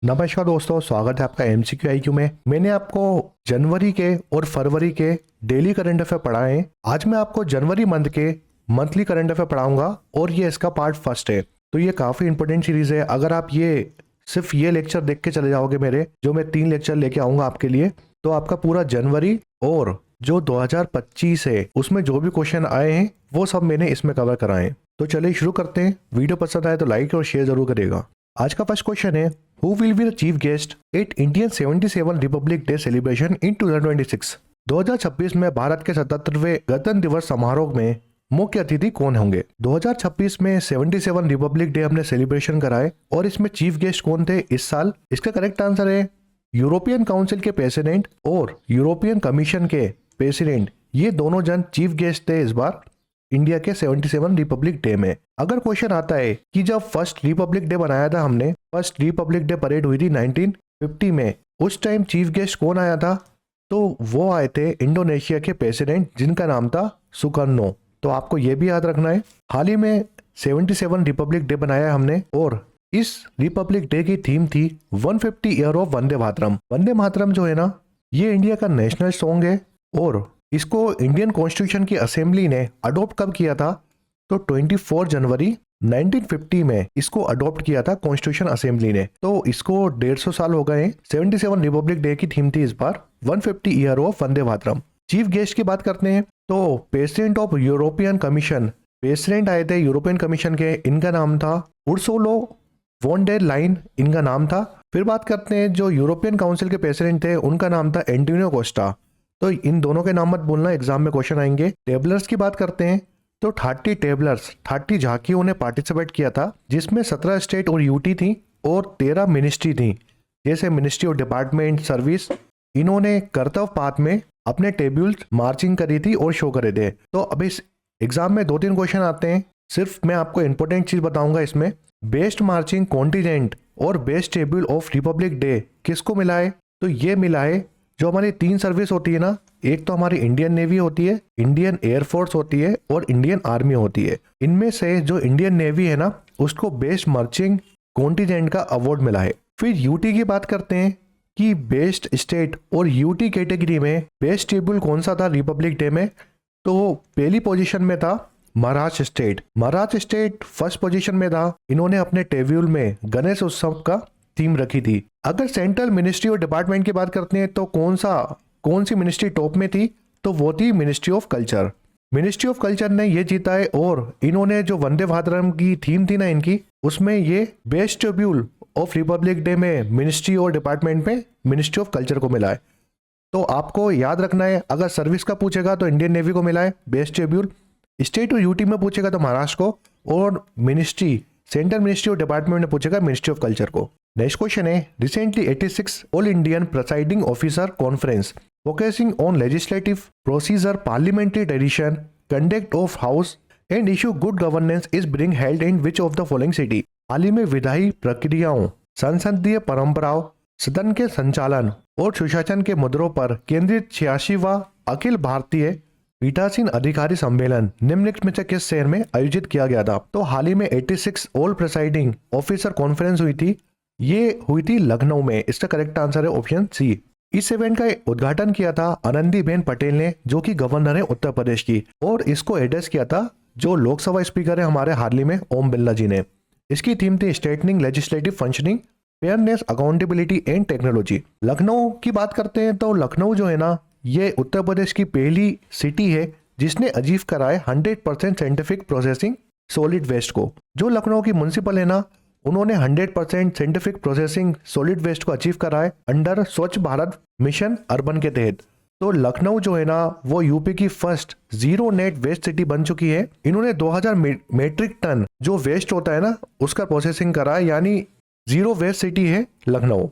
नमस्कार दोस्तों, स्वागत है आपका एमसीक्यू आईक्यू में। मैंने आपको जनवरी के और फरवरी के डेली करंट अफेयर पढ़ाए हैं। आज मैं आपको जनवरी मंथ के मंथली करंट अफेयर पढ़ाऊंगा और ये इसका पार्ट फर्स्ट है। तो ये काफ़ी इंपॉर्टेंट सीरीज है। अगर आप ये सिर्फ ये लेक्चर देख के चले जाओगे मेरे, जो मैं 3 लेक्चर लेके आऊंगा आपके लिए, तो आपका पूरा जनवरी और जो 2025 है उसमें जो भी क्वेश्चन आए हैं वो सब मैंने इसमें कवर कराए हैं। तो चलिए शुरू करते हैं। वीडियो पसंद आए तो लाइक और शेयर जरूर करेगा। आज का फर्स्ट क्वेश्चन है, Who will be the chief guest at Indian 77 Republic Day celebration in 2026? 2026 में भारत के 77वें गणतंत्र दिवस समारोह में मुख्य अतिथि कौन होंगे? 2026 में 77 रिपब्लिक डे हमने सेलिब्रेशन कराए और इसमें चीफ गेस्ट कौन थे इस साल? इसका करेक्ट आंसर है यूरोपियन काउंसिल के प्रेसिडेंट और यूरोपियन कमीशन के प्रेसिडेंट। ये दोनों जन चीफ गेस्ट थे इस बार इंडिया के 77 रिपब्लिक डे में। अगर क्वेश्चन आता है कि जब फर्स्ट रिपब्लिक डे बनाया था हमने, फर्स्ट रिपब्लिक डे परेड हुई थी 1950 में, उस टाइम चीफ गेस्ट कौन आया था? तो वो आए थे इंडोनेशिया के प्रेसिडेंट जिनका नाम था सुकर्नो। तो आपको ये भी याद रखना है। हाल ही में 77 रिपब्लिक डे बनाया हमने और इस रिपब्लिक डे की थीम थी 150 ईयर ऑफ वंदे मातरम। वंदे मातरम जो है ना, ये इंडिया का नेशनल सॉन्ग है और इसको इंडियन कॉन्स्टिट्यूशन की असेंबली ने अडॉप्ट कब किया था? तो 24 जनवरी 1950 में इसको अडॉप्ट किया था कॉन्स्टिट्यूशन असेंबली ने। तो इसको 150 साल हो गए। 77 रिपब्लिक डे की थीम थी इस बार 150 year of Vande Mataram. Chief guest की बात करते हैं तो president of European commission, president आए थे यूरोपियन कमीशन के, इनका नाम था उर्सुला वॉन डेर लाइन, इनका नाम था। फिर बात करते हैं जो यूरोपियन काउंसिल के प्रेसिडेंट थे, उनका नाम था एंटोनियो कोस्टा। तो इन दोनों के नाम मत बोलना, एग्जाम में क्वेश्चन आएंगे। टेबलर्स की बात करते हैं तो 30 टेबलर्स, 30 झांकियों ने पार्टिसिपेट किया था, जिसमें 17 स्टेट और यूटी थी और 13 मिनिस्ट्री थी, जैसे मिनिस्ट्री ऑफ डिपार्टमेंट सर्विस। इन्होंने कर्तव्य पाथ में अपने टेबल मार्चिंग करी थी और शो करे थे। तो अब इस एग्जाम में 2-3 क्वेश्चन आते हैं। सिर्फ मैं आपको इंपॉर्टेंट चीज बताऊंगा इसमें, बेस्ट मार्चिंग कॉन्टिजेंट और best table of Republic day किसको मिला है? तो ये मिला है जो हमारी 3 सर्विस होती है ना, एक तो हमारी इंडियन नेवी होती है, इंडियन एयरफोर्स होती है और इंडियन आर्मी होती है। इनमें से जो इंडियन नेवी है ना, उसको बेस्ट मार्चिंग कॉन्टिजेंट का अवार्ड मिला है। फिर यूटी की बात करते हैं कि बेस्ट स्टेट और यूटी कैटेगरी में बेस्ट टेबल कौन सा था रिपब्लिक डे में? तो पहली पोजीशन में था Maharashtra state. Maharashtra state first position में था। इन्होंने अपने टेबल में गणेश उत्सव का थीम रखी थी। अगर सेंट्रल मिनिस्ट्री और डिपार्टमेंट की बात करते हैं तो कौन सी मिनिस्ट्री टॉप में थी? तो वो थी ministry of culture. Ministry of culture ने ये जीता है और इन्होंने जो वंदे मातरम की थीम थी ना इनकी, उसमें ये best table of Republic day में मिनिस्ट्री और डिपार्टमेंट में मिनिस्ट्री ऑफ कल्चर को मिला है। तो आपको याद रखना है, अगर सर्विस का पूछेगा तो इंडियन नेवी को मिला है बेस्ट टेबल, स्टेट और यूटी में पूछेगा तो महाराष्ट्र को, और ministry central ministry of department में पूछेगा मिनिस्ट्री ऑफ कल्चर को। नेक्स्ट क्वेश्चन है, recently 86 all Indian presiding officer conference focusing on legislative procedure, parliamentary tradition, conduct of house and issue good governance is being held in which of the following city? हाल ही में विधायी प्रक्रियाओं, संसदीय परंपराओं, सदन के संचालन और सुशासन के मुद्दों पर केंद्रित 86वां अखिल भारतीय पीठासीन अधिकारी सम्मेलन निम्नलिखित में से किस शहर में आयोजित किया गया था? तो हाल ही में 86 ऑल प्रिसाइडिंग ऑफिसर कॉन्फ्रेंस हुई थी, ये हुई थी लखनऊ में। इसका करेक्ट आंसर है ऑप्शन सी। इस इवेंट का उद्घाटन किया था आनंदीबेन पटेल ने, जो कि गवर्नर है उत्तर प्रदेश की, और इसको एड्रेस किया था जो लोकसभा स्पीकर है हमारे हाल ही में ओम बिरला जी ने। इसकी थीम थी straightening legislative functioning, fairness, accountability and technology. Lucknow की बात करते हैं तो लखनऊ जो है ना, ये उत्तर प्रदेश की पहली सिटी है जिसने अचीव कराए 100% साइंटिफिक प्रोसेसिंग सॉलिड वेस्ट को। जो लखनऊ की म्युनिसिपल है ना, उन्होंने 100% साइंटिफिक प्रोसेसिंग सॉलिड वेस्ट को अचीव करा है अंडर स्वच्छ भारत मिशन अर्बन के तहत। तो लखनऊ जो है ना, वो यूपी की first zero net waste city बन चुकी है। इन्होंने 2000 मेट्रिक टन जो वेस्ट होता है ना, उसका प्रोसेसिंग करा है, यानी जीरो वेस्ट सिटी है लखनऊ।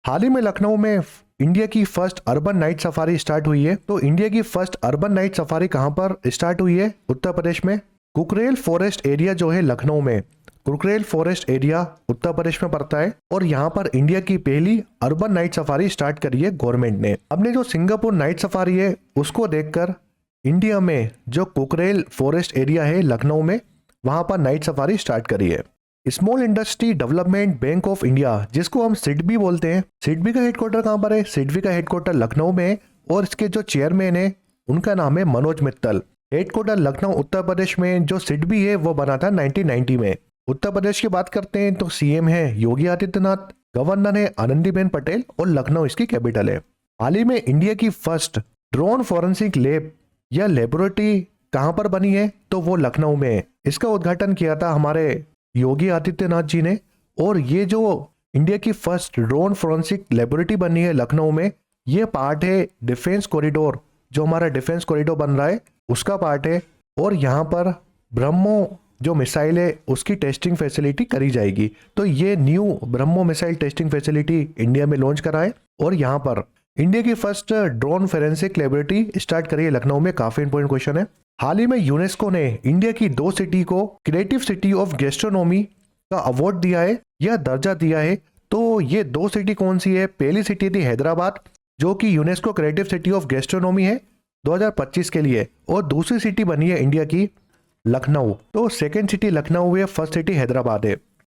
हाल ही में लखनऊ में इंडिया की first urban night safari start हुई है। तो इंडिया की फर्स्ट अर्बन नाइट सफारी कहां पर स्टार्ट हुई है? उत्तर प्रदेश में। कुकरेल फॉरेस्ट एरिया जो है लखनऊ में, कुकरेल फॉरेस्ट एरिया उत्तर प्रदेश में पड़ता है, और यहाँ पर इंडिया की पहली अर्बन नाइट सफारी स्टार्ट करी है गवर्नमेंट ने। अपने जो सिंगापुर नाइट सफारी है उसको देखकर इंडिया में जो कुकरेल फॉरेस्ट एरिया है लखनऊ में, वहां पर नाइट सफारी स्टार्ट करी है। Small industry development bank of India, जिसको हम सिडबी बोलते हैं। सिडबी का हेडक्वार्टर कहाँ पर है? सिडबी का हेडक्वार्टर लखनऊ में है और इसके जो चेयरमैन है उनका नाम है मनोज मित्तल। हेडक्वार्टर लखनऊ उत्तर प्रदेश में। जो सिडबी है वो बना था 1990 में। उत्तर प्रदेश की बात करते हैं तो सीएम है योगी आदित्यनाथ, गवर्नर है आनंदीबेन पटेल और लखनऊ इसकी कैपिटल है। हाल ही में इंडिया की फर्स्ट ड्रोन फॉरेंसिक लैब या लेबोरेटरी कहां पर बनी है? तो वो लखनऊ में है। इसका उद्घाटन किया था हमारे योगी आदित्यनाथ जी ने। और ये जो इंडिया की फर्स्ट ड्रोन फॉरेंसिक लेबोरेटरी बनी है लखनऊ में, ये पार्ट है डिफेंस कॉरिडोर, जो हमारा डिफेंस कॉरिडोर बन रहा है उसका पार्ट है। और यहाँ पर ब्रह्मो जो मिसाइल है उसकी टेस्टिंग फैसिलिटी करी जाएगी। तो ये new BrahMos missile testing facility India में लॉन्च करा है। और यहाँ पर इंडिया की first drone forensic laboratory start करी है लखनऊ में। काफी इंपॉर्टेंट क्वेश्चन है। हाल ही में यूनेस्को ने इंडिया की 2 सिटी को क्रिएटिव सिटी ऑफ गैस्ट्रोनॉमी का अवार्ड दिया है या दर्जा दिया है। तो ये 2 सिटी कौन सी है? पहली सिटी थी हैदराबाद, जो कि UNESCO creative city of gastronomy है 2025 के लिए। और दूसरी सिटी बनी है इंडिया की लखनऊ। तो सेकेंड सिटी लखनऊ है, फर्स्ट सिटी हैदराबाद है।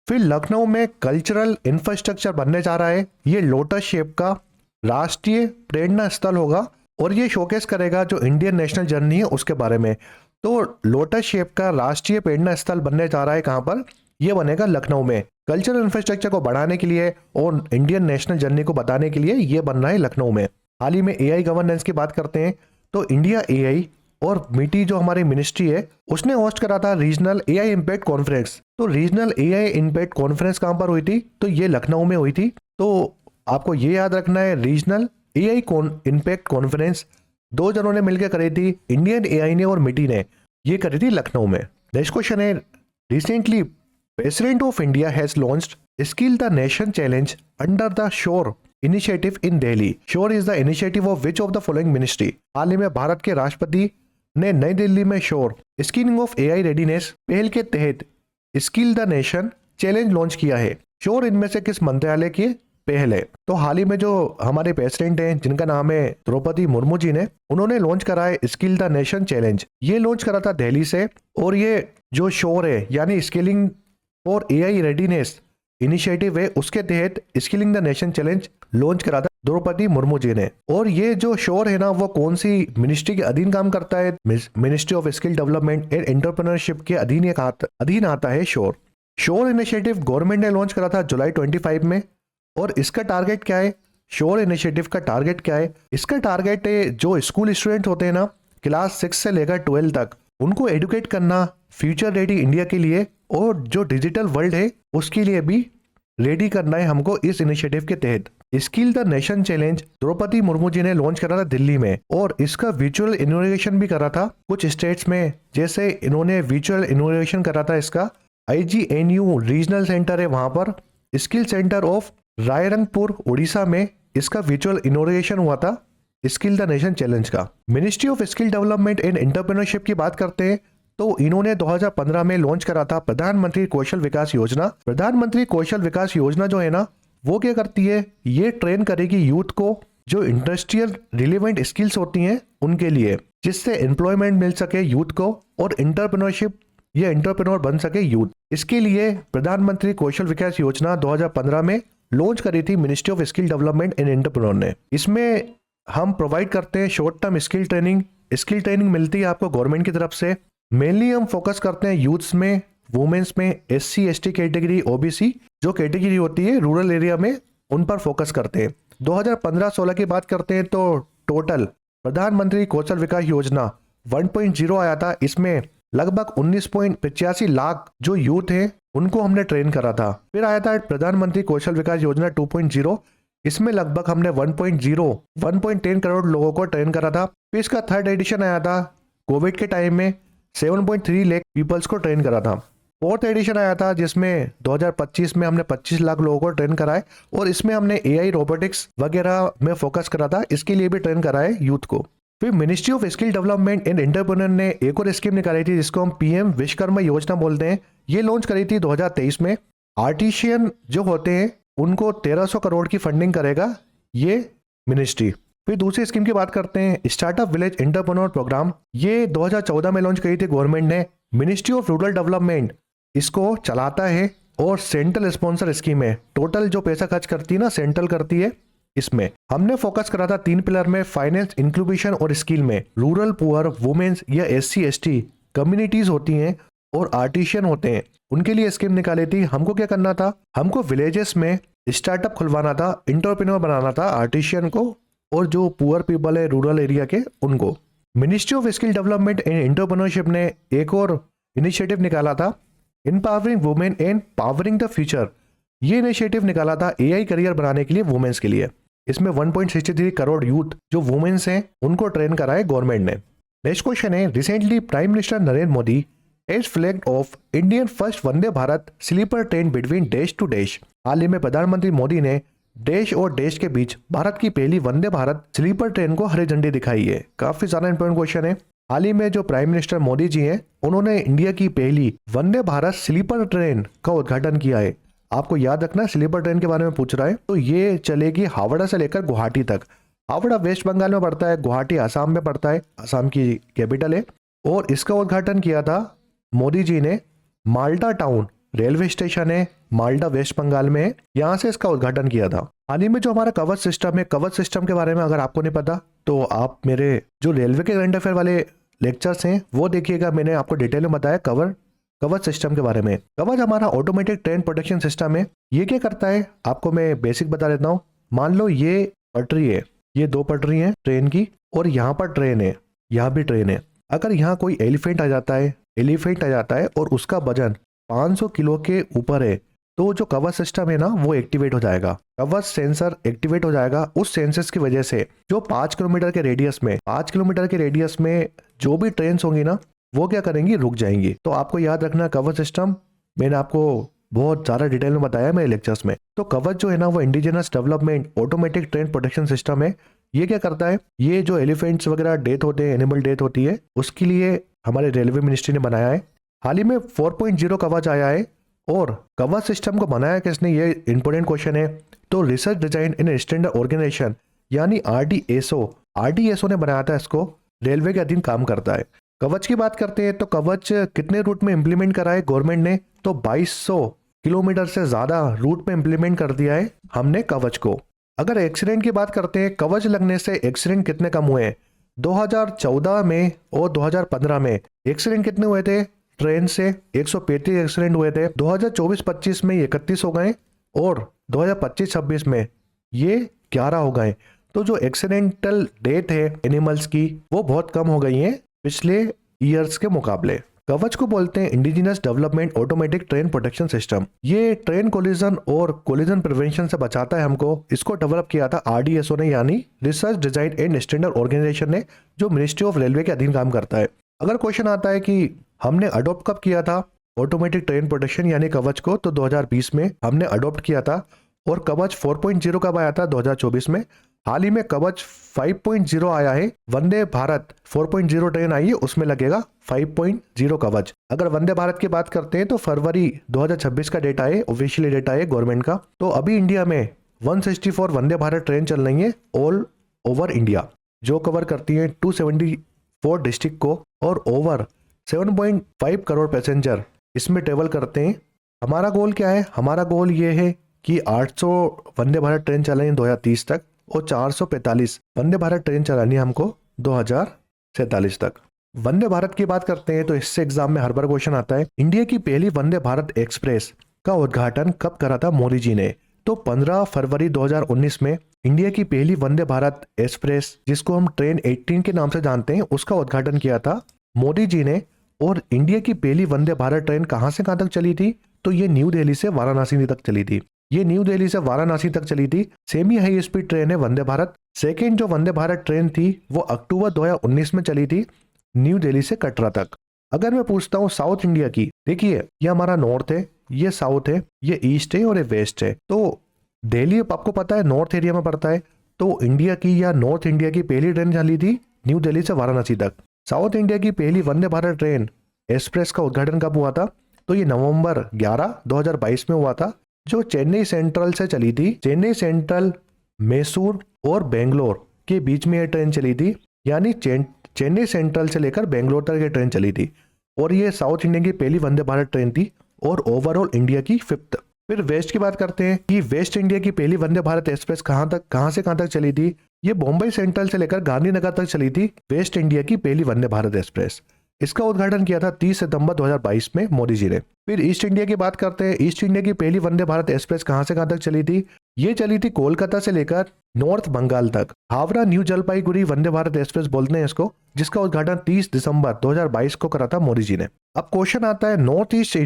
फिर लखनऊ में कल्चरल इंफ्रास्ट्रक्चर बनने जा रहा है। ये लोटस शेप का राष्ट्रीय प्रेरणा स्थल होगा और ये शोकेस करेगा जो इंडियन नेशनल जर्नी है उसके बारे में। तो लोटस शेप का राष्ट्रीय प्रेरणा स्थल बनने जा रहा है कहां पर? ये बनेगा लखनऊ में। कल्चरल इंफ्रास्ट्रक्चर को बढ़ाने के लिए और इंडियन नेशनल जर्नी को बताने के लिए ये बन रहा है लखनऊ में। हाल ही में एआई गवर्नेंस की बात करते हैं तो इंडिया एआई और मिटी जो हमारी मिनिस्ट्री है उसने होस्ट करा था रीजनल एआई इम्पैक्ट कॉन्फ्रेंस। तो रीजनल एआई इम्पैक्ट कॉन्फ्रेंस कहां पर हुई थी? तो ये लखनऊ में हुई थी। तो आपको ये याद रखना है, रीजनल एआई इम्पैक्ट कॉन्फ्रेंस 2 जनों ने मिलकर करी थी, इंडियन एआई ने और मिटी ने। ये करी थी लखनऊ में। नेक्स्ट क्वेश्चन है, recently president of India has launched skill the nation challenge under the SOAR initiative in Delhi. SOAR is the initiative of which of the following ministry? हाल ही में भारत के राष्ट्रपति ने नई दिल्ली में शोर स्किलिंग ऑफ एआई रेडीनेस पहल के तहत skill the nation challenge launch किया है। शोर इनमें से किस मंत्रालय की पहल है? तो हाल ही में जो हमारे प्रेसिडेंट हैं जिनका नाम है द्रौपदी मुर्मू जी ने, उन्होंने लॉन्च करा है स्किल द नेशन चैलेंज। ये लॉन्च करा था दिल्ली से। और ये जो शोर है यानी skilling for AI readiness initiative है उसके तहत skilling the nation challenge launch करा था द्रौपदी मुर्मू जी ने। और ये जो शोर है ना वो कौन सी मिनिस्ट्री के अधीन काम करता है? Ministry of skill development and entrepreneurship के अधीन आता है शोर। शोर इनिशिएटिव गवर्नमेंट ने लॉन्च करा था जुलाई 25 में। और इसका टारगेट क्या है? शोर इनिशिएटिव का टारगेट क्या है? इसका टारगेट है जो स्कूल स्टूडेंट होते हैं ना क्लास 6 से लेकर 12 तक, उनको एडुकेट करना फ्यूचर रेडी इंडिया के लिए और जो डिजिटल वर्ल्ड है उसके लिए भी रेडी करना है हमको इस इनिशिएटिव के तहत। Skill the nation challenge Droupadi Murmu ji ने लॉन्च करा था दिल्ली में और इसका वर्चुअल इनॉग्रेशन भी करा था कुछ स्टेट्स में। जैसे इन्होंने वर्चुअल इनॉग्रेशन करा था इसका IGNU रीजनल सेंटर है वहां पर, skill centre of Rairangpur Orissa में इसका वर्चुअल इनॉग्रेशन हुआ था स्किल द नेशन चैलेंज का। Ministry of skill development and entrepreneurship की बात करते हैं तो इन्होंने 2015 में लॉन्च करा था प्रधानमंत्री कौशल विकास योजना। प्रधानमंत्री कौशल विकास योजना जो है ना वो क्या करती है? ये ट्रेन करेगी यूथ को जो इंडस्ट्रियल रिलेवेंट स्किल्स होती हैं उनके लिए, जिससे एम्प्लॉयमेंट मिल सके यूथ को और एंटरप्रेन्योरशिप या एंटरप्रेन्योर बन सके यूथ। इसके लिए प्रधानमंत्री कौशल विकास योजना 2015 में लॉन्च करी थी ministry of skill development and entrepreneur ने। इसमें हम प्रोवाइड करते हैं शॉर्ट टर्म स्किल ट्रेनिंग मिलती है आपको गवर्नमेंट की तरफ से। मेनली हम फोकस करते हैं यूथ्स में, वुमेन्स में, SC ST कैटेगरी, OBC जो कैटेगरी होती है रूरल एरिया में, उन पर फोकस करते हैं। 2015-16 की बात करते हैं तो टोटल प्रधानमंत्री कौशल विकास योजना 1.0 आया था। इसमें लगभग 19.85 लाख जो यूथ हैं उनको हमने ट्रेन करा था। फिर आया था प्रधानमंत्री कौशल विकास योजना 2.0, इसमें लगभग हमने 1.10 करोड़ लोगों को ट्रेन करा था। फिर इसका थर्ड एडिशन आया था कोविड के टाइम में, 7.3 लाख पीपल्स को ट्रेन करा था। फोर्थ एडिशन आया था जिसमें 2025 में हमने 25 लाख लोगों को ट्रेन कराए और इसमें हमने AI रोबोटिक्स वगैरह में फोकस करा था, इसके लिए भी ट्रेन कराए यूथ को। फिर ministry of skill development and entrepreneur ने एक और स्कीम निकाली थी जिसको हम PM विश्वकर्मा योजना बोलते हैं। ये लॉन्च करी थी 2023 में। आर्टिशियन जो होते हैं उनको 1300 करोड़ की फंडिंग करेगा ये मिनिस्ट्री। फिर दूसरी स्कीम की बात करते हैं स्टार्टअप विलेज एंटरप्रेन्योर प्रोग्राम। ये 2014 में लॉन्च करी थी गवर्नमेंट ने। मिनिस्ट्री ऑफ रूरल डेवलपमेंट इसको चलाता है और सेंट्रल स्पॉन्सर स्कीम है। टोटल जो पैसा खर्च करती है ना, सेंट्रल करती है। इसमें हमने फोकस करा था 3 पिलर में, फाइनेंस, इंक्लूबिशन और स्किल में। रूरल पुअर, वुमेन्स या SC ST कम्युनिटीज होती हैं और आर्टिशियन होते हैं, उनके लिए स्कीम निकाली थी। हमको क्या करना था, हमको विलेजेस में स्टार्टअप खुलवाना था, एंटरप्रेन्योर बनाना था आर्टिशियन को, और जो पुअर पीपल है रूरल एरिया के उनको। Ministry of skill development and entrepreneurship ने एक और इनिशिएटिव निकाला था, empowering women and powering the future. ये इनिशिएटिव निकाला था AI करियर बनाने के लिए वुमेन्स के लिए। इसमें 1.63 करोड़ यूथ जो वुमेन्स हैं उनको ट्रेन कराए गवर्नमेंट ने। नेक्स्ट क्वेश्चन है, recently prime minister Narendra Modi has flag off Indian first Vande Bharat sleeper train between dash to dash. हाल ही में प्रधानमंत्री मोदी ने देश और देश के बीच भारत की पहली वंदे भारत स्लीपर ट्रेन को हरी झंडी दिखाई है। काफी ज्यादा इंपॉर्टेंट क्वेश्चन है। हाल ही में जो प्राइम मिनिस्टर मोदी जी हैं उन्होंने इंडिया की पहली वंदे भारत स्लीपर ट्रेन का उद्घाटन किया है। आपको याद रखना, स्लीपर ट्रेन के बारे में पूछ रहा है, तो ये चलेगी हावड़ा से लेकर गुवाहाटी तक। हावड़ा वेस्ट बंगाल में पड़ता है, गुवाहाटी आसाम में पड़ता है, आसाम की कैपिटल है। और इसका उद्घाटन किया था मोदी जी ने माल्टा टाउन रेलवे स्टेशन है, माल्टा वेस्ट बंगाल में है, यहाँ से इसका उद्घाटन किया था। हाल ही में जो हमारा कवच सिस्टम है, कवच सिस्टम के बारे में अगर आपको नहीं पता तो आप मेरे जो रेलवे के करंट अफेयर वाले लेक्चर्स हैं वो देखिएगा, मैंने आपको डिटेल में बताया कवच सिस्टम के बारे में। कवच हमारा ऑटोमेटिक ट्रेन प्रोटेक्शन सिस्टम है। ये क्या करता है आपको मैं बेसिक बता देता हूँ। मान लो ये पटरी है, ये 2 पटरी है ट्रेन की, और यहाँ पर ट्रेन है, यहाँ भी ट्रेन है। अगर यहाँ कोई एलिफेंट आ जाता है और उसका वजन 500 किलो के ऊपर है, तो जो कवच सिस्टम है ना वो एक्टिवेट हो जाएगा। कवच सेंसर एक्टिवेट हो जाएगा। उस सेंसर्स की वजह से जो 5 किलोमीटर के रेडियस में जो भी ट्रेन होंगी ना वो क्या करेंगी, रुक जाएंगी। तो आपको याद रखना कवच सिस्टम, मैंने आपको बहुत ज़्यादा डिटेल में बताया मेरे लेक्चर्स में। तो कवच जो है ना वो indigenous development automatic train protection system है। ये क्या करता है, ये जो एलिफेंट्स वगैरह डेथ होते हैं, एनिमल डेथ होती है, उसके लिए हमारे रेलवे मिनिस्ट्री ने बनाया है। हाल ही में 4.0 कवच आया है। और कवच सिस्टम को बनाया किसने, ये इंपॉर्टेंट क्वेश्चन है। तो research design in standard organization यानी RDSO ने बनाया था इसको, रेलवे के अधीन काम करता है। कवच की बात करते हैं तो कवच कितने रूट में इंप्लीमेंट करा है गवर्नमेंट ने, तो 2200 किलोमीटर से ज्यादा रूट में इंप्लीमेंट कर दिया है हमने कवच को। अगर एक्सीडेंट की बात करते हैं, कवच लगने से एक्सीडेंट कितने कम हुए हैं, 2014 में और 2015 में एक्सीडेंट कितने हुए थे, ट्रेन से 135 एक्सीडेंट हुए थे। 2024-25 में 31 हो गए और 2025-26 में ये 11 हो गए। तो जो एक्सीडेंटल डेथ है एनिमल्स की वो बहुत कम हो गई है पिछले ईयर्स के मुकाबले। कवच को बोलते हैं indigenous development automatic train protection system. ये ट्रेन कोलिजन और कोलिजन प्रिवेंशन से बचाता है हमको। इसको डेवलप किया था RDSO ने यानी research design and standard organization ने, जो मिनिस्ट्री ऑफ रेलवे के अधीन काम करता है। अगर क्वेश्चन आता है कि हमने अडॉप्ट कब किया था ऑटोमेटिक ट्रेन प्रोटेक्शन यानी कवच को, तो 2020 में हमने अडॉप्ट किया था। और कवच 4.0 कब आया था, 2024 में। हाल ही में कवच 5.0 आया है। वंदे भारत 4.0 ट्रेन आई है, उसमें लगेगा 5.0 कवच। अगर वंदे भारत की बात करते हैं तो फरवरी 2026 का डेटा है, ऑफिशियली डेटा है गवर्नमेंट का। तो अभी इंडिया में 164 वंदे भारत ट्रेन चल रही है ऑल ओवर इंडिया, जो कवर करती है 274 डिस्ट्रिक्ट को, और ओवर 7.5 करोड़ पैसेंजर इसमें ट्रेवल करते हैं। हमारा गोल क्या है, हमारा गोल ये है कि 800 वंदे भारत ट्रेन चलाएं 2030 तक और 445 वंदे भारत ट्रेन चलानी है हमको 2047 तक। वंदे भारत की बात करते हैं तो इससे एग्जाम में हर बार क्वेश्चन आता है, इंडिया की पहली वंदे भारत एक्सप्रेस का उद्घाटन कब करा था मोदी जी ने, तो 15 फरवरी 2019 में इंडिया की पहली वंदे भारत एक्सप्रेस, जिसको हम ट्रेन 18 के नाम से जानते हैं, उसका उद्घाटन किया था मोदी जी ने। और इंडिया की पहली वंदे भारत ट्रेन कहां से कहां तक चली थी, तो ये न्यू दिल्ली से वाराणसी तक चली थी। ये न्यू दिल्ली से वाराणसी तक चली थी। सेमी हाई स्पीड ट्रेन है वंदे भारत। सेकेंड जो वंदे भारत ट्रेन थी वो अक्टूबर 2019 में चली थी न्यू दिल्ली से कटरा तक। अगर मैं पूछता हूँ साउथ इंडिया की, देखिए ये हमारा नॉर्थ है, ये साउथ है, ये ईस्ट है और ये वेस्ट है। तो दिल्ली आपको पता है नॉर्थ एरिया में पड़ता है, तो इंडिया की या नॉर्थ इंडिया की पहली ट्रेन चली थी न्यू दिल्ली से वाराणसी तक। साउथ इंडिया की पहली वंदे भारत ट्रेन एक्सप्रेस का उद्घाटन कब हुआ था, तो ये नवंबर 11 2022 में हुआ था, जो चेन्नई सेंट्रल से चली थी। चेन्नई सेंट्रल, मैसूर और बेंगलोर के बीच में ये ट्रेन चली थी, यानी चेन्नई सेंट्रल से लेकर बेंगलोर तक ये ट्रेन चली थी। और ये साउथ इंडिया की पहली वंदे भारत ट्रेन थी और ओवरऑल इंडिया की 5th। फिर वेस्ट की बात करते हैं कि वेस्ट इंडिया की पहली वंदे भारत एक्सप्रेस कहाँ से कहाँ तक चली थी। ये बॉम्बे सेंट्रल से लेकर गांधीनगर तक चली थी वेस्ट इंडिया की पहली वंदे भारत एक्सप्रेस। इसका उद्घाटन किया था 30 सितंबर 2022 में मोदी जी ने। फिर ईस्ट इंडिया की बात करते हैं। ईस्ट इंडिया की पहली वंदे भारत एक्सप्रेस कहाँ से कहाँ तक चली थी। ये चली थी कोलकाता से लेकर नॉर्थ बंगाल तक। हावड़ा न्यू जलपाईगुड़ी वंदे भारत एक्सप्रेस बोलते हैं इसको, जिसका उद्घाटन 30 दिसंबर 2022 को करा था मोदी जी ने। अब क्वेश्चन आता है नॉर्थ ईस्ट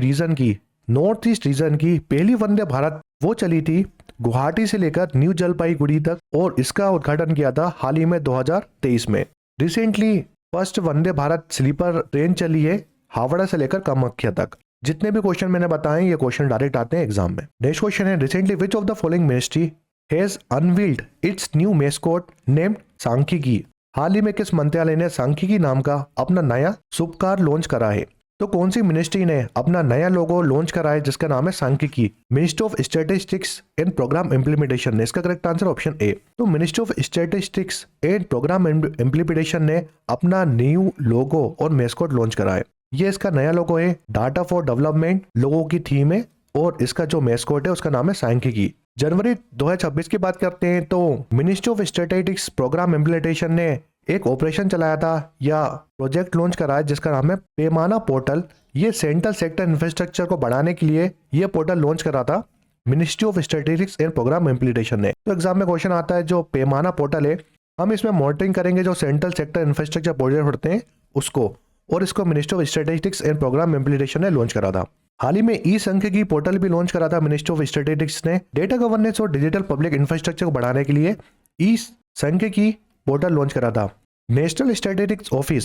रीजन की पहली वंदे भारत वो चली थी गुवाहाटी से लेकर न्यू जलपाईगुड़ी तक, और इसका उद्घाटन किया था हाल ही में 2023 में। Recently first Vande Bharat sleeper train चली है हावड़ा से लेकर कामाख्या तक। जितने भी क्वेश्चन मैंने बताए ये क्वेश्चन डायरेक्ट आते हैं एग्जाम में। नेक्स्ट क्वेश्चन है recently which of the following ministry has unveiled it's new mascot named सांख्यिकी। हाल ही में किस मंत्रालय ने सांख्यिकी नाम का अपना नया शुभकार लॉन्च करा है। तो कौन सी मिनिस्ट्री ने अपना नया लोगो लॉन्च करा है जिसका नाम है सांख्यिकी। Ministry of statistics and programme implementation ने। इसका करेक्ट आंसर ऑप्शन ए। तो ministry of statistics and programme implementation ने अपना न्यू लोगो और मेस्कॉट लॉन्च करा है। ये इसका नया लोगो है, डाटा फॉर डेवलपमेंट लोगों की थीम है, और इसका जो मेस्कॉट है उसका नाम है सांख्यिकी। जनवरी 2026 की बात करते हैं तो ministry of statistics programme implementation ने एक ऑपरेशन चलाया था या प्रोजेक्ट लॉन्च कराया जिसका नाम है पैमाना पोर्टल। ये सेंट्रल सेक्टर इंफ्रास्ट्रक्चर को बढ़ाने के लिए ये पोर्टल लॉन्च करा था ministry of statistics and programme implementation ने। तो एग्जाम में क्वेश्चन आता है जो पैमाना पोर्टल है, हम इसमें मॉनिटरिंग करेंगे जो सेंट्रल सेक्टर इंफ्रास्ट्रक्चर प्रोजेक्ट होते हैं उसको, और इसको ministry of statistics and programme implementation ने लॉन्च करा था। हाल ही में ई सांख्यिकी पोर्टल भी लॉन्च करा था मिनिस्ट्री ऑफ स्टैटिस्टिक्स ने। डेटा गवर्नेंस और डिजिटल पब्लिक इंफ्रास्ट्रक्चर को बढ़ाने के लिए ई सांख्यिकी पोर्टल लॉन्च करा था। नेशनल स्टैटिस्टिक्स ऑफिस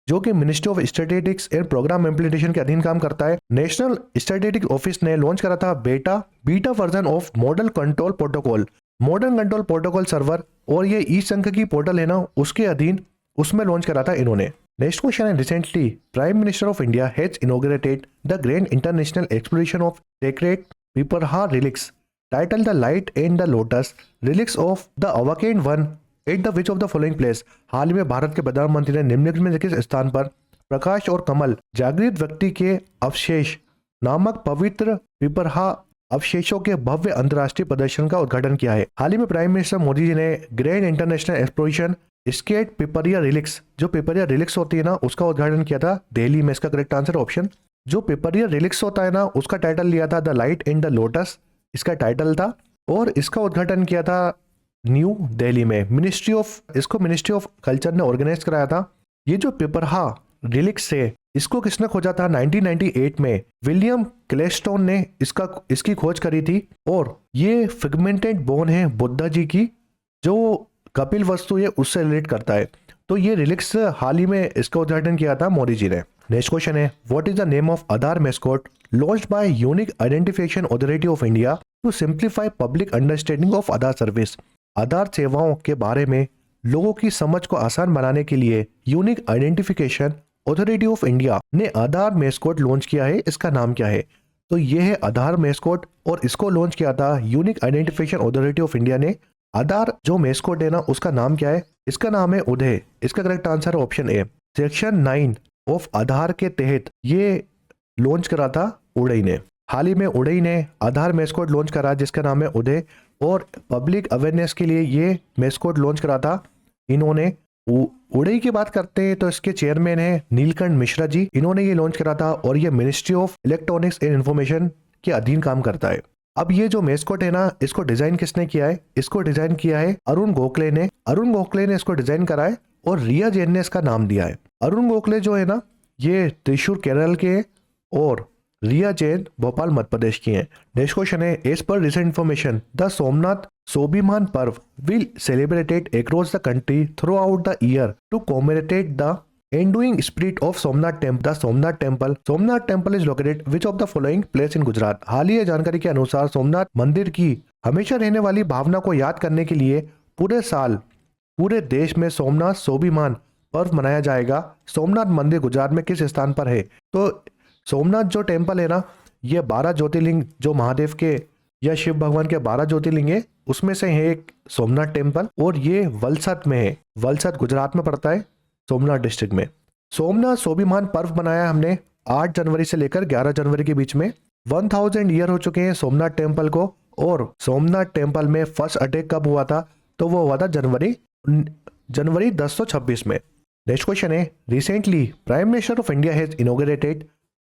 जो कि ministry of statistics and programme implementation के अधीन काम करता है, नेशनल स्टैटिस्टिक्स बीटा ने लॉन्च करा था beta version of model control protocol server, और ये ई सांख्यिकी पोर्टल है ना उसके अधीन उसमें लॉन्च करा था इन्होंने। नेक्स्ट क्वेश्चन है recently prime minister of India has inaugurated the grand international exploration of sacred Piprahwa relics titled the light and the lotus relics of the awakened one at the which of the following place. हाल ही में भारत के प्रधानमंत्री ने निम्नलिखित में किस स्थान पर प्रकाश और कमल जागृत व्यक्ति के अवशेष नामक पवित्र पिपरहा अवशेषों के भव्य अंतर्राष्ट्रीय प्रदर्शन का उद्घाटन किया है। हाल ही में प्राइम मिनिस्टर मोदी जी ने grand international exploration skate Piprahwa relics जो पिपरिया रिलिक्स होती है ना उसका उद्घाटन किया था दिल्ली में। इसका करेक्ट आंसर ऑप्शन जो पिपरिया रिलिक्स होता है ना उसका टाइटल लिया था the light and the lotus, इसका टाइटल था, और इसका उद्घाटन किया था न्यू दिल्ली में। मिनिस्ट्री ऑफ कल्चर ने ऑर्गेनाइज कराया था। ये जो पिपरहा रिलिक्स है इसको किसने खोजा था 1998 में विलियम क्लेस्टोन ने इसकी खोज करी थी, और ये फिगमेंटेड बोन है बुद्धा जी की जो कपिल वस्तु है उससे रिलेट करता है। तो ये रिलिक्स हाल ही में इसका उद्घाटन किया था मोदी जी ने। नेक्स्ट क्वेश्चन है what is the name of Aadhaar mascot launched by unique identification authority of India to simplify public understanding of Aadhaar service. Aadhaar सेवाओं के बारे में लोगों की समझ को आसान बनाने के लिए unique identification authority of India ने आधार मेस्कॉट लॉन्च किया है। इसका नाम क्या है? तो ये है आधार मेस्कॉट, और इसको लॉन्च किया था unique identification authority of India ने। आधार जो मेस्कॉट है ना उसका नाम क्या है? इसका नाम है उदय। इसका correct answer option A. Section 9 of Aadhaar के तहत ये लॉन्च करा था उड़ई ने। हाल ही में उड़ई ने आधार मेस्कॉट लॉन्च करा जिसका नाम है उदय, और पब्लिक अवेयरनेस के लिए ये मेस्कॉट लॉन्च करा था इन्होंने। उड़ई की बात करते हैं तो इसके चेयरमैन है नीलकंठ मिश्रा जी, इन्होंने ये लॉन्च करा था, और ये ministry of electronics and information के अधीन काम करता है। अब ये जो मेस्कॉट है ना इसको डिजाइन किसने किया है? इसको डिजाइन किया है अरुण गोखले ने। अरुण गोखले ने इसको डिजाइन करा है और रिया जैन ने इसका नाम दिया है। अरुण गोखले जो है ना ये त्रिशूर केरल के हैं और रिया जैन भोपाल मध्य प्रदेश की हैं। नेक्स्ट क्वेश्चन है as per recent information the Somnath Swabhiman Parv will celebrated across the country throughout the year to commemorate the enduring spirit of Somnath Temple. The Somnath Temple is located which of the following place in Gujarat? हाल ही जानकारी के अनुसार सोमनाथ मंदिर की हमेशा रहने वाली भावना को याद करने के लिए पूरे साल पूरे देश में सोमनाथ स्वाभिमान पर्व मनाया जाएगा। सोमनाथ मंदिर गुजरात में किस स्थान पर है? तो सोमनाथ जो टेम्पल है ना ये 12 ज्योतिर्लिंग जो महादेव के या शिव भगवान के 12 ज्योतिर्लिंग है उसमें से है एक सोमनाथ टेम्पल, और ये वलसाड में है। वलसाड गुजरात में पड़ता है सोमनाथ डिस्ट्रिक्ट में। सोमनाथ स्वाभिमान पर्व मनाया हमने 8 जनवरी से लेकर 11 जनवरी के बीच में। 1000 ईयर हो चुके हैं सोमनाथ टेम्पल को, और सोमनाथ टेम्पल में फर्स्ट अटैक कब हुआ था? तो वो हुआ था जनवरी 1026 में। नेक्स्ट क्वेश्चन है, recently prime minister of India has inaugurated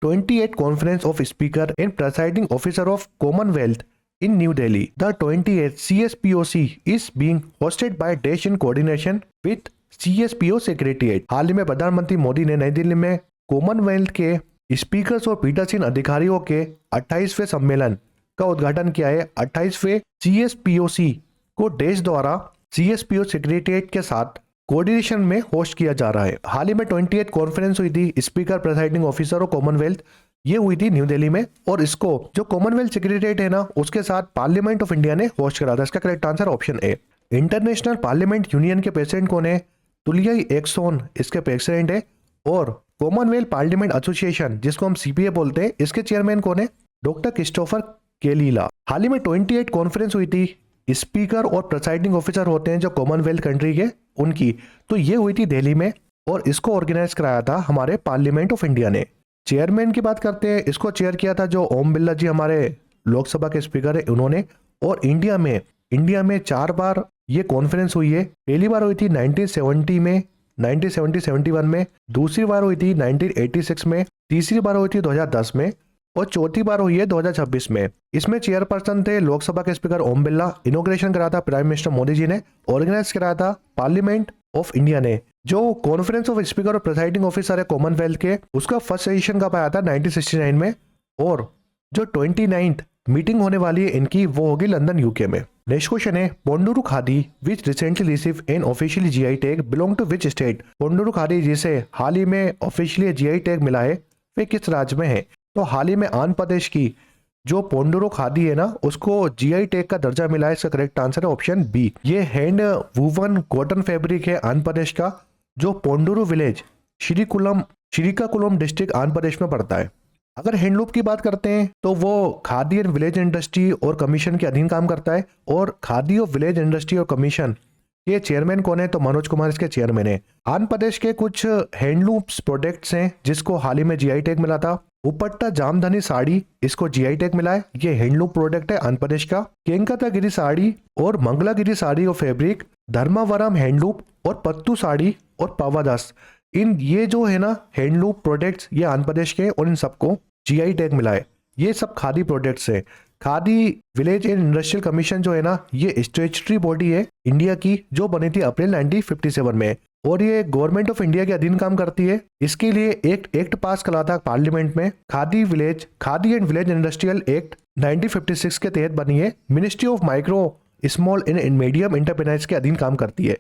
28 conference of speaker and presiding officer of Commonwealth in New Delhi. The 28th CSPOC is being hosted by Dash in coordination with CSPO Secretariat. हाल ही में प्रधानमंत्री मोदी ने नई दिल्ली में Commonwealth के speakers और पीठासीन अधिकारियों के 28वें सम्मेलन का उद्घाटन किया है। 28वें CSPOC को देश द्वारा CSPO सेक्रेटरिएट के साथ कोऑर्डिनेशन में होस्ट किया जा रहा है। हाल ही में 28 कॉन्फ्रेंस हुई थी speaker presiding officer of Commonwealth, ये हुई थी न्यू दिल्ली में, और इसको जो कॉमनवेल्थ सेक्रेटरिएट है ना उसके साथ पार्लियामेंट ऑफ इंडिया ने होस्ट करा था। इसका करेक्ट आंसर ऑप्शन ए। इंटरनेशनल पार्लियामेंट यूनियन के प्रेसिडेंट कौन है? तुलियाई एक्सोन इसके प्रेसिडेंट है। और कॉमनवेल्थ पार्लियामेंट एसोसिएशन जिसको हम CPA बोलते हैं, इसके चेयरमैन कौन है? Doctor Christopher केलीला। हाल ही में 28 कॉन्फ्रेंस हुई थी स्पीकर और प्रेसाइडिंग ऑफिसर होते हैं जो कॉमनवेल्थ कंट्री के, उनकी, तो ये हुई थी दिल्ली में, और इसको ऑर्गेनाइज कराया था हमारे पार्लियामेंट ऑफ इंडिया ने। चेयरमैन की बात करते हैं, इसको चेयर किया था जो ओम बिरला जी हमारे लोकसभा के स्पीकर है, उन्होंने। और इंडिया में 4 बार ये कॉन्फ्रेंस हुई है। पहली बार हुई थी 1970 में, 1971 में, दूसरी बार हुई थी 1986 में, तीसरी बार हुई थी 2010 में, और चौथी बार हुई है 2026 में। इसमें चेयरपर्सन थे लोकसभा के स्पीकर ओम बिरला। इनॉग्रेशन कराया था प्राइम मिनिस्टर मोदी जी ने, ऑर्गेनाइज कराया था पार्लियामेंट ऑफ इंडिया ने। जो कॉन्फ्रेंस ऑफ स्पीकर और प्रेसाइडिंग ऑफिसर है कॉमनवेल्थ के, उसका फर्स्ट सेशन कब आया था? 1969 में। और जो 29th मीटिंग होने वाली है इनकी, वो होगी लंदन यूके में। नेक्स्ट क्वेश्चन है, Ponduru khadi which recently receive an officially GI tag belong to which state? Ponduru khadi जिसे हाल ही में ऑफिशियली GI टैग मिला है, वे किस राज्य में है? तो हाल ही में आंध्र प्रदेश की जो पोंडुरु खादी है ना उसको GI टैग का दर्जा मिला है। इसका करेक्ट आंसर है ऑप्शन बी। ये हैंड वूवन कॉटन फैब्रिक है आंध्र प्रदेश का, जो पोंडुरु विलेज श्रीकाकुलम डिस्ट्रिक्ट आंध्र प्रदेश में पड़ता है। अगर हैंडलूम की बात करते हैं तो वो खादी एंड विलेज इंडस्ट्री और कमीशन के अधीन काम करता है। और खादी और विलेज इंडस्ट्री और कमीशन के चेयरमैन कौन है? तो मनोज कुमार इसके चेयरमैन है। आंध्र प्रदेश के कुछ हैंडलूम प्रोडक्ट्स हैं जिसको हाल ही में GI टैग मिला था। उपट्टा जामधानी साड़ी, इसको GI टैग मिला है, ये हैंडलूम प्रोडक्ट है आंध्र प्रदेश का। केंकतागिरी साड़ी और मंगलागिरी साड़ी और फैब्रिक, धर्मावरम हैंडलूम और पत्तू साड़ी और पावादास, इन ये जो है ना हैंडलूम प्रोडक्ट्स ये आंध्र प्रदेश के, और इन सबको GI टैग मिला है। ये सब खादी प्रोडक्ट्स है। Khadi village and industrial commission जो है ना ये स्टैट्यूटरी बॉडी है इंडिया की, जो बनी थी अप्रैल 1957 में, और ये गवर्नमेंट ऑफ इंडिया के अधीन काम करती है। इसके लिए एक एक्ट पास करा था पार्लियामेंट में, khadi and village industrial act 1956 के तहत बनी है। Ministry of micro small and medium enterprise के अधीन काम करती है।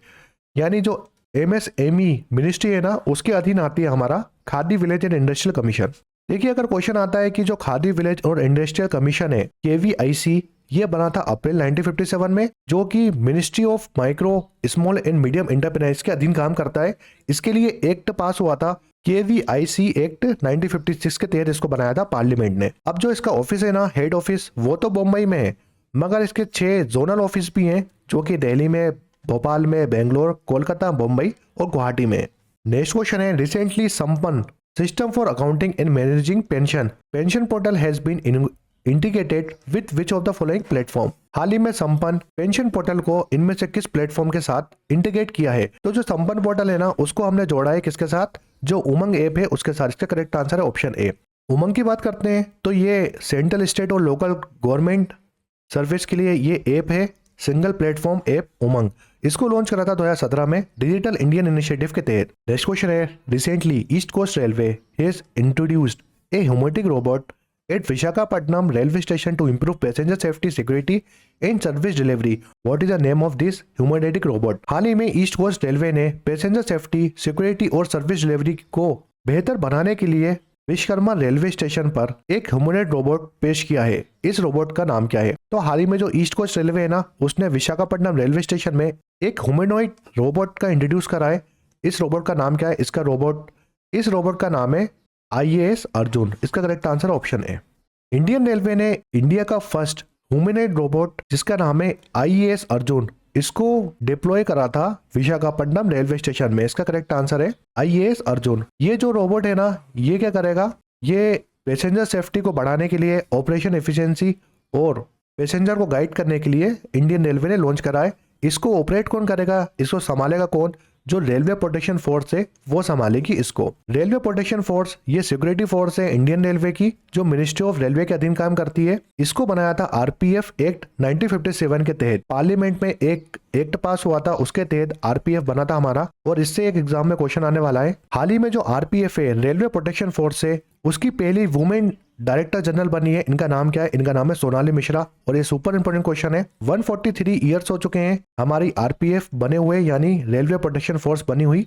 यानी जो MSME मिनिस्ट्री है ना उसके अधीन आती है हमारा khadi village and industrial commission. देखिए अगर क्वेश्चन आता है कि जो खादी विलेज और इंडस्ट्रियल कमीशन है KVIC, ये बना था अप्रैल 1957 में, जो कि ministry of micro small and medium enterprise के अधीन काम करता है। इसके लिए एक्ट पास हुआ था KVIC एक्ट 1956 के तहत, इसको बनाया था पार्लियामेंट ने। अब जो इसका ऑफिस है ना, हेड ऑफिस, वो तो बम्बई में है, मगर इसके 6 जोनल ऑफिस भी हैं जो कि दिल्ली में, भोपाल में, बेंगलोर, कोलकाता, मुंबई और गुवाहाटी में। नेक्स्ट क्वेश्चन है, recently Sampann system for accounting and managing pension portal has been integrated with which of the following platform? हाल ही में संपन्न पेंशन पोर्टल को इनमें से किस प्लेटफॉर्म के साथ इंटीग्रेट किया है? तो जो संपन्न पोर्टल है ना उसको हमने जोड़ा है किसके साथ? जो उमंग ऐप है उसके साथ। इसका करेक्ट आंसर है ऑप्शन ए। उमंग की बात करते हैं तो ये सेंट्रल, स्टेट और लोकल गवर्नमेंट सर्विस के लिए ये ऐप है, सिंगल प्लेटफॉर्म ऐप उमंग। इसको लॉन्च करा था 2017 में डिजिटल इंडियन इनिशिएटिव के तहत। नेक्स्ट क्वेश्चन है, recently east coast railway has introduced a humanoid robot at Visakhapatnam railway station to improve passenger safety, security and service delivery. What is the name of this humanoid robot? हाल ही में east coast railway ने passenger safety, security और service delivery को बेहतर बनाने के लिए विश्वकर्मा रेलवे स्टेशन पर एक ह्यूमैनॉइड रोबोट पेश किया है। इस रोबोट का नाम क्या है? तो हाल ही में जो ईस्ट कोस्ट रेलवे है ना उसने विशाखापट्टनम रेलवे स्टेशन में एक ह्यूमैनॉइड रोबोट का इंट्रोड्यूस करा है। इस रोबोट का नाम क्या है? इस रोबोट का नाम है IAS अर्जुन। इसका करेक्ट आंसर ऑप्शन है। इंडियन रेलवे ने इंडिया का फर्स्ट ह्यूमैनॉइड रोबोट जिसका नाम है IAS अर्जुन, इसको डिप्लॉय करा था विशाखापट्टनम रेलवे स्टेशन में। इसका करेक्ट आंसर है IAS अर्जुन। ये जो रोबोट है ना ये क्या करेगा? ये पैसेंजर सेफ्टी को बढ़ाने के लिए, ऑपरेशन एफिशिएंसी और पैसेंजर को गाइड करने के लिए इंडियन रेलवे ने लॉन्च करा है। इसको ऑपरेट कौन करेगा, इसको संभालेगा कौन? जो रेलवे प्रोटेक्शन फोर्स है वो संभालेगी इसको। रेलवे प्रोटेक्शन फोर्स ये सिक्योरिटी फोर्स है इंडियन रेलवे की, जो मिनिस्ट्री ऑफ रेलवे के अधीन काम करती है। इसको बनाया था आरपीएफ एक्ट 1957 के तहत। पार्लियामेंट में एक एक्ट पास हुआ था, उसके तहत आरपीएफ बना था हमारा, और इससे एक एग्जाम में क्वेश्चन आने वाला है। हाल ही में जो आरपीएफ है, रेलवे प्रोटेक्शन फोर्स है, उसकी पहली वुमेन डायरेक्टर जनरल बनी है। इनका नाम क्या है? इनका नाम है सोनाली मिश्रा, और ये सुपर इंपोर्टेंट क्वेश्चन है। 143 ईयर्स हो चुके हैं हमारी आरपीएफ बने हुए, यानी रेलवे प्रोटेक्शन फोर्स बनी हुई,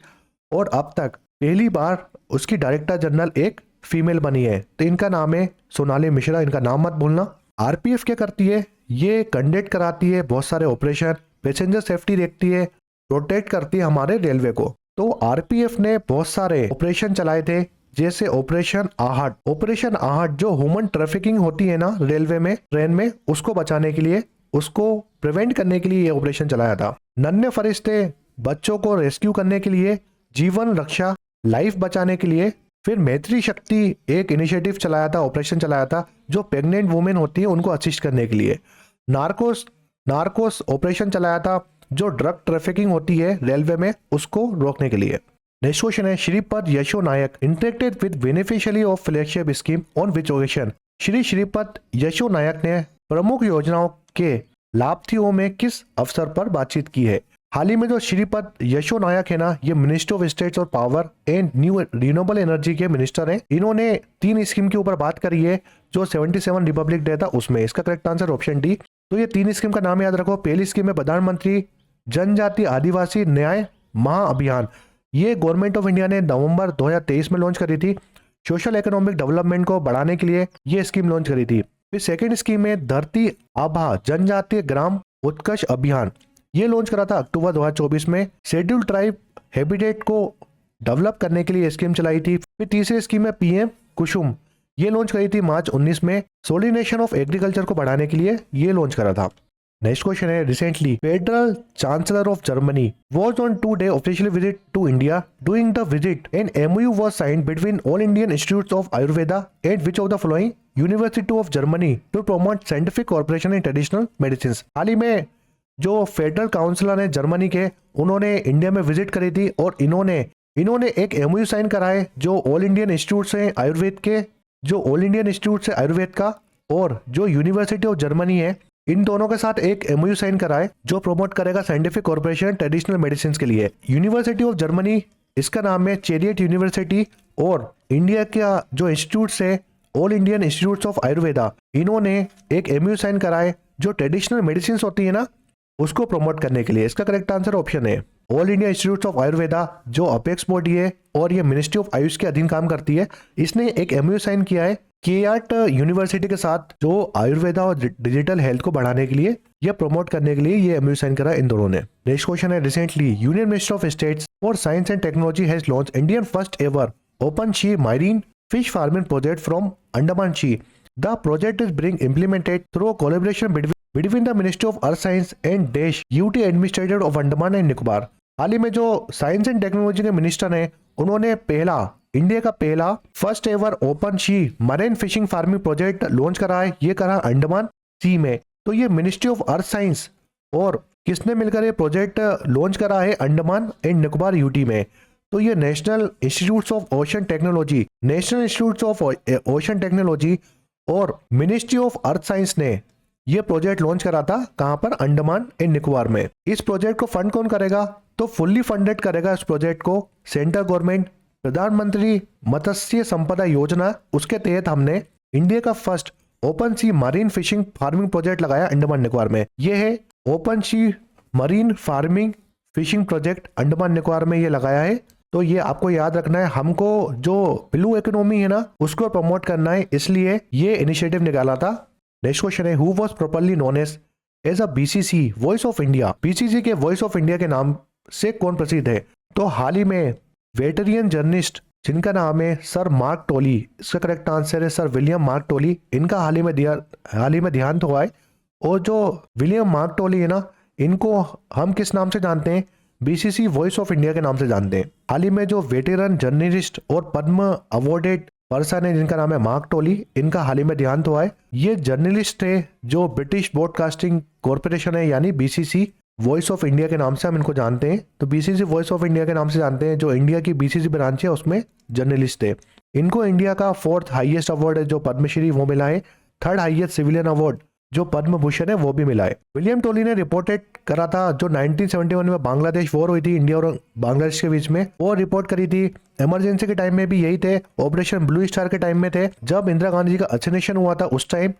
और अब तक पहली बार उसकी डायरेक्टर जनरल एक फीमेल बनी है। तो इनका नाम है सोनाली मिश्रा, इनका नाम मत भूलना। आरपीएफ क्या करती है? ये कंडक्ट कराती है बहुत सारे ऑपरेशन, पैसेंजर सेफ्टी देखती है, प्रोटेक्ट करती है हमारे रेलवे को। तो आरपीएफ ने बहुत सारे ऑपरेशन चलाए थे, जैसे ऑपरेशन आहट। ऑपरेशन आहट जो ह्यूमन ट्रैफिकिंग होती है ना रेलवे में, ट्रेन में, उसको बचाने के लिए, उसको प्रिवेंट करने के लिए ये ऑपरेशन चलाया था। नन्हे फरिश्ते बच्चों को रेस्क्यू करने के लिए, जीवन रक्षा, लाइफ बचाने के लिए। फिर मैत्री शक्ति एक इनिशिएटिव चलाया था, ऑपरेशन चलाया था, जो प्रेग्नेंट वुमेन होती है उनको असिस्ट करने के लिए। नार्कोस ऑपरेशन चलाया था, जो ड्रग ट्रैफिकिंग होती है रेलवे में, उसको रोकने के लिए। नेक्स्ट क्वेश्चन है, Shripad Yesso Naik interacted with beneficiary of flagship scheme on which occasion? Shripad Yesso Naik ने प्रमुख योजनाओं के लाभार्थियों में किस अवसर पर बातचीत की है? हाल ही में जो श्रीपद यशो नायक है ना, ये मिनिस्टर ऑफ स्टेट्स और power and new renewable energy के मिनिस्टर हैं। इन्होंने 3 स्कीम के ऊपर बात करी है, जो 77 रिपब्लिक डे था उसमें। इसका करेक्ट आंसर ऑप्शन डी। तो ये 3 स्कीम का नाम याद रखो। पहली स्कीम है प्रधानमंत्री जनजाति आदिवासी न्याय महाअभियान। ये गवर्नमेंट ऑफ इंडिया ने नवंबर 2023 में लॉन्च करी थी। सोशल इकोनॉमिक डेवलपमेंट को बढ़ाने के लिए ये स्कीम लॉन्च करी थी। फिर सेकंड स्कीम है धरती आभा जनजातीय ग्राम उत्कर्ष अभियान। ये लॉन्च करा था अक्टूबर 2024 में। शेड्यूल्ड ट्राइब हैबिटेट को डेवलप करने के लिए स्कीम चलाई थी। फिर तीसरी स्कीम है पीएम कुसुम। ये लॉन्च करी थी मार्च 19 में। सोलिनेशन ऑफ एग्रीकल्चर को बढ़ाने के लिए ये लॉन्च करा था। नेक्स्ट क्वेश्चन है, recently federal chancellor of Germany was on 2-day official visit to India. During the visit, an MOU was signed between All Indian Institutes of Ayurveda and which of the following University of Germany to promote scientific cooperation in traditional medicines? हाल ही में जो federal counsellor है Germany के, उन्होंने India में visit करी थी, और इन्होंने एक MOU साइन करा है जो ऑल इंडियन इंस्टीट्यूट है आयुर्वेद के, जो ऑल इंडियन इंस्टीट्यूट है आयुर्वेद का, और जो यूनिवर्सिटी ऑफ जर्मनी है, इन दोनों के साथ एक MOU साइन करा है जो प्रमोट करेगा साइंटिफिक कॉर्पोरेशन ट्रेडिशनल मेडिसिन के लिए। यूनिवर्सिटी ऑफ जर्मनी, इसका नाम है चेरियट यूनिवर्सिटी, और इंडिया का जो इंस्टीट्यूट है all Indian institute of Ayurveda, इन्होंने एक MOU साइन करा है जो ट्रेडिशनल मेडिसिन होती है ना, उसको प्रमोट करने के लिए। इसका करेक्ट आंसर ऑप्शन है all India institute of Ayurveda, जो अपेक्स बॉडी है और ये मिनिस्ट्री ऑफ आयुष के अधीन काम करती है। इसने एक MOU साइन किया है केआर्ट यूनिवर्सिटी के साथ, जो आयुर्वेदा और डिजिटल हेल्थ को बढ़ाने के लिए या प्रमोट करने के लिए ये MOU साइन करा इन दोनों ने। नेक्स्ट क्वेश्चन है, recently union minister of states for science and technology has launch Indian first ever open sea marine fish farming project from Andaman sea. The project is being implemented through a collaboration between the Ministry of Earth Science and Dash UT Administrator of Andaman and Nicobar। हाल ही में जो science and technology के minister हैं, उन्होंने India का पहला first ever open sea marine fishing farming project launch करा है। ये करा अंडमान सी में। तो ये मिनिस्ट्री ऑफ अर्थ साइंस और किसने मिलकर ये प्रोजेक्ट लॉन्च करा है? अंडमान एंड निकोबार यूटी में। तो ये national institute of ocean technology, national institute of ocean technology और मिनिस्ट्री ऑफ अर्थ साइंस ने ये प्रोजेक्ट लॉन्च करा था। कहां पर? अंडमान एंड निकोबार में। इस प्रोजेक्ट को फंड कौन करेगा? तो फुल्ली फंडेड करेगा इस प्रोजेक्ट को सेंट्रल गवर्नमेंट। प्रधानमंत्री मत्स्य संपदा योजना, उसके तहत हमने इंडिया का first open sea marine fishing farming project लगाया अंडमान निकोबार में। यह है open sea marine farming fishing project Andaman Nicobar में ये लगाया है। तो ये आपको याद रखना है, हमको जो ब्लू इकोनॉमी है ना, उसको प्रमोट करना है, इसलिए ये इनिशिएटिव निकाला था। नेक्स्ट क्वेश्चन है, who was properly known as a BCC voice of India? BCC के वॉइस ऑफ इंडिया के नाम से कौन प्रसिद्ध है? तो हाल ही में वेटरियन जर्नलिस्ट जिनका नाम है सर मार्क टोली, इसका करेक्ट आंसर है सर विलियम मार्क टोली। इनका हाल ही में देहांत हुआ है। और जो विलियम मार्क टोली है ना, इनको हम किस नाम से जानते हैं? BCC वॉइस ऑफ इंडिया के नाम से जानते हैं। हाल ही में जो वेटरन जर्नलिस्ट और पद्म अवार्डेड पर्सन है जिनका नाम है मार्क टोली, इनका हाल ही में देहांत हुआ है। ये जर्नलिस्ट थे जो ब्रिटिश ब्रॉडकास्टिंग कॉरपोरेशन है यानी बीसीसी वॉइस ऑफ इंडिया के नाम से हम इनको जानते हैं, तो बीसीसी वॉइस ऑफ इंडिया के नाम से जानते हैं, जो इंडिया की बीसीसी ब्रांच है उसमें जर्नलिस्ट थे। इनको इंडिया का 4th हाईएस्ट अवार्ड है जो पद्मश्री वो मिला है, 3rd हाईएस्ट सिविलियन अवार्ड जो पद्म भूषण है वो भी मिला है। विलियम टोली ने रिपोर्टेड करा था जो 1971 में बांग्लादेश वॉर हुई थी इंडिया और बांग्लादेश के बीच में, वो रिपोर्ट करी थी। इमरजेंसी के टाइम में भी यही थे, ऑपरेशन ब्लू स्टार के टाइम में थे, जब इंदिरा गांधी जी का असैसिनेशन हुआ था उस टाइम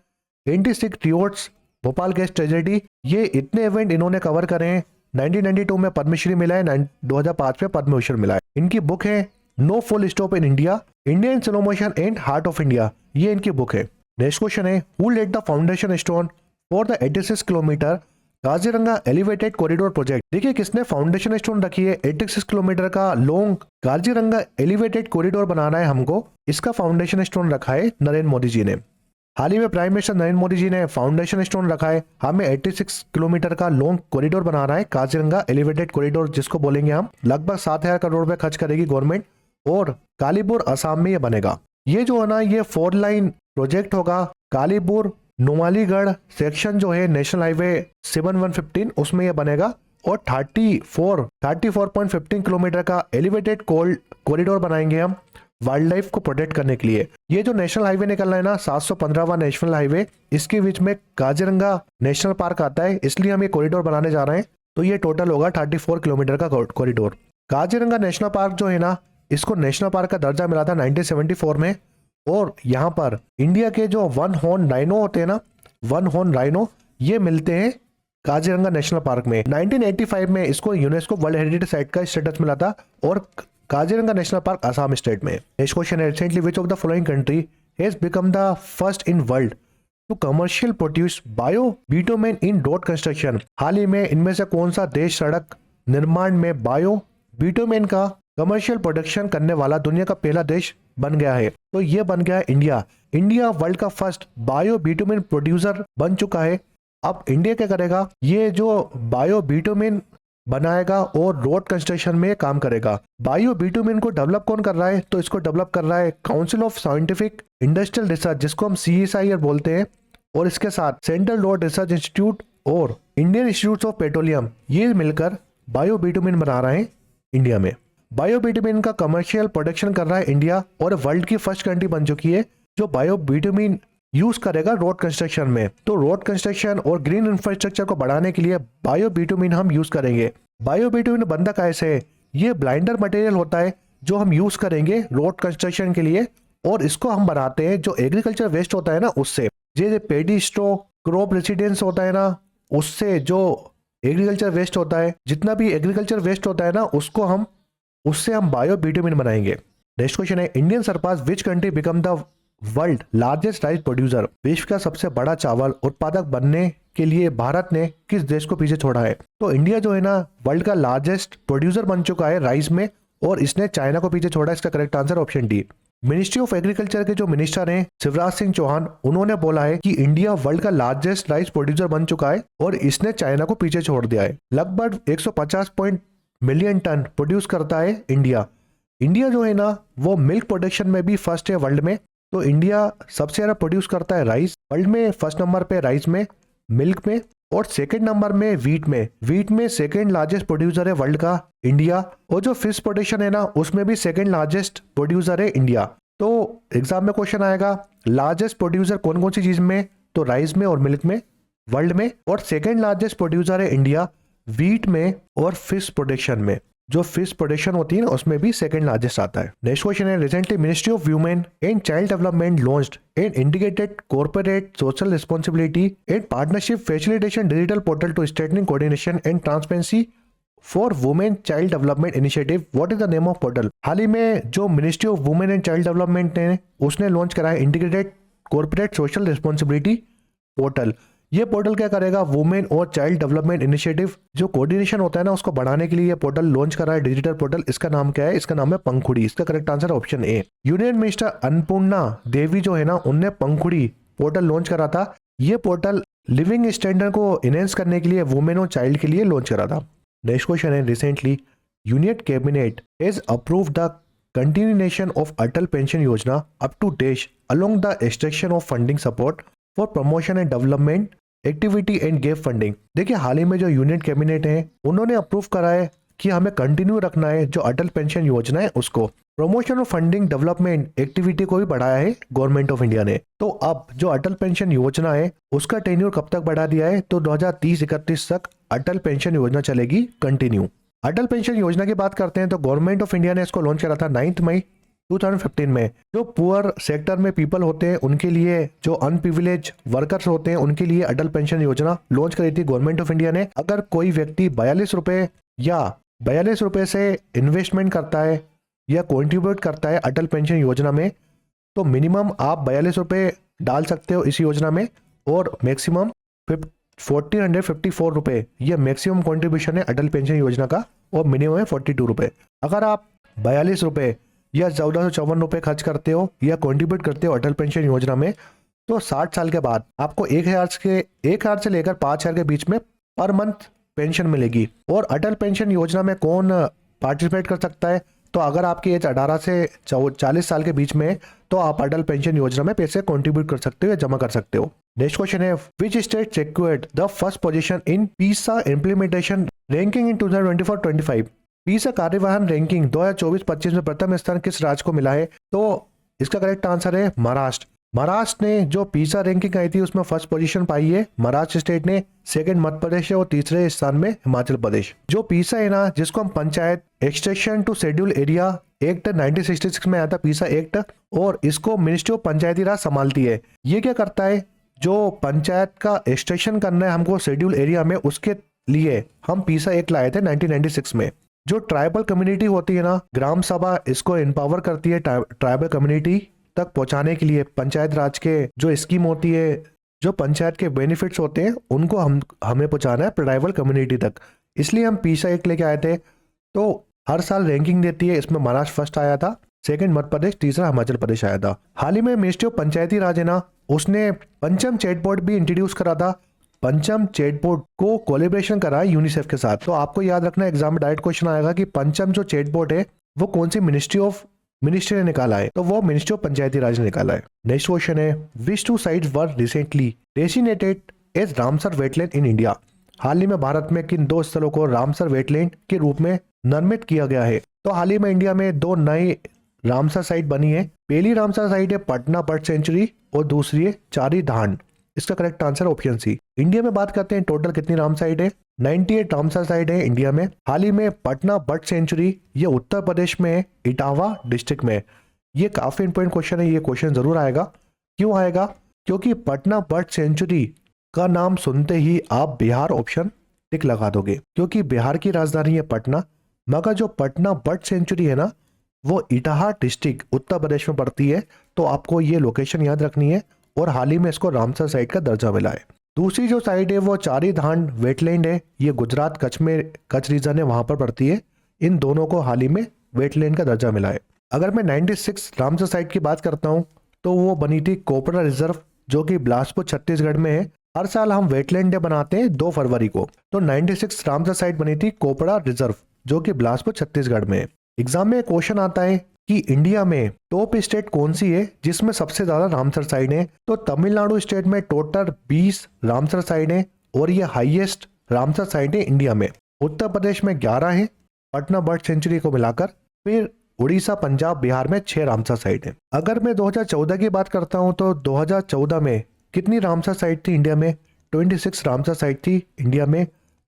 26 रियोट्स, भोपाल गैस ट्रेजेडी, ये इतने इवेंट इन्होंने कवर करे हैं। 1992 में पद्मश्री मिला है, 2005 में पद्म भूषण मिला है। इनकी बुक है no full stop in India, Indian slow motion and heart of India, ये इनकी बुक है। नेक्स्ट क्वेश्चन है who laid the foundation stone for the 86 kilometre Kaziranga elevated corridor project. देखिए किसने फाउंडेशन स्टोन रखी है 86 किलोमीटर का लॉन्ग काजीरंगा एलिवेटेड कॉरिडोर बनाना है हमको, इसका फाउंडेशन स्टोन रखा है नरेंद्र मोदी जी ने। हाल ही में प्राइम मिनिस्टर नरेंद्र मोदी जी ने फाउंडेशन स्टोन रखा है, हमें 86 किलोमीटर का लॉन्ग कॉरिडोर बनाना है काजीरंगा एलिवेटेड कॉरिडोर, जिसको बोलेंगे हम। लगभग 7,000 करोड़ रुपए खर्च करेगी गवर्नमेंट और कालीपुर असम में ये बनेगा। ये जो है ना ये 4 लाइन प्रोजेक्ट होगा, कालीपुर नुमालीगढ़ सेक्शन जो है नेशनल हाईवे 7115 उसमें ये बनेगा, और 34.15 किलोमीटर का एलिवेटेड कॉरिडोर बनाएंगे हम वाइल्ड लाइफ को प्रोटेक्ट करने के लिए। ये जो नेशनल हाईवे निकल रहा है ना 715वां नेशनल हाईवे, इसके बीच में काजीरंगा नेशनल पार्क आता है, इसलिए हम ये कॉरिडोर बनाने जा रहे हैं। तो ये टोटल होगा 34 किलोमीटर का कॉरिडोर। काजीरंगा नेशनल पार्क जो है ना, इसको नेशनल पार्क का दर्जा मिला था 1974 में, और यहाँ पर इंडिया के जो 1 हॉर्न राइनो होते हैं ना, 1 हॉर्न राइनो, ये मिलते हैं काजीरंगा नेशनल पार्क में। 1985 में इसको यूनेस्को वर्ल्ड हेरिटेज साइट का स्टेटस मिला था, और Kaziranga national park Assam state में। नेक्स्ट क्वेश्चन है recently which of the following country has become the first in world to commercial produce bio bitumen in road construction. हाल ही में इनमें से कौन सा देश सड़क निर्माण में बायो बिटुमेन का कमर्शियल प्रोडक्शन करने वाला दुनिया का पहला देश बन गया है? तो ये बन गया है इंडिया। इंडिया वर्ल्ड का फर्स्ट बायो बिटुमेन प्रोड्यूसर बन चुका है। अब इंडिया क्या करेगा, ये जो बायो बिटुमेन बनाएगा और रोड कंस्ट्रक्शन में काम करेगा। बायो बिटुमेन को डेवलप कौन कर रहा है, तो इसको डेवलप कर रहा है council of scientific industrial research, जिसको हम CSIR बोलते हैं, और इसके साथ सेंट्रल रोड रिसर्च इंस्टीट्यूट और इंडियन इंस्टीट्यूट ऑफ पेट्रोलियम, ये मिलकर बायो बिटुमेन बना रहे हैं इंडिया में। बायो बिटुमेन का कमर्शियल प्रोडक्शन कर रहा है इंडिया, और वर्ल्ड की फर्स्ट कंट्री बन चुकी है जो बायो बिटुमेन यूज करेगा रोड कंस्ट्रक्शन में। तो रोड कंस्ट्रक्शन और ग्रीन इंफ्रास्ट्रक्चर को बढ़ाने के लिए बायो बिटुमेन हम यूज करेंगे। बायो बिटुमेन बनता कैसे है, ये ब्लाइंडर मटेरियल होता है जो हम यूज करेंगे रोड कंस्ट्रक्शन के लिए, और इसको हम बनाते हैं जो एग्रीकल्चर वेस्ट होता है ना उससे, जैसे पेडी स्ट्रो क्रॉप रेसिडेंस होता है ना, उससे जो एग्रीकल्चर वेस्ट होता है, जितना भी एग्रीकल्चर वेस्ट होता है ना उससे हम बायो बिटुमेन बनाएंगे। नेक्स्ट क्वेश्चन है Indian surpass which country become the world largest rice producer. विश्व का सबसे बड़ा चावल उत्पादक बनने के लिए भारत ने किस देश को पीछे छोड़ा है? तो इंडिया जो है ना वर्ल्ड का लार्जेस्ट प्रोड्यूसर बन चुका है राइस में, और इसने चाइना को पीछे छोड़ा। इसका correct answer option D. Ministry of agriculture के जो मिनिस्टर हैं शिवराज सिंह चौहान, उन्होंने बोला है कि इंडिया वर्ल्ड का लार्जेस्ट राइस प्रोड्यूसर बन चुका है और इसने चाइना को पीछे छोड़ दिया है। लगभग 150 मिलियन टन प्रोड्यूस करता है इंडिया। इंडिया जो है ना वो मिल्क प्रोडक्शन में भी फर्स्ट है वर्ल्ड में। तो इंडिया सबसे ज्यादा प्रोड्यूस करता है राइस वर्ल्ड में, फर्स्ट नंबर पे राइस में, मिल्क में, और सेकंड नंबर में वीट में। वीट में सेकंड लार्जेस्ट प्रोड्यूसर है वर्ल्ड का इंडिया, और जो फिश प्रोडक्शन है ना उसमें भी सेकंड लार्जेस्ट प्रोड्यूसर है इंडिया। तो एग्जाम में क्वेश्चन आएगा लार्जेस्ट प्रोड्यूसर कौन कौन सी चीज में, तो राइस में और मिल्क में वर्ल्ड में, और सेकंड लार्जेस्ट प्रोड्यूसर है इंडिया वीट में और फिश प्रोडक्शन में। जो फिश प्रोडक्शन होती है ना उसमें भी सेकंड लार्जेस्ट आता है। नेक्स्ट क्वेश्चन है recently ministry of women and child development launched an integrated corporate social responsibility and partnership facilitation digital portal to strengthening coordination and transparency for women child development initiative. What is the name of portal? हाल ही में जो ministry of women and child development ने उसने launch करा है integrated corporate social responsibility portal. ये portal क्या करेगा, वुमेन और चाइल्ड डेवलपमेंट इनिशिएटिव जो कोऑर्डिनेशन होता है ना उसको बढ़ाने के लिए ये पोर्टल लॉन्च करा है, डिजिटल पोर्टल। इसका नाम क्या है? इसका नाम है पंखुड़ी। इसका correct answer option A. Union minister Annapurna Devi जो है ना उनने पंखुड़ी पोर्टल लॉन्च करा था। ये पोर्टल लिविंग स्टैंडर्ड को इनहेंस करने के लिए वुमेन और चाइल्ड के लिए लॉन्च करा था। नेक्स्ट क्वेश्चन है recently union cabinet has approved the continuation of Atal Pension Yojana up to date along the extraction of funding support for promotion and development activity and gap funding. देखिए हाल ही में जो union cabinet है उन्होंने approve करा है कि हमें कंटिन्यू रखना है जो अटल पेंशन योजना है उसको। प्रमोशन और फंडिंग डेवलपमेंट एक्टिविटी को भी बढ़ाया है गवर्नमेंट ऑफ इंडिया ने। तो अब जो अटल पेंशन योजना है उसका टेन्योर कब तक बढ़ा दिया है, तो 2030-31 तक अटल पेंशन योजना चलेगी कंटिन्यू। अटल पेंशन योजना की बात करते हैं तो गवर्नमेंट ऑफ इंडिया ने इसको लॉन्च करा था 9 मई 2015 में। जो पुअर सेक्टर में पीपल होते हैं उनके लिए, जो अनप्रिविलेज वर्कर्स होते हैं उनके लिए अटल पेंशन योजना लॉन्च करी थी गवर्नमेंट ऑफ इंडिया ने। अगर कोई व्यक्ति 42 रुपए या 42 रुपए से इन्वेस्टमेंट करता है या कॉन्ट्रीब्यूट करता है अटल पेंशन योजना में, तो मिनिमम आप 42 रुपए डाल सकते हो इस योजना में और मैक्सिमम 1454 रुपए ये मैक्सिमम कॉन्ट्रीब्यूशन है अटल पेंशन योजना का और मिनिमम है 42 रुपए। अगर आप 42 रुपए या 1454 रुपए खर्च करते हो या कॉन्ट्रीब्यूट करते हो अटल पेंशन योजना में, तो 60 साल के बाद आपको 1,000 से लेकर 5,000 के बीच में पर मंथ पेंशन मिलेगी। और अटल पेंशन योजना में कौन पार्टिसिपेट कर सकता है, तो अगर आपकी एज 18 से 40 साल के बीच में है तो आप अटल पेंशन योजना में पैसे कंट्रीब्यूट कर सकते हो या जमा कर सकते हो। नेक्स्ट क्वेश्चन है which state secured the first position in पीसा इम्प्लीमेंटेशन रैंकिंग इन 2024-25। पीसा कार्यवाहन रैंकिंग 2024-25 में प्रथम स्थान किस राज्य को मिला है, तो इसका करेक्ट आंसर है महाराष्ट्र। महाराष्ट्र ने जो पीसा रैंकिंग आई थी उसमें फर्स्ट पोजीशन पाई है महाराष्ट्र स्टेट ने, सेकंड मध्य प्रदेश है और तीसरे स्थान में हिमाचल प्रदेश। जो पीसा है ना, जिसको हम panchayat extension to schedule area act 1966 में आया था पीसा एक्ट, और इसको मिनिस्ट्री ऑफ पंचायती राज संभालती है। ये क्या करता है, जो पंचायत का एक्सटेंशन करना है हमको शेड्यूल एरिया में, उसके लिए हम पीसा एक्ट लाए थे 1996 में। जो ट्राइबल कम्युनिटी होती है ना, ग्राम सभा इसको एम्पावर करती है ट्राइबल कम्युनिटी तक पहुंचाने के लिए। पंचायत राज के जो स्कीम होती है, जो पंचायत के बेनिफिट्स होते हैं उनको हमें पहुंचाना है ट्राइबल कम्युनिटी तक, इसलिए हम पीसा एक्ट लेके आए थे। तो हर साल रैंकिंग देती है, इसमें महाराष्ट्र फर्स्ट आया था, सेकंड मध्य प्रदेश, तीसरा हिमाचल प्रदेश आया था। हाल ही में मिनिस्ट्री ऑफ पंचायती राज है ना, उसने पंचम चैटबॉट भी इंट्रोड्यूस करा था। पंचम चैटबॉट को कोलैबोरेशन करा है यूनिसेफ के साथ। तो आपको याद रखना एग्जाम में डायरेक्ट क्वेश्चन आएगा कि पंचम जो चैटबॉट है वो कौन सी मिनिस्ट्री ने निकाला है, तो वो मिनिस्ट्री ऑफ पंचायती राज ने निकाला है। नेक्स्ट क्वेश्चन है which two sites were recently designated as Ramsar wetland in India. हाल ही में भारत में किन दो स्थलों को रामसर वेटलैंड के रूप में नामित किया गया है, तो हाल ही में इंडिया में दो नई रामसर साइट बनी है। पहली रामसर साइट है पटना बर्ड सेंचुरी और दूसरी है चारी धान। इसका correct answer option C. India में बात करते हैं टोटल कितनी राम साइट है, 98 रामसर साइट है इंडिया में। हाल ही में पटना बर्ड सेंचुरी ये उत्तर प्रदेश में है, इटावा डिस्ट्रिक्ट में। ये काफी इंपॉर्टेंट क्वेश्चन है, ये क्वेश्चन जरूर आएगा। क्यों आएगा, क्योंकि पटना बर्ड सेंचुरी का नाम सुनते ही आप बिहार ऑप्शन टिक लगा दोगे, क्योंकि बिहार की राजधानी है पटना, मगर जो पटना बर्ड सेंचुरी है ना वो इटाहा डिस्ट्रिक्ट उत्तर प्रदेश में पड़ती है। तो आपको ये लोकेशन याद रखनी है और हाल ही में इसको रामसर साइट का दर्जा मिला है। दूसरी जो साइट है वो चारी धान वेटलैंड है, ये गुजरात कच्छ रीजन है वहां पर पड़ती है। इन दोनों को हाल ही में वेटलैंड का दर्जा मिला है। अगर मैं 96 रामसर साइट की बात करता हूँ तो वो बनी थी कोपरा रिजर्व, जो कि बिलासपुर छत्तीसगढ़ में है। हर साल हम वेटलैंड डे बनाते हैं 2 फरवरी को, तो 96 रामसर साइट बनी थी कोपरा रिजर्व, जो कि बिलासपुर छत्तीसगढ़ में है। एग्जाम में क्वेश्चन आता है कि इंडिया में टॉप स्टेट कौन सी है जिसमें सबसे ज्यादा रामसर साइट है, तो तमिलनाडु स्टेट में टोटल 20 रामसर साइट है और ये हाईएस्ट रामसर साइट है इंडिया में। उत्तर प्रदेश में 11 है पटना बर्ड सेंचुरी को मिलाकर, फिर उड़ीसा, पंजाब, बिहार में 6 रामसर साइट है। अगर मैं 2014 की बात करता हूँ तो 2014 में कितनी रामसर साइट थी इंडिया में, 26 रामसर साइट थी इंडिया में।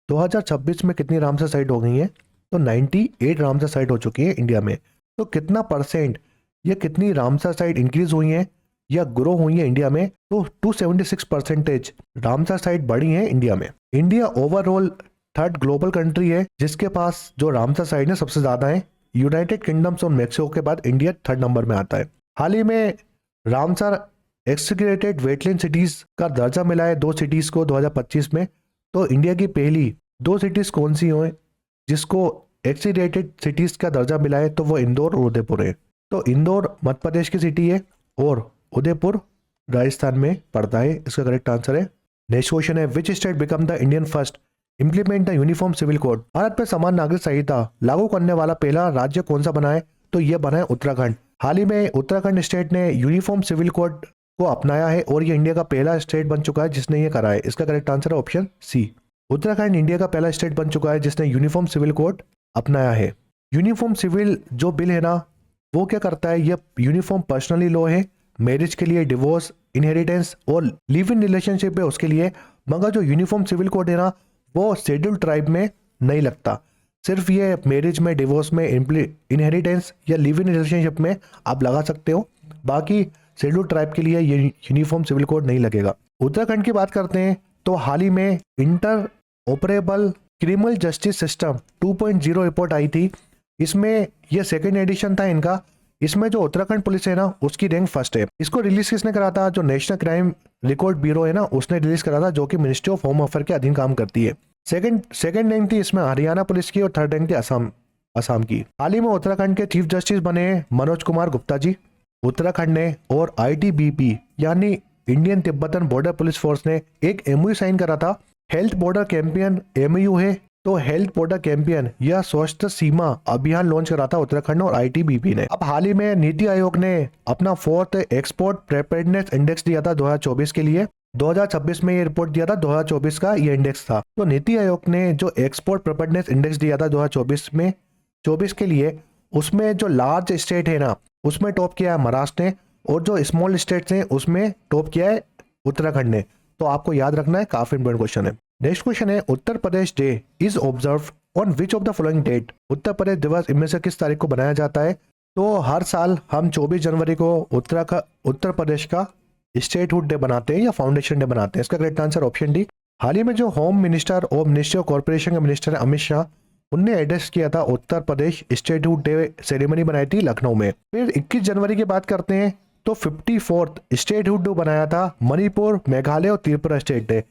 2026 में कितनी रामसर साइट हो गई है, तो 98 रामसर साइट हो चुकी है इंडिया में। तो कितना परसेंट या कितनी रामसर साइट इंक्रीज हुई है या ग्रो हुई है इंडिया में, तो 276% रामसर साइट बढ़ी है इंडिया में। India overall 3rd global country है जिसके पास जो रामसर साइट है सबसे ज्यादा है। यूनाइटेड किंगडम्स और मैक्सिको के बाद इंडिया 3rd नंबर में आता है। हाल ही में रामसर एक्सक्रेटेड वेटलैंड सिटीज का दर्जा मिला है 2 सिटीज को 2025 में। तो इंडिया की पहली 2 सिटीज कौन सी हुए जिसको एक्सीडेटेड सिटीज का दर्जा मिला है, तो वो इंदौर और उदयपुर है। तो इंदौर मध्य प्रदेश की सिटी है और उदयपुर राजस्थान में पड़ता है। इसका करेक्ट आंसर है। नेक्स्ट क्वेश्चन है which state become the Indian first implement the uniform civil code. Bharat में समान नागरिक संहिता लागू करने वाला पहला राज्य कौन सा बना है, तो ये बना है उत्तराखंड। हाल ही में उत्तराखंड स्टेट ने यूनिफॉर्म सिविल कोड को अपनाया है और ये इंडिया का पहला स्टेट बन चुका है जिसने ये करा है। इसका करेक्ट आंसर है ऑप्शन सी। उत्तराखंड इंडिया का पहला स्टेट बन चुका है जिसने यूनिफॉर्म सिविल कोड अपनाया है। यूनिफॉर्म सिविल जो बिल है ना वो क्या करता है, ये यूनिफॉर्म पर्सनली लॉ है मैरिज के लिए, डिवोर्स, इनहेरिटेंस और लिव इन रिलेशनशिप है उसके लिए। मगर जो यूनिफॉर्म सिविल कोड है ना वो शेड्यूल्ड ट्राइब में नहीं लगता, सिर्फ ये मैरिज में, डिवोर्स में, इनहेरिटेंस या लिव इन रिलेशनशिप में आप लगा सकते हो। बाकी शेड्यूल्ड ट्राइब के लिए ये यूनिफॉर्म सिविल कोड नहीं लगेगा। उत्तराखंड की बात करते हैं तो हाल ही में interoperable criminal justice system 2.0 report आई थी। इसमें ये सेकेंड एडिशन था इनका। इसमें जो उत्तराखंड पुलिस है ना उसकी रैंक फर्स्ट है। इसको रिलीज किसने करा था, जो नेशनल क्राइम रिकॉर्ड ब्यूरो है ना उसने रिलीज करा था, जो कि मिनिस्ट्री ऑफ होम अफेयर के अधीन काम करती है। सेकंड रैंक थी इसमें हरियाणा पुलिस की और थर्ड रैंक थी असम की। हाल ही में उत्तराखंड के चीफ जस्टिस बने मनोज कुमार गुप्ता जी। उत्तराखंड ने और ITBP यानी Indian Tibetan border police force ने एक MOU साइन करा था। हेल्थ बॉर्डर कैंपियन MOU है, तो हेल्थ बॉर्डर कैंपियन या स्वस्थ सीमा अभियान लॉन्च करा था उत्तराखंड और ITBP ने। अब हाल ही में नीति आयोग ने अपना 4th एक्सपोर्ट प्रिपेयर्डनेस इंडेक्स दिया था 2024 के लिए। 2026 में ये रिपोर्ट दिया था, 2024 का ये इंडेक्स था। तो नीति आयोग ने जो एक्सपोर्ट प्रिपेयर्डनेस इंडेक्स दिया था 2024 के लिए, उसमें जो लार्ज स्टेट है ना उसमें टॉप किया है महाराष्ट्र ने और जो स्मॉल स्टेट्स हैं उसमें टॉप किया है उत्तराखंड ने। तो आपको याद रखना है, काफी इंपॉर्टेंट क्वेश्चन है। नेक्स्ट क्वेश्चन है Uttar Pradesh day is observe on which of the following date. Uttar Pradesh दिवस इनमें से किस तारीख को बनाया जाता है। तो हर साल हम 24 जनवरी को उत्तर प्रदेश का स्टेटहुड डे बनाते हैं या फाउंडेशन डे बनाते हैं। इसका करेक्ट आंसर ऑप्शन डी। हाल ही में जो होम मिनिस्टर और मिनिस्ट्री ऑफ कॉर्पोरेशन के मिनिस्टर है अमित शाह, उनने एड्रेस किया था Uttar Pradesh statehood day ceremony बनाई थी लखनऊ में। फिर 21 जनवरी की बात करते हैं तो 54th स्टेटहुड डे बनाया था मणिपुर, मेघालय और त्रिपुरा स्टेट डे।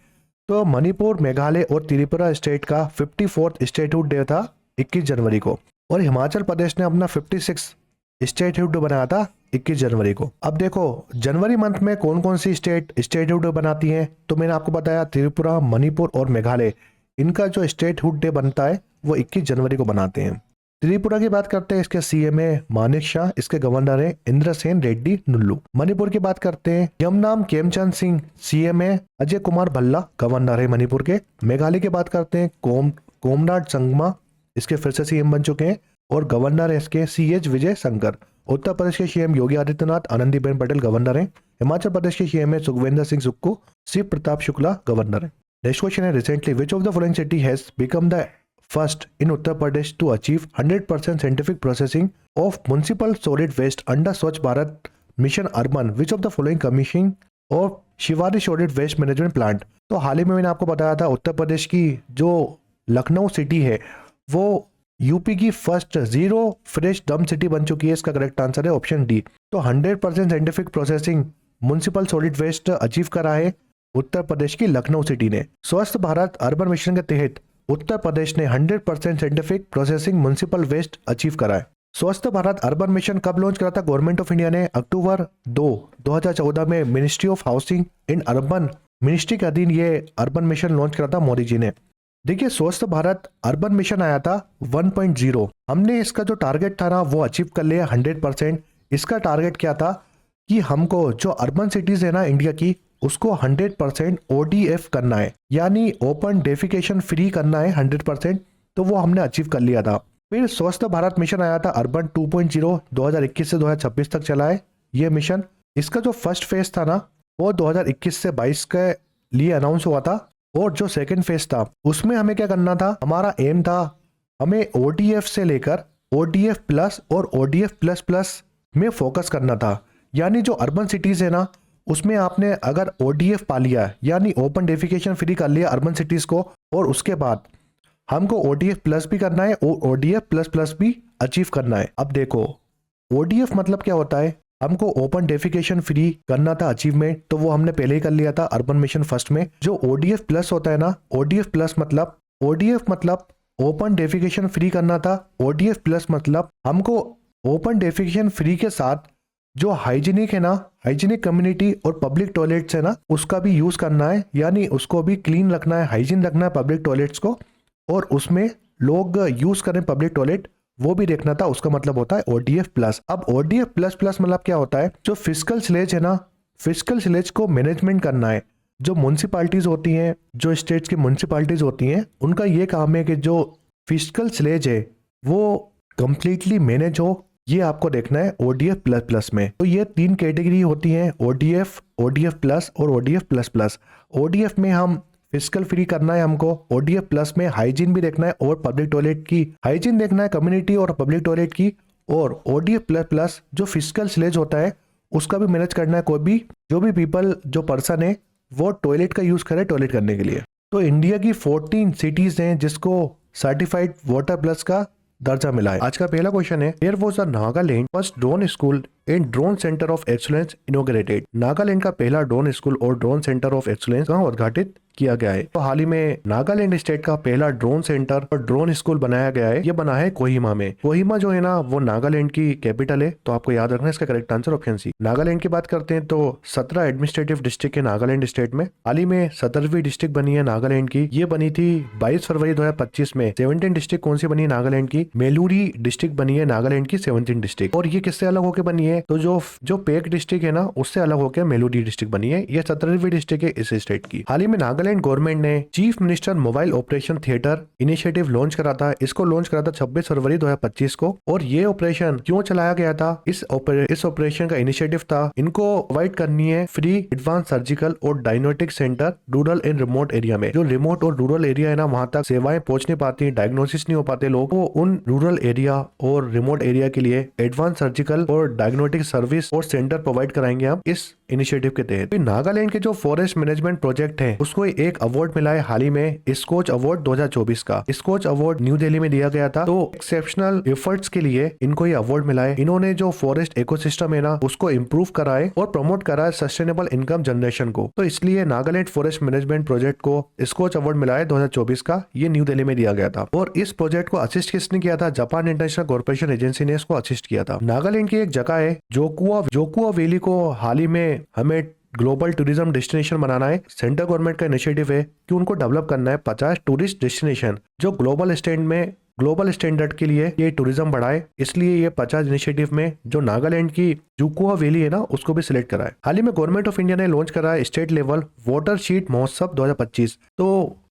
तो मणिपुर, मेघालय और त्रिपुरा स्टेट का 54th स्टेटहुड डे था 21 जनवरी को। और हिमाचल प्रदेश ने अपना 56 स्टेटहुड डे बनाया था 21 जनवरी को। अब देखो जनवरी मंथ में कौन कौन सी स्टेट स्टेटहुड डे बनाती हैं। तो मैंने आपको बताया त्रिपुरा, मणिपुर और मेघालय, इनका जो स्टेटहुड डे बनता है वो 21 जनवरी को बनाते हैं। त्रिपुरा की बात करते हैं, इसके CM है मानिक शाह, इसके गवर्नर है इंद्रसेन रेड्डी नुल्लू। मणिपुर की बात करते हैं यमनाम खेमचंद सिंह CM है, अजय कुमार भल्ला गवर्नर है मणिपुर के। मेघालय की बात करते हैं कोमराड संगमा, इसके फिर से CM बन चुके हैं और गवर्नर है इसके CH विजय शंकर। उत्तर प्रदेश के CM योगी आदित्यनाथ, आनंदीबेन पटेल गवर्नर है। हिमाचल प्रदेश के CM है सुखविंदर सिंह सुक्खू, शिव प्रताप शुक्ला गवर्नर है। नेक्स्ट क्वेश्चन है recently which of the following city has become the first in Uttar Pradesh to achieve 100% scientific processing of municipal solid waste under Swachh Bharat Mission Urban, which of the following commissioning of Shivari solid waste management plant। तो हाल ही में मैंने आपको बताया था उत्तर प्रदेश की जो लखनऊ सिटी है वो यूपी की first zero fresh dump city बन चुकी है। इसका करेक्ट आंसर है ऑप्शन डी। तो 100% scientific processing municipal solid waste achieve करा है उत्तर प्रदेश की लखनऊ सिटी ने। स्वच्छ भारत अर्बन मिशन के तहत उत्तर प्रदेश ने 100% scientific processing municipal waste achieve करा है। स्वच्छ भारत अर्बन मिशन कब लॉन्च करा था गवर्नमेंट ऑफ इंडिया ने? अक्टूबर 2, 2014 में ministry of housing and urban ministry के अधीन ये अर्बन मिशन लॉन्च करा था मोदी जी ने। देखिए स्वच्छ भारत अर्बन मिशन आया था 1.0। हमने इसका जो टारगेट था ना वो अचीव कर लिया 100%। इसका टारगेट क्या था कि हमको जो अर्बन सिटीज है ना इंडिया की उसको 100% ODF करना है, यानी ओपन डेफिकेशन फ्री करना है 100%। तो वो हमने अचीव कर लिया था। फिर स्वच्छ भारत मिशन आया था अर्बन 2.0, 2021 से 2026 तक चला है ये मिशन। इसका जो फर्स्ट फेज था ना वो 2021 से 22 के लिए अनाउंस हुआ था और जो सेकंड फेज था उसमें हमें क्या करना था, हमारा एम था हमें ODF से लेकर ODF प्लस और ODF प्लस प्लस में फोकस करना था। यानी जो अर्बन सिटीज है ना उसमें आपने अगर ODF पा लिया यानी ओपन डेफिकेशन फ्री कर लिया अर्बन सिटीज को, और उसके बाद हमको ODF प्लस भी करना है और ODF प्लस प्लस भी अचीव करना है। अब देखो ODF मतलब क्या होता है, हमको ओपन डेफिकेशन फ्री करना था अचीवमेंट, तो वो हमने पहले ही कर लिया था अर्बन मिशन फर्स्ट में। जो ODF प्लस होता है ना, ODF प्लस मतलब ओपन डेफिकेशन फ्री करना था। ODF प्लस मतलब हमको ओपन डेफिकेशन फ्री के साथ जो हाइजीनिक है ना, हाइजीनिक कम्युनिटी और पब्लिक टॉयलेट्स है ना उसका भी यूज करना है, यानी उसको भी क्लीन रखना है, हाइजीन रखना है पब्लिक टॉयलेट्स को, और उसमें लोग यूज करें पब्लिक टॉयलेट वो भी देखना था। उसका मतलब होता है ODF प्लस। अब ODF प्लस प्लस मतलब क्या होता है, जो फिस्कल स्लेज है ना, फिस्कल स्लेज को मैनेजमेंट करना है। जो म्युनिसिपालिटीज होती हैं, जो स्टेट्स की म्युनिसिपालिटीज होती हैं, उनका ये काम है कि जो फिस्कल स्लेज है वो कंप्लीटली मैनेज हो। ये आपको देखना है ODF प्लस प्लस में। तो ये 3 कैटेगरी होती हैं, ODF, ODF प्लस और ODF प्लस प्लस। ODF में हम फिजिकल फ्री करना है हमको, ODF प्लस में हाइजीन भी देखना है और पब्लिक टॉयलेट की हाइजीन देखना है, कम्युनिटी और पब्लिक टॉयलेट की। और ODF प्लस प्लस जो फिजिकल स्लेज होता है उसका भी मैनेज करना है। कोई भी जो भी पीपल जो पर्सन है वो टॉयलेट का यूज करे टॉयलेट करने के लिए। तो इंडिया की 14 सिटीज हैं जिसको सर्टिफाइड वाटर प्लस का दर्जा मिला है। आज का पहला क्वेश्चन है, there was a Nagaland first drone school and drone centre of excellence inaugurated. Nagaland का पहला ड्रोन स्कूल और ड्रोन सेंटर ऑफ एक्सीलेंस कहाँ उद्घाटित किया गया है? तो हाल ही में नागालैंड स्टेट का पहला ड्रोन सेंटर और ड्रोन स्कूल बनाया गया है। ये बना है कोहिमा में। कोहिमा जो है ना वो नागालैंड की कैपिटल है, तो आपको याद रखना है इसका correct answer option C. Nagaland की बात करते हैं तो 17 एडमिनिस्ट्रेटिव डिस्ट्रिक्ट है नागालैंड स्टेट में। हाल ही में 17वीं डिस्ट्रिक्ट बनी है नागालैंड की। ये बनी थी 22 फरवरी 2025 में। 17 डिस्ट्रिक्ट कौन सी बनी है नागालैंड की? मेलूरी डिस्ट्रिक्ट बनी है नागालैंड की 17 डिस्ट्रिक्ट। और ये किससे अलग होकर बनी है? तो जो पेक डिस्ट्रिक्ट है ना उससे अलग होकर मेलूरी डिस्ट्रिक्ट बनी है। ये 17वीं डिस्ट्रिक्ट है इस स्टेट की। हाल ही में नागालैंड गवर्नमेंट ने chief minister mobile operation theatre initiative launch करा था। इसको लॉन्च करा था 26 फरवरी 2025 को। और ये ऑपरेशन क्यों चलाया गया था? इस ऑपरेशन का इनिशिएटिव था इनको प्रोवाइड करनी है फ्री एडवांस सर्जिकल और diagnostic centre rural and remote area में। जो रिमोट और रूरल एरिया है ना वहां तक सेवाएं पहुंच नहीं पाती, डायग्नोसिस नहीं हो पाते लोग, वो उन रूरल एरिया और रिमोट एरिया के लिए एडवांस सर्जिकल और डायग्नोस्टिक सर्विस और सेंटर प्रोवाइड कराएंगे हम इस इनिशिएटिव के तहत। नागालैंड के जो फॉरेस्ट मैनेजमेंट प्रोजेक्ट है उसको एक अवार्ड मिला है हाल ही में, स्कोच अवार्ड 2024 का। स्कोच अवार्ड न्यू दिल्ली में दिया गया था। तो एक्सेप्शनल एफर्ट्स के लिए इनको ये अवार्ड मिला है। इन्होंने जो फॉरेस्ट इकोसिस्टम है ना उसको इम्प्रूव करा है और प्रमोट करा है सस्टेनेबल इनकम जनरेशन को। तो इसलिए नागालैंड फॉरेस्ट मैनेजमेंट प्रोजेक्ट को स्कोच अवार्ड मिला है 2024 का। ये न्यू दिल्ली में दिया गया था। और इस प्रोजेक्ट को असिस्ट किसने किया था? जापान इंटरनेशनल कॉर्पोरेशन एजेंसी ने इसको असिस्ट किया था। नागालैंड की एक जगह है जोकुआ वैली को हाल ही में हमें ग्लोबल टूरिज्म डेस्टिनेशन बनाना है। सेंट्रल गवर्नमेंट का इनिशिएटिव है कि उनको डेवलप करना है 50 टूरिस्ट डेस्टिनेशन जो ग्लोबल स्टैंडर्ड के लिए ये टूरिज्म बढ़ाए। इसलिए ये 50 इनिशिएटिव में जो नागालैंड की जुकुआ वैली है ना उसको भी सिलेक्ट करा है। हाल ही में गवर्नमेंट ऑफ इंडिया ने लॉन्च करा है स्टेट लेवल वाटर शीट महोत्सव 2025। तो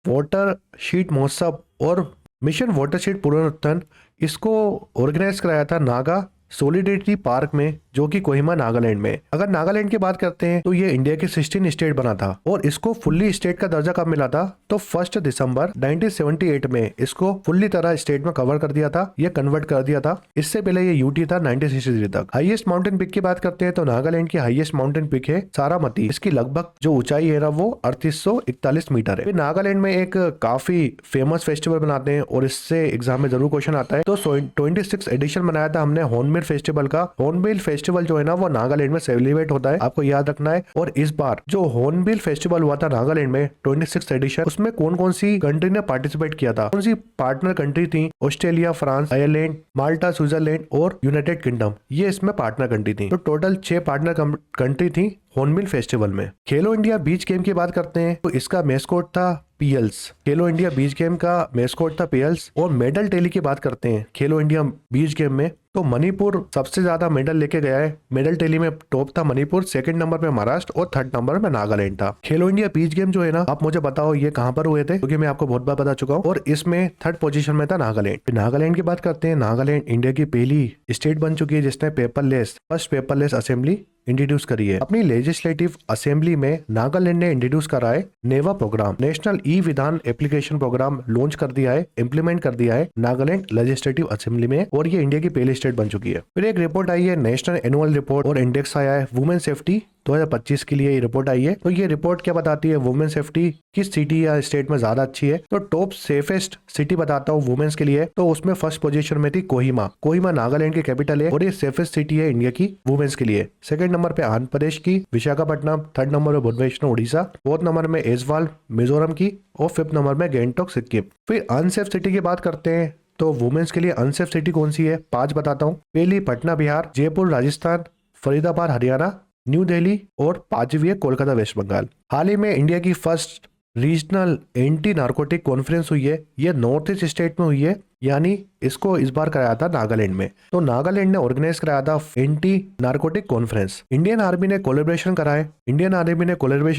वाटर शीट महोत्सव और मिशन वाटर शीट पुनरुत्थान इसको ऑर्गेनाइज कराया था नागा सोलिडेरिटी पार्क में जो कि कोहिमा नागालैंड में। अगर नागालैंड की बात करते हैं तो ये इंडिया के 16 स्टेट बना था। और इसको फुल्ली स्टेट का दर्जा कब मिला था? तो 1 दिसंबर 1978 में इसको फुल्ली तरह स्टेट में कवर कर दिया था, ये कन्वर्ट कर दिया था। इससे पहले ये यूटी था 1963 तक। हाईएस्ट माउंटेन पिक की बात करते हैं तो नागालैंड की हाईएस्ट माउंटेन पिक है सारामती। इसकी लगभग जो ऊंचाई है ना वो 3841 मीटर है। नागालैंड में एक काफी फेमस फेस्टिवल बनाते हैं और इससे एग्जाम में जरूर क्वेश्चन आता है। तो 26 एडिशन बनाया था हमने हॉर्नबिल फेस्टिवल का। हॉर्नबिल फेस्टिवल जो है ना वो नागालैंड में सेलिब्रेट होता है, आपको याद रखना है। और इस बार जो हॉर्नबिल फेस्टिवल हुआ था नागालैंड में 26 एडिशन, उसमें कौन कौन सी कंट्री ने पार्टिसिपेट किया था? कौन सी पार्टनर कंट्री थी? ऑस्ट्रेलिया, फ्रांस, आयरलैंड, माल्टा, स्विट्जरलैंड और यूनाइटेड किंगडम, ये इसमें पार्टनर कंट्री थी। तो टोटल 6 पार्टनर कंट्री थी हॉर्नबिल फेस्टिवल में। खेलो इंडिया बीच गेम की बात करते हैं तो इसका मैस्कॉट था पीएल्स। खेलो इंडिया बीच गेम का मैस्कॉट था पीएल्स। और मेडल टैली की बात करते हैं खेलो इंडिया बीच गेम में तो मणिपुर सबसे ज्यादा मेडल लेके गया है। मेडल टैली में टॉप था मणिपुर, सेकंड नंबर पे महाराष्ट्र और थर्ड नंबर में नागालैंड था। खेलो इंडिया बीच गेम जो है ना, आप मुझे बताओ ये कहां पर हुए थे, क्योंकि मैं आपको बहुत बार बता चुका हूँ। और इसमें थर्ड पोजीशन में था नागालैंड। नागालैंड की बात करते हैं, नागालैंड इंडिया की पहली स्टेट बन चुकी है जिसने फर्स्ट पेपरलेस असेंबली इंट्रोड्यूस करी है। अपनी लेजिस्लेटिव असेंबली में नागालैंड ने इंट्रोड्यूस करा है नेवा प्रोग्राम, नेशनल ई विधान एप्लीकेशन प्रोग्राम लॉन्च कर दिया है, इम्प्लीमेंट कर दिया है नागालैंड लेजिस्लेटिव असेंबली में। और ये इंडिया की पहली स्टेट बन चुकी है। फिर एक रिपोर्ट आई है नेशनल एनुअल रिपोर्ट और इंडेक्स आया है वुमेन सेफ्टी 2025 के लिए ये रिपोर्ट आई है। तो ये रिपोर्ट क्या बताती है? वुमेन सेफ्टी किस सिटी या स्टेट में ज्यादा अच्छी है। तो टॉप सेफेस्ट सिटी बताता हूँ वुमेन्स के लिए, तो उसमें फर्स्ट पोजीशन में थी कोहिमा नागालैंड की कैपिटल है और ये सेफेस्ट सिटी है इंडिया की वुमेन्स के लिए। सेकंड नंबर पे आंध्र प्रदेश की विशाखापट्टनम, थर्ड नंबर पे भुवनेश्वर उड़ीसा, फोर्थ नंबर में ऐजवाल मिजोरम की और फिफ्थ नंबर में गैंगटॉक सिक्किम। फिर अनसेफ सिटी की बात करते हैं तो वुमेन्स के लिए अनसेफ सिटी कौन सी है? 5 बताता हूँ। पहली पटना बिहार, जयपुर राजस्थान, फरीदाबाद हरियाणा, न्यू दिल्ली और 5वीं है कोलकाता वेस्ट बंगाल। हाल ही में इंडिया की first regional anti narcotic conference हुई है, ये नॉर्थ ईस्ट स्टेट में हुई है यानी इसको इस बार कराया था नागालैंड में। तो नागालैंड ने ऑर्गेनाइज कराया था anti narcotic conference. Indian army ने कोलैबोरेशन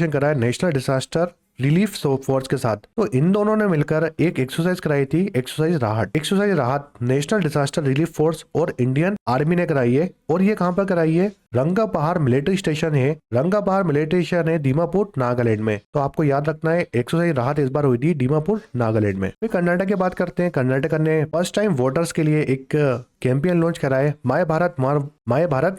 कराए नेशनल डिजास्टर रिलीफ फोर्स के साथ। तो इन दोनों ने मिलकर एक एक्सरसाइज कराई थी, एक्सरसाइज राहत नेशनल डिजास्टर रिलीफ फोर्स और इंडियन आर्मी ने कराई है। और ये कहां पर कराई है? रंगा पहाड़ मिलिट्री स्टेशन है दीमापुर नागालैंड में। तो आपको याद रखना है एक्सरसाइज राहत इस बार हुई थी दीमापुर नागालैंड में। फिर कर्नाटक की बात करते हैं। कर्नाटक ने फर्स्ट टाइम वोटर्स के लिए एक कैंपेन लॉन्च कराए माय भारत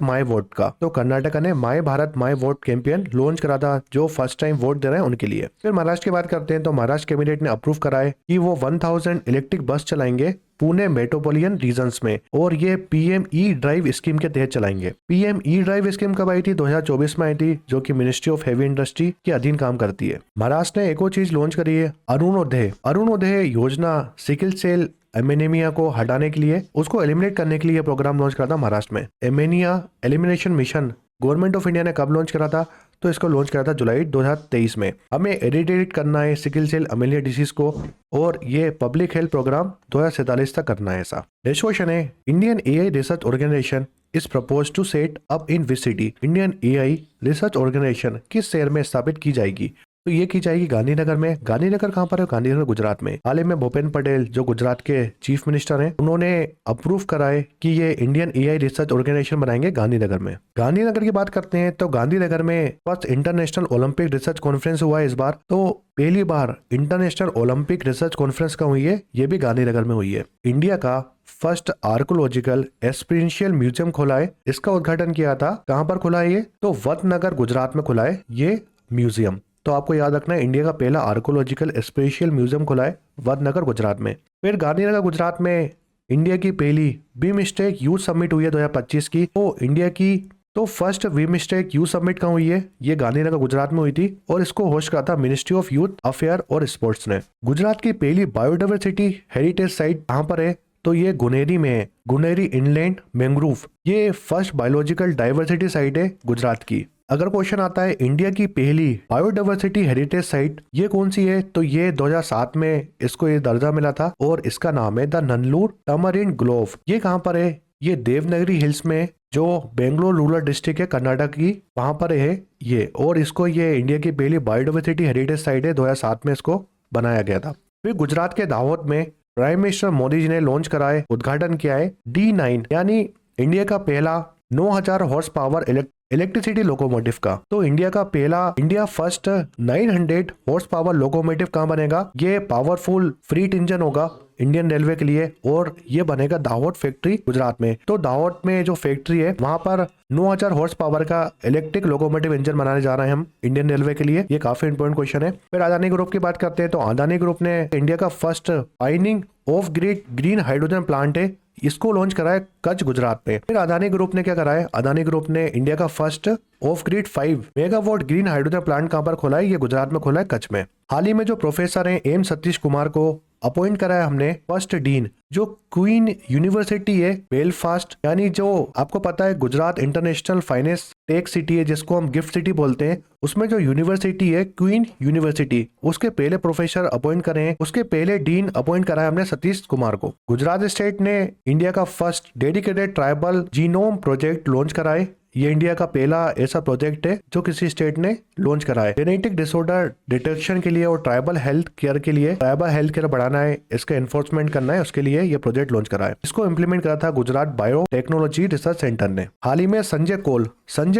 माय वोट का। तो कर्नाटक ने my Bharat my vote campaign launch करा था, जो फर्स्ट टाइम वोट दे रहे हैं उनके लिए। फिर महाराष्ट्र की बात करते हैं। तो महाराष्ट्र कैबिनेट ने अप्रूव कराए कि वो 1000 इलेक्ट्रिक बस चलाएंगे पुणे मेट्रोपोलिटन रीजन्स में, और ये पीएमई ड्राइव स्कीम के तहत चलाएंगे। पीएमई ड्राइव स्कीम कब आई थी? 2024 में आई थी, जो कि मिनिस्ट्री ऑफ हेवी इंडस्ट्री के अधीन काम करती है। महाराष्ट्र ने एक और चीज लॉन्च करी है, अरुणोदय योजना। सिकल सेल एमेनिमिया को हटाने के लिए, उसको एलिमिनेट करने के लिए प्रोग्राम लॉन्च करा था महाराष्ट्र में। Anaemia elimination mission government of India ने कब लॉन्च करा था? तो इसको लॉन्च करा था जुलाई 2023 में। हमें एरिडिकेट करना है सिकल सेल एमेनिया डिसीज को, और ये पब्लिक हेल्थ प्रोग्राम 2047 तक करना है। ऐसा नेक्स्ट क्वेश्चन है, Indian AI research organization is propose to set up in which city? Indian AI research organization किस शहर में स्थापित की जाएगी? तो ये की जाएगी गांधीनगर में। गांधीनगर कहाँ पर है? गांधीनगर गुजरात में। हाल ही में भूपेन्द्र पटेल जो गुजरात के चीफ मिनिस्टर हैं, उन्होंने अप्रूव कराए कि ये इंडियन एआई रिसर्च ऑर्गेनाइजेशन बनाएंगे गांधीनगर में। गांधीनगर की बात करते हैं। तो गांधीनगर में first international Olympic research conference हुआ है इस बार। तो पहली बार इंटरनेशनल ओलंपिक रिसर्च कॉन्फ्रेंस का हुई है, ये भी गांधीनगर में हुई है। इंडिया का फर्स्ट आर्कोलॉजिकल एक्सपीरियंशियल म्यूजियम खोला है। इसका उद्घाटन किया था, कहाँ पर खुला है ये? तो वतनगर गुजरात में खुला है ये म्यूजियम। तो आपको याद रखना है इंडिया का पहला आर्कोलॉजिकल स्पेशल म्यूजियम खुला है वडनगर गुजरात में। फिर गांधीनगर गुजरात में इंडिया की पहली बीमस्टेक यूथ समिट हुई है 2025 की। तो इंडिया की तो फर्स्ट बीमस्टेक यूथ समिट कहाँ हुई है? ये गांधीनगर गुजरात में हुई थी, और इसको होस्ट करा था मिनिस्ट्री ऑफ यूथ अफेयर और स्पोर्ट्स ने। गुजरात की पहली बायोडाइवर्सिटी हेरिटेज साइट कहाँ पर है? तो ये गुनेरी में है, गुनेरी इनलैंड मैंग्रोव। ये फर्स्ट बायोलॉजिकल डाइवर्सिटी साइट है गुजरात की। अगर क्वेश्चन आता है इंडिया की पहली बायोडाइवर्सिटी हेरिटेज साइट ये कौन सी है? तो ये 2007 में इसको ये दर्जा मिला था, और इसका नाम है द नन्नूर टमरिन ग्लोव। ये कहाँ पर है? ये देवनगरी हिल्स में, जो बेंगलोर रूरल डिस्ट्रिक्ट है कर्नाटक की, वहां पर है ये। और इसको ये इंडिया की पहली बायोडाइवर्सिटी हेरिटेज साइट है, 2007 में इसको बनाया गया था। फिर गुजरात के दाहोद में प्राइम मिनिस्टर मोदी जी ने लॉन्च कराए, उद्घाटन किया है D9, यानी इंडिया का पहला 9000 हॉर्स पावर इलेक्ट्रिसिटी लोकोमोटिव का। तो India first 900 horse power locomotive कहाँ बनेगा? ये पावरफुल फ्रीट इंजन होगा इंडियन रेलवे के लिए, और ये बनेगा दाहोद फैक्ट्री गुजरात में। तो दाहोद में जो फैक्ट्री है वहां पर 9000 हॉर्स पावर का इलेक्ट्रिक लोकोमोटिव इंजन बनाने जा रहे हैं हम इंडियन रेलवे के लिए। ये काफी इंपॉर्टेंट क्वेश्चन है। फिर अदानी ग्रुप की बात करते हैं। तो अदानी ग्रुप ने इंडिया का first pining of green hydrogen plant है, इसको लॉन्च करा है कच्छ गुजरात में। फिर अदानी ग्रुप ने क्या करा है? अदानी ग्रुप ने इंडिया का first of grid 5 megawatt green hydrogen plant कहां पर खोला है? ये गुजरात में खोला है, कच्छ में। हाल ही में जो प्रोफेसर हैं एम सतीश कुमार को अपॉइंट करा है हमने फर्स्ट डीन, जो क्वीन यूनिवर्सिटी है बेलफास्ट, यानी जो आपको पता है Gujarat international finance tech city है, जिसको हम गिफ्ट सिटी बोलते हैं, उसमें जो यूनिवर्सिटी है क्वीन यूनिवर्सिटी, उसके पहले प्रोफेसर अपॉइंट करे हैं, उसके पहले डीन अपॉइंट करा है हमने सतीश कुमार को। गुजरात स्टेट ने इंडिया का first dedicated tribal genome project launch कराए। ये इंडिया का पहला ऐसा प्रोजेक्ट है जो किसी स्टेट ने लॉन्च करा है। जेनेटिक डिसऑर्डर डिटेक्शन के लिए और ट्राइबल हेल्थ केयर बढ़ाना है, इसका एनफोर्समेंट करना है, उसके लिए ये प्रोजेक्ट लॉन्च करा है। इसको इंप्लीमेंट करा था Gujarat bio technology research centre ने। हाल ही में संजय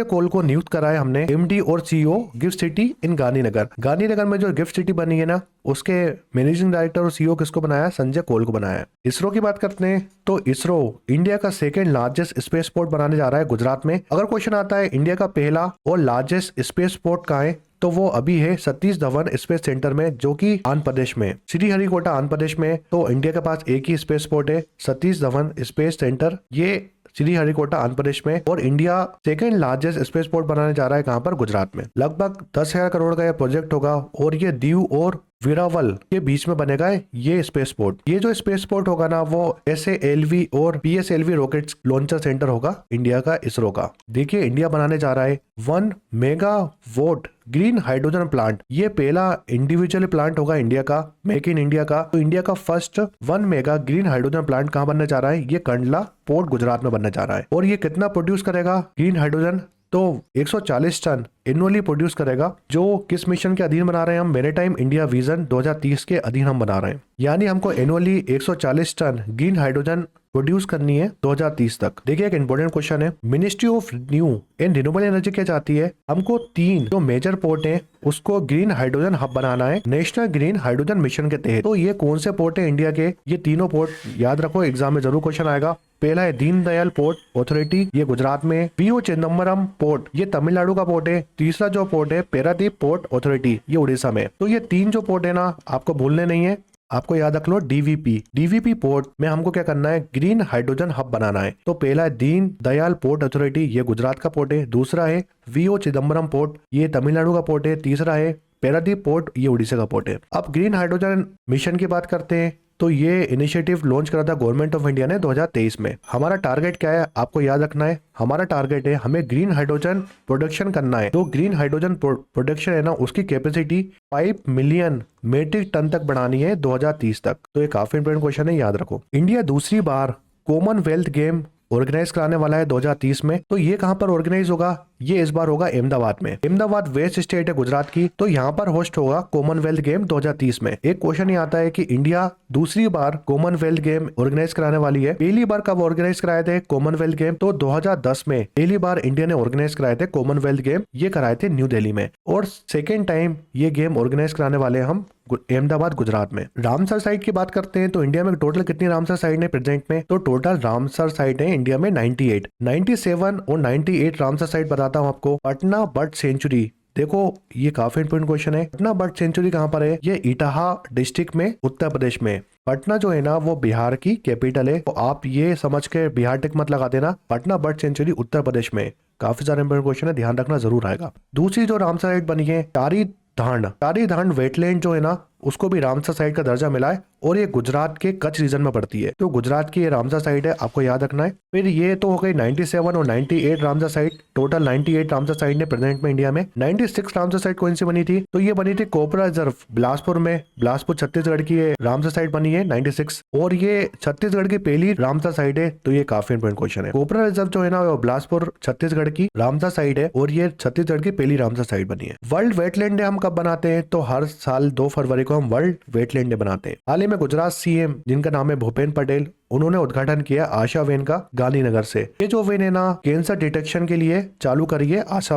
कोल को नियुक्त करा है हमने एमडी और CEO gift city in Gandhinagar में जो गिफ्ट सिटी बनी है ना, उसके मैनेजिंग डायरेक्टर और सीईओ किसको बनाया? संजय कोल को बनाया। इसरो की बात करते हैं तो इसरो इंडिया का सेकेंड लार्जेस्ट स्पेस पोर्ट बनाने जा रहा है गुजरात में। अगर क्वेश्चन आता है इंडिया का पहला और लार्जेस्ट स्पेस पोर्ट कहाँ है, तो वो अभी है सतीश धवन स्पेस सेंटर में, जो कि आंध्र प्रदेश में, श्रीहरिकोटा आंध्र प्रदेश में। तो इंडिया के पास एक ही स्पेस पोर्ट है, सतीश धवन स्पेस सेंटर, ये श्रीहरिकोटा आंध्र प्रदेश में। और India second largest space port बनाने जा रहा है कहां पर? गुजरात में। लगभग 10,000 करोड़ का यह प्रोजेक्ट होगा, और ये दीव और वेरावल के बीच में बनेगा ये स्पेस पोर्ट। ये जो स्पेस पोर्ट होगा ना वो SALV और PSLV रॉकेट लॉन्चर सेंटर होगा इंडिया का, इसरो का। देखिए इंडिया बनाने जा रहा है 1 मेगावाट ग्रीन हाइड्रोजन प्लांट। ये पहला इंडिविजुअल प्लांट होगा इंडिया का, मेक इन इंडिया का। तो इंडिया का first 1 mega green hydrogen plant कहाँ बनने जा रहा है? ये कंडला पोर्ट गुजरात में बनने जा रहा है। और ये कितना प्रोड्यूस करेगा ग्रीन हाइड्रोजन? तो 140 टन एनुअली प्रोड्यूस करेगा। जो किस मिशन के अधीन बना रहे हैं हम? मैरीटाइम इंडिया विजन 2030 के अधीन हम बना रहे हैं। यानी हमको annually 140 ton green hydrogen produce करनी है 2030 तक। देखिए एक इंपॉर्टेंट क्वेश्चन है, ministry of new and renewable energy क्या चाहती है? हमको 3 जो मेजर पोर्ट है उसको ग्रीन हाइड्रोजन हब बनाना है नेशनल ग्रीन हाइड्रोजन मिशन के तहत। तो ये कौन से पोर्ट है इंडिया के? ये तीनों पोर्ट याद रखो, एग्जाम में जरूर क्वेश्चन आएगा। पहला है दीनदयाल पोर्ट अथॉरिटी, ये गुजरात में। PO चिदम्बरम पोर्ट, ये तमिलनाडु का पोर्ट है। तीसरा जो पोर्ट है पेरादीप पोर्ट अथॉरिटी, ये उड़ीसा में। तो ये 3 जो पोर्ट है ना, आपको भूलने नहीं है, आपको याद रख लो। DVP पोर्ट में हमको क्या करना है? ग्रीन हाइड्रोजन हब बनाना है। तो पहला है दीन दयाल पोर्ट अथॉरिटी, ये गुजरात का पोर्ट है। दूसरा है VO चिदम्बरम पोर्ट, ये तमिलनाडु का पोर्ट है। तीसरा है पेरादीप पोर्ट, ये उड़ीसा का पोर्ट है। अब ग्रीन हाइड्रोजन मिशन की बात करते हैं। तो ये इनिशिएटिव लॉन्च करा था गवर्नमेंट ऑफ इंडिया ने 2023 में। हमारा टारगेट क्या है आपको याद रखना है? हमारा टारगेट है हमें ग्रीन हाइड्रोजन प्रोडक्शन करना है। तो ग्रीन हाइड्रोजन प्रोडक्शन है ना, उसकी कैपेसिटी 5 मिलियन मेट्रिक टन तक बढ़ानी है 2030 तक। तो ये काफी इंपोर्टेंट क्वेश्चन है, याद रखो। इंडिया दूसरी बार कॉमनवेल्थ गेम ऑर्गेनाइज कराने वाला है 2030 में। तो ये कहां पर ऑर्गेनाइज होगा? ये इस बार होगा अहमदाबाद में। अहमदाबाद वेस्ट स्टेट है गुजरात की। तो यहाँ पर होस्ट होगा कॉमनवेल्थ गेम 2030 में। एक क्वेश्चन ये आता है कि इंडिया दूसरी बार कॉमनवेल्थ गेम ऑर्गेनाइज कराने वाली है। पहली बार कब ऑर्गेनाइज कराए थे कॉमनवेल्थ गेम? तो 2010 में पहली बार इंडिया ने ऑर्गेनाइज कराए थे कॉमनवेल्थ गेम। ये कराए थे न्यू दिल्ली में। और सेकेंड टाइम ये गेम ऑर्गेनाइज कराने वाले हम अहमदाबाद गुजरात में। रामसर साइट की बात करते हैं तो इंडिया में टोटल कितनी रामसर साइट है प्रेजेंट में? तो टोटल रामसर साइट है इंडिया में 98, 97 और 98 रामसर साइट बताता हूँ आपको। पटना बर्ड सेंचुरी, देखो ये काफी इंपोर्टेंट क्वेश्चन है। पटना बर्ड सेंचुरी कहाँ पर है? ये इटाहा डिस्ट्रिक्ट में उत्तर प्रदेश में। पटना जो है ना वो बिहार की कैपिटल है। तो आप ये समझ के बिहार टिक मत लगा देना। पटना बर्ड सेंचुरी उत्तर प्रदेश में। काफी सारे इंपोर्टेंट क्वेश्चन है, ध्यान रखना जरूर आएगा। दूसरी जो रामसर साइट बनी है टारी धांड वेटलैंड जो है ना उसको भी रामसर साइट का दर्जा मिला है। और ये गुजरात के कच्छ रीजन में पड़ती है। तो गुजरात की ये रामसर साइट है, आपको याद रखना है। फिर ये तो हो गई 97 और 98 Ramsar site. Total 98 Ramsar site ने प्रेजेंट में इंडिया में। 96 रामसर साइट कौन सी बनी थी? तो ये बनी थी कोबरा रिजर्व बिलासपुर में। बिलासपुर छत्तीसगढ़ की ये रामसर साइट बनी है 96। और ये छत्तीसगढ़ की पहली रामसर साइट है। तो ये काफी इंपोर्टेंट क्वेश्चन है। कोबरा रिजर्व जो है ना वो बिलासपुर छत्तीसगढ़ की रामसर साइट है और ये छत्तीसगढ़ की पहली रामसर साइट बनी है। वर्ल्ड वेटलैंड डे हम कब बनाते हैं? तो हर साल 2 फरवरी को हम वर्ल्ड वेटलैंड डे बनाते हैं। हाल ही में गुजरात CM जिनका नाम है भूपेंद्र पटेल, उन्होंने उद्घाटन किया आशा वेन का गांधीनगर से। ये जो वेन है ना कैंसर डिटेक्शन के लिए चालू करी है आशा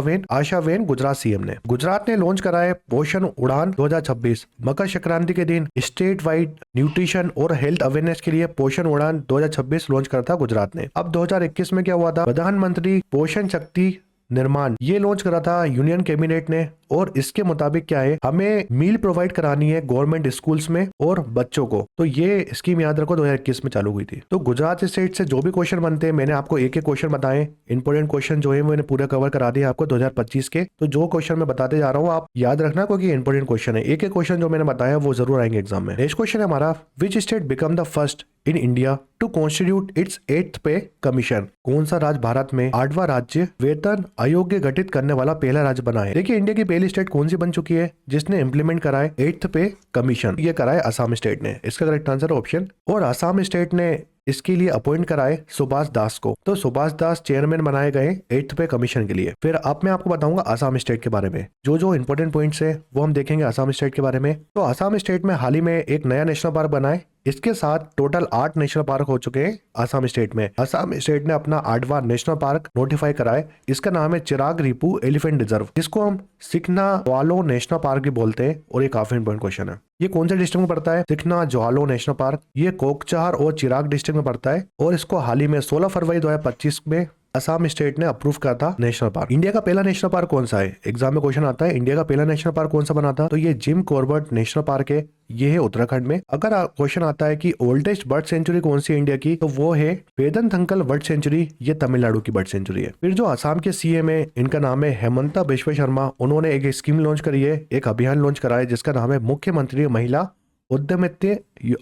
वेन गुजरात CM ने। गुजरात ने लॉन्च करा है पोषण उड़ान 2026। मकर संक्रांति के दिन स्टेट वाइड न्यूट्रिशन और हेल्थ अवेयरनेस के लिए पोषण उड़ान 2026 लॉन्च करा था गुजरात ने। अब 2021 में क्या हुआ था? प्रधानमंत्री पोषण शक्ति निर्माण ये लॉन्च करा था यूनियन कैबिनेट ने। और इसके मुताबिक क्या है, हमें मील प्रोवाइड करानी है गवर्नमेंट स्कूल्स में और बच्चों को। तो ये स्कीम याद रखो 2021 में चालू हुई थी। तो गुजरात स्टेट से जो भी क्वेश्चन बनते हैं मैंने आपको एक एक क्वेश्चन बताए। इंपोर्टेंट क्वेश्चन जो है मैंने पूरा कवर करा दिया आपको 2025 के। तो जो क्वेश्चन मैं बताते जा रहा हूँ आप याद रखना क्योंकि इंपोर्टेंट क्वेश्चन है। एक एक क्वेश्चन जो मैंने बताया वो जरूर आएंगे एग्जाम में। नेक्स्ट क्वेश्चन है हमारा, which state become the first in India to constitute its 8th pay commission? कौन सा राज्य भारत में 8वां राज्य वेतन आयोग गठित करने वाला पहला राज्य बना है? देखिए इंडिया की पहली स्टेट कौन सी बन चुकी है जिसने इंप्लीमेंट कराए 8th पे कमीशन? ये कराए असम स्टेट ने। इसका करेक्ट आंसर ऑप्शन। और असम स्टेट ने इसके लिए अपॉइंट कराए सुभाष दास को। तो सुभाष दास चेयरमैन बनाए गए 8th पे कमीशन के लिए। फिर अब मैं आपको बताऊंगा असम स्टेट के बारे में। जो जो इंपोर्टेंट पॉइंट्स है वो हम देखेंगे असम स्टेट के बारे में। तो असम स्टेट में हाल ही में एक नया नेशनल पार्क बना है। इसके साथ टोटल 8 नेशनल पार्क हो चुके हैं असम स्टेट में। असम स्टेट ने अपना 8वां नेशनल पार्क नोटिफाई कराए। इसका नाम है चिराग रिपू एलिफेंट रिजर्व, जिसको हम सिखना ज्वालो नेशनल पार्क भी बोलते हैं। और ये काफी इंपोर्टेंट क्वेश्चन है। ये कौन से डिस्ट्रिक्ट में पड़ता है? सिखना ज्वालो नेशनल पार्क। ये कोकचहार और चिराग डिस्ट्रिक्ट में पड़ता है। और इसको हाल ही में 16 फरवरी 2025 में असम स्टेट ने अप्रूव करा था नेशनल पार्क। इंडिया का पहला नेशनल पार्क कौन सा है, एग्जाम में क्वेश्चन आता है इंडिया का पहला नेशनल पार्क कौन सा बना था, तो ये जिम कॉर्बेट नेशनल पार्क है, ये है उत्तराखंड में। अगर क्वेश्चन आता है कि ओल्डेस्ट बर्ड सेंचुरी कौन सी है इंडिया की, तो वो है वेदनथंकल बर्ड सेंचुरी, ये तमिलनाडु की बर्ड सेंचुरी है। फिर जो असम के सीएम है इनका नाम है हेमंता बिश्व शर्मा, उन्होंने एक स्कीम लॉन्च करी है, एक अभियान लॉन्च करा है जिसका नाम है मुख्यमंत्री महिला उद्यमिता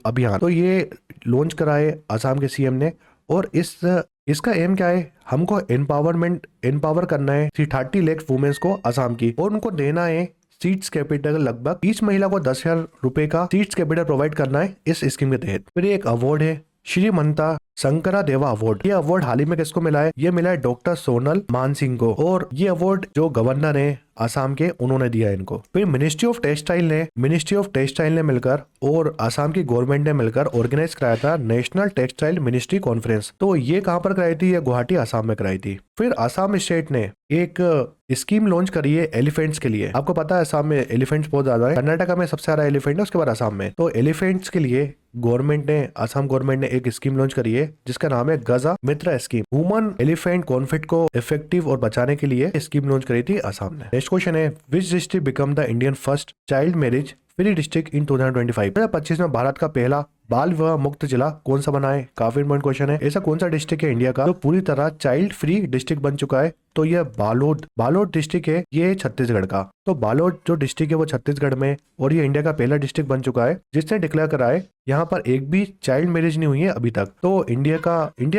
अभियान। तो ये लॉन्च करा है असम के सीएम ने, और इसका एम क्या है, हमको एम्पावर करना है 330 लाख वुमेन्स को असम की, और उनको देना है सीड्स कैपिटल, लगभग ईच महिला को 10,000 रुपए का सीड्स कैपिटल प्रोवाइड करना है इस स्कीम के तहत। फिर एक अवार्ड है श्रीमंता शंकरा देवा अवार्ड। ये अवार्ड हाल ही में किसको मिला है, ये मिला है डॉक्टर सोनल मानसिंह को, और ये अवार्ड जो गवर्नर है असम के उन्होंने दिया है इनको। फिर मिनिस्ट्री ऑफ टेक्सटाइल ने मिलकर और असम की गवर्नमेंट ने मिलकर ऑर्गेनाइज कराया था नेशनल टेक्सटाइल मिनिस्ट्री कॉन्फ्रेंस। तो ये कहाँ पर कराई थी, ये गुवाहाटी असम में कराई थी। फिर असम स्टेट ने एक स्कीम लॉन्च करी है एलिफेंट्स के लिए। आपको पता है असम में एलिफेंट्स बहुत ज्यादा है, कर्नाटका में सबसे ज्यादा एलिफेंट है, उसके बाद असम में। तो एलिफेंट्स के लिए असम गवर्नमेंट ने एक स्कीम लॉन्च करी है जिसका नाम है गजा मित्र स्कीम। ह्यूमन एलिफेंट कॉन्फ्लिक्ट को इफेक्टिव और बचाने के लिए स्कीम लॉन्च करी थी असम ने। नेक्स्ट क्वेश्चन है which district become the Indian first child marriage free district in 2025। 2025 में भारत का पहला बाल विवाह मुक्त जिला कौन सा बना है, काफी इंपॉर्टेंट क्वेश्चन है। ऐसा कौन सा डिस्ट्रिक्ट है इंडिया का जो पूरी तरह चाइल्ड फ्री डिस्ट्रिक्ट बन चुका है, तो यह बालोद डिस्ट्रिक्ट है, ये छत्तीसगढ़ का। तो बालोद जो डिस्ट्रिक्ट है वो छत्तीसगढ़ में, और ये इंडिया का पहला डिस्ट्रिक्ट बन चुका है जिसने डिक्लेयर करा है यहाँ पर एक भी चाइल्ड मैरिज नहीं हुई है अभी तक। तो इंडिया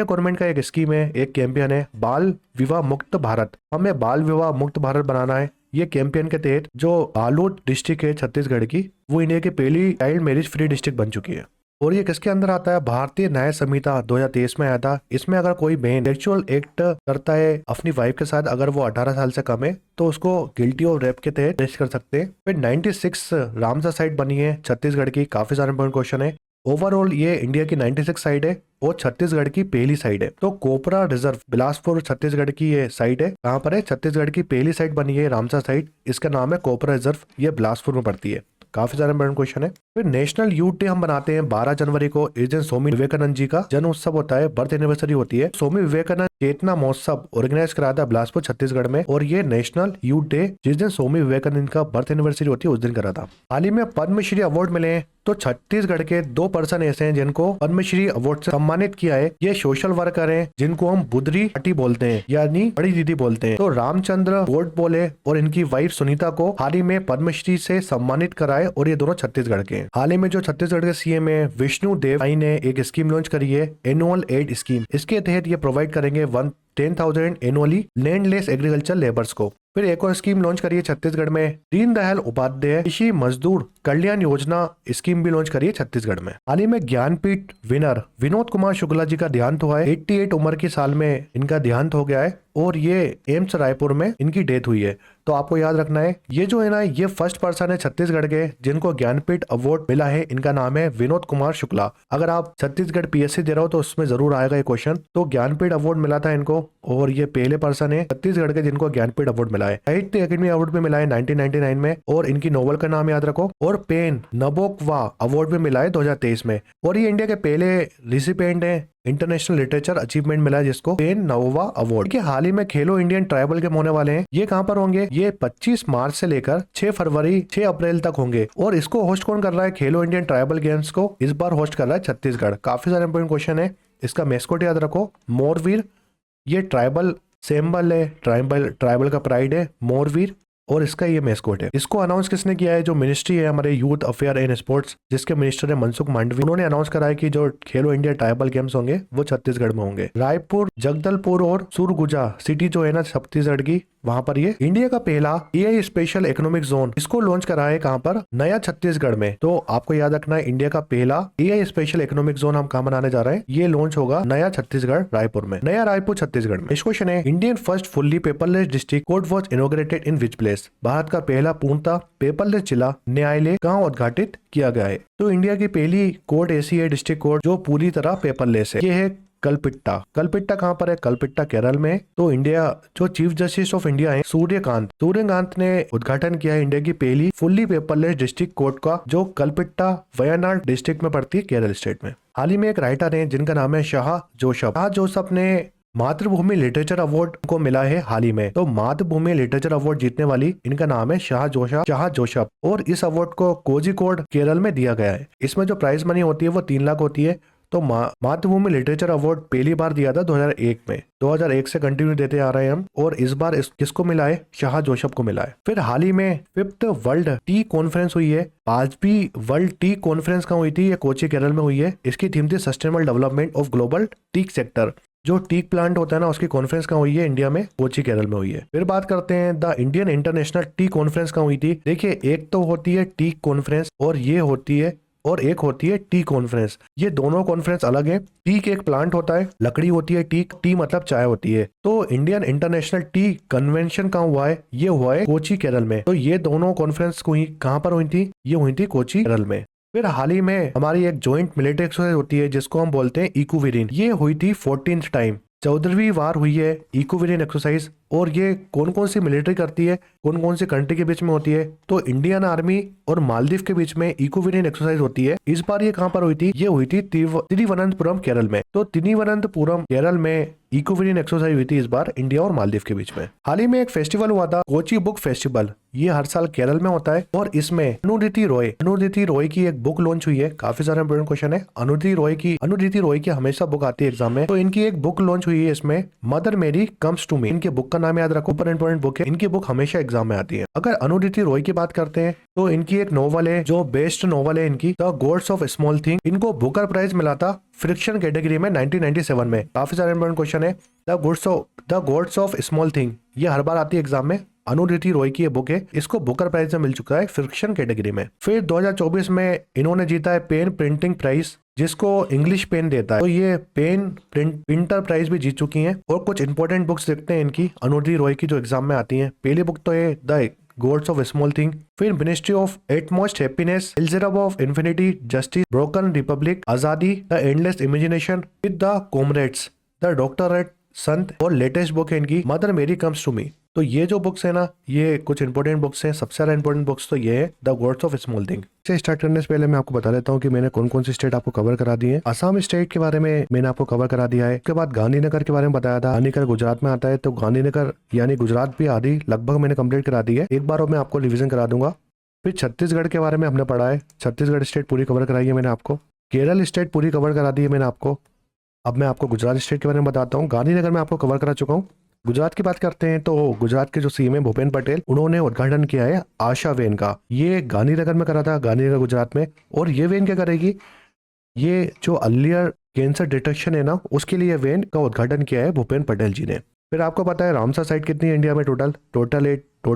गवर्नमेंट का एक स्कीम है, एक कैंपेन है बाल विवाह मुक्त भारत, हमें बाल विवाह मुक्त भारत बनाना है। ये कैंपेन के तहत जो बालोद डिस्ट्रिक्ट है छत्तीसगढ़ की, वो इंडिया की पहली चाइल्ड मैरिज फ्री डिस्ट्रिक्ट बन चुकी है। और ये किसके अंदर आता है, भारतीय न्याय संहिता 2023 में आया था। इसमें अगर कोई बहन सेक्सुअल एक्ट करता है अपनी वाइफ के साथ, अगर वो 18 साल से कम है, तो उसको गिल्टी ऑफ रेप के तहत अरेस्ट कर सकते हैं। फिर 96 रामसर साइट बनी है छत्तीसगढ़ की, काफी सारे इंपॉर्टेंट क्वेश्चन है। ओवरऑल ये इंडिया की 96 साइट है और छत्तीसगढ़ की पहली साइट है। तो कोपरा रिजर्व बिलासपुर छत्तीसगढ़ की ये साइट है, कहाँ पर है, छत्तीसगढ़ की पहली साइट बनी है रामसर साइट, इसका नाम है कोपरा रिजर्व, ये बिलासपुर में पड़ती है। काफी सारे इंपॉर्टेंट क्वेश्चन है। फिर नेशनल यूथ डे हम बनाते हैं 12 जनवरी को, इस दिन स्वामी विवेकानंद जी का जन्म उत्सव होता है, बर्थ एनिवर्सरी होती है। स्वामी विवेकानंद चेतना महोत्सव ऑर्गेनाइज कराया था बिलासपुर छत्तीसगढ़ में, और ये नेशनल यूथ डे जिस दिन स्वामी विवेकानंद का बर्थ एनिवर्सरी होती है उस दिन करा था। हाल ही में पद्मश्री अवार्ड मिले हैं, तो छत्तीसगढ़ के 2 पर्सन ऐसे हैं जिनको पद्मश्री अवार्ड से सम्मानित किया है। ये सोशल वर्कर हैं जिनको हम बुधरी पाटी बोलते हैं, यानी बड़ी दीदी बोलते हैं। तो रामचंद्र बोट बोले और इनकी वाइफ सुनीता को हाल ही में पद्मश्री से सम्मानित कराए, और ये दोनों छत्तीसगढ़ के हैं। हाल ही में जो छत्तीसगढ़ के सीएम है विष्णु देव साई ने एक स्कीम लॉन्च करी है, एनुअल एड स्कीम। इसके तहत ये प्रोवाइड करेंगे 10,000 एनुअली लैंडलेस एग्रीकल्चर लेबर्स को। फिर एक और स्कीम लॉन्च करी है छत्तीसगढ़ में, दीनदयाल उपाध्याय कृषि मजदूर कल्याण योजना स्कीम भी लॉन्च करी है छत्तीसगढ़ में। हाल ही में ज्ञानपीठ विनर विनोद कुमार शुक्ला जी का देहांत हुआ है, 88 उम्र की साल में इनका देहांत हो गया है, और ये एम्स रायपुर में इनकी डेथ हुई है। तो आपको याद रखना है, ये जो है ना, ये फर्स्ट पर्सन है छत्तीसगढ़ के जिनको ज्ञानपीठ अवार्ड मिला है, इनका नाम है विनोद कुमार शुक्ला। अगर आप छत्तीसगढ़ पीएससी दे रहे हो तो उसमें जरूर आएगा ये क्वेश्चन। तो ज्ञानपीठ अवार्ड मिला था इनको, और ये पहले पर्सन है छत्तीसगढ़ के जिनको ज्ञानपीठ अवार्ड मिला है। साहित्य अकेडमी अवार्ड भी मिला है 1999 में, और इनकी नोवेल का नाम याद रखो। और पेन नबोकवा अवार्ड भी मिला है 2023 में, और ये इंडिया के पहले रिसिपिएंट है इंटरनेशनल लिटरेचर अचीवमेंट मिला है जिसको पेन नोवा अवार्ड। के हाल ही में खेलो इंडियन ट्राइबल गेम होने वाले हैं, ये कहाँ पर होंगे, ये 25 मार्च से लेकर 6 अप्रैल तक होंगे। और इसको होस्ट कौन कर रहा है, खेलो इंडियन ट्राइबल गेम्स को इस बार होस्ट कर रहा है छत्तीसगढ़। काफी सारे इंपोर्टेंट क्वेश्चन है। इसका मैस्कोट याद रखो मोरवीर, ये ट्राइबल सिंबल है, ट्राइबल का प्राइड है मोरवीर, और इसका ये मैस्कोट है। इसको अनाउंस किसने किया है, जो मिनिस्ट्री है हमारे यूथ अफेयर एंड स्पोर्ट्स, जिसके मिनिस्टर है मनसुख मांडवी, उन्होंने अनाउंस करा है कि जो खेलो इंडिया ट्राइबल गेम्स होंगे वो छत्तीसगढ़ में होंगे। रायपुर, जगदलपुर और सुरगुजा सिटी जो है ना छत्तीसगढ़ की, वहां पर ये इंडिया का पहला एआई स्पेशल इकोनॉमिक जोन इसको लॉन्च करा है, कहां पर, नया छत्तीसगढ़ में। तो आपको याद रखना है, इंडिया का पहला एआई स्पेशल इकोनॉमिक जोन हम कहां बनाने जा रहे हैं, ये लॉन्च होगा नया छत्तीसगढ़ रायपुर में, नया रायपुर छत्तीसगढ़ में। इस क्वेश्चन है Indian first fully paperless district court was inaugurated in which place, Bharat का पहला पूर्णतः पेपरलेस जिला न्यायालय कहाँ उद्घाटित किया गया है। तो इंडिया की पहली कोर्ट ऐसी है, डिस्ट्रिक्ट कोर्ट, जो पूरी तरह पेपरलेस है, ये है कलपिट्टा कहाँ पर है, कलपिट्टा केरल में। तो इंडिया जो चीफ जस्टिस ऑफ इंडिया है सूर्यकांत ने उद्घाटन किया है इंडिया की पहली फुल्ली पेपरलेस डिस्ट्रिक्ट कोर्ट का, जो कलपिट्टा वयनाड डिस्ट्रिक्ट में पड़ती है केरल स्टेट में। हाल ही में एक राइटर है जिनका नाम है शाह जोसफ ने मातृभूमि लिटरेचर अवार्ड को मिला है हाल ही में। तो मातृभूमि लिटरेचर अवार्ड जीतने वाली इनका नाम है शाह जोशप और इस अवार्ड को कोझिकोड केरल में दिया गया है। इसमें जो प्राइज मनी होती है वो 3 लाख होती है। तो मातृभूमि लिटरेचर अवार्ड पहली बार दिया था 2001 में। 2001 से कंटिन्यू देते आ रहे हैं हम, और इस बार किसको मिला है? शाह जोशप को मिला है। फिर हाल ही में 5th वर्ल्ड टी कॉन्फ्रेंस हुई है। 5वीं वर्ल्ड टी कॉन्फ्रेंस कहाँ हुई थी? ये कोची केरल में हुई है। इसकी थीम थी sustainable development of global teak sector. जो टीक प्लांट होता है ना, उसकी कॉन्फ्रेंस कहाँ हुई है? इंडिया में कोची केरल में हुई है। फिर बात करते हैं the Indian international T conference कहाँ हुई थी। देखिए, एक तो होती है टीक कॉन्फ्रेंस और एक होती है टी कॉन्फ्रेंस। ये दोनों कॉन्फ्रेंस अलग है। टीक एक प्लांट होता है, लकड़ी होती है टीक, टी मतलब चाय होती है। तो इंडियन इंटरनेशनल टी कन्वेंशन कहाँ हुआ है? ये हुआ है कोची केरल में। तो ये दोनों कॉन्फ्रेंस कहाँ पर हुई थी? ये हुई थी कोची केरल में। फिर हाल ही में हमारी एक जॉइंट मिलिट्री एक्सरसाइज होती है जिसको हम बोलते हैं इकोवीरिन। ये हुई थी 14th टाइम, 14वीं बार हुई है इकोवीरिन एक्सरसाइज। और ये कौन कौन सी मिलिट्री करती है, कौन कौन सी कंट्री के बीच में होती है? तो इंडियन आर्मी और मालदीव के बीच में इकोवीरिन एक्सरसाइज होती है। इस बार ये कहां पर हुई थी? ये हुई थी तिरुवनंतपुरम केरल में। तो तिरुवनंतपुरम केरल में इकोवीरिन एक्सरसाइज हुई थी इस बार इंडिया और मालदीव के बीच में। हाल ही में एक फेस्टिवल हुआ था, कोची बुक फेस्टिवल। ये हर साल केरल में होता है और इसमें अनुदिति रॉय की एक बुक लॉन्च हुई है। काफी सारे इंपोर्टेंट क्वेश्चन है। अनुदिति रॉय की हमेशा बुक आती है एग्जाम में। तो इनकी एक बुक लॉन्च हुई है इसमें, मदर मेरी कम्स टू मी। इनके बुक का नाम याद रखो, पर इंपोर्टेंट बुक है। इनकी बुक हमेशा एग्जाम में आती है। अगर अनुदिति रॉय की बात करते हैं तो इनकी एक नॉवल है जो बेस्ट नॉवल है इनकी, the gods of small thing. इनको बुकर प्राइज मिला था फ्रिक्शन कैटेगरी में 1997 में। काफी सारे इंपोर्टेंट क्वेश्चन है। The gods of small thing, ये हर बार आती है एग्जाम में। अनुदिति रॉय की ये बुक है, इसको बुकर प्राइज में मिल चुका है फ्रिक्शन कैटेगरी में। फिर 2024 में इन्होंने जीता है पेन प्रिंटिंग प्राइज, जिसको इंग्लिश पेन देता है। तो ये पेन प्रिंटर प्राइज भी जीत चुकी हैं। और कुछ इंपॉर्टेंट बुक्स देखते हैं इनकी अनुदिति रॉय की जो एग्जाम में आती हैं। पहली बुक तो है the gods of small thing. फिर ministry of utmost happiness, algebra of infinity, justice, broken republic, Azadi, the endless imagination, with the comrades, the doctorate संत। और लेटेस्ट बुक है इनकी मदर मेरी कम्स टू मी। तो ये जो बुक्स है ना, ये कुछ इंपॉर्टेंट बुक्स हैं। सबसे ज्यादा इंपॉर्टेंट बुक्स तो ये है the gods of small thing. से स्टार्ट करने से पहले मैं आपको बता देता हूँ कि मैंने कौन कौन सी स्टेट आपको कवर करा दी है। असम स्टेट के बारे में मैंने आपको कवर करा दिया है। उसके बाद गांधीनगर के बारे में बताया था। गांधीनगर गुजरात में आता है, तो गांधीनगर यानी गुजरात भी आधी लगभग मैंने कंप्लीट करा दी है। एक बार और मैं आपको रिविजन करा दूंगा। फिर छत्तीसगढ़ के बारे में हमने पढ़ा है, छत्तीसगढ़ स्टेट पूरी कवर कराई है मैंने आपको। केरल स्टेट पूरी कवर करा दी है मैंने आपको। अब मैं आपको गुजरात स्टेट के बारे में बताता हूँ। गांधीनगर में आपको कवर करा चुका हूँ। गुजरात की बात करते हैं तो गुजरात के जो सीएम है भूपेन्द्र पटेल, उन्होंने उद्घाटन किया है आशा वेन का। ये गांधीनगर में करा था, गांधीनगर गुजरात में। और ये वेन क्या करेगी? ये जो अर्लियर कैंसर डिटेक्शन है ना, उसके लिए वेन का उद्घाटन किया है भूपेन्द्र पटेल जी ने। फिर आपको पता है रामसर साइट कितनी है इंडिया में? टोटल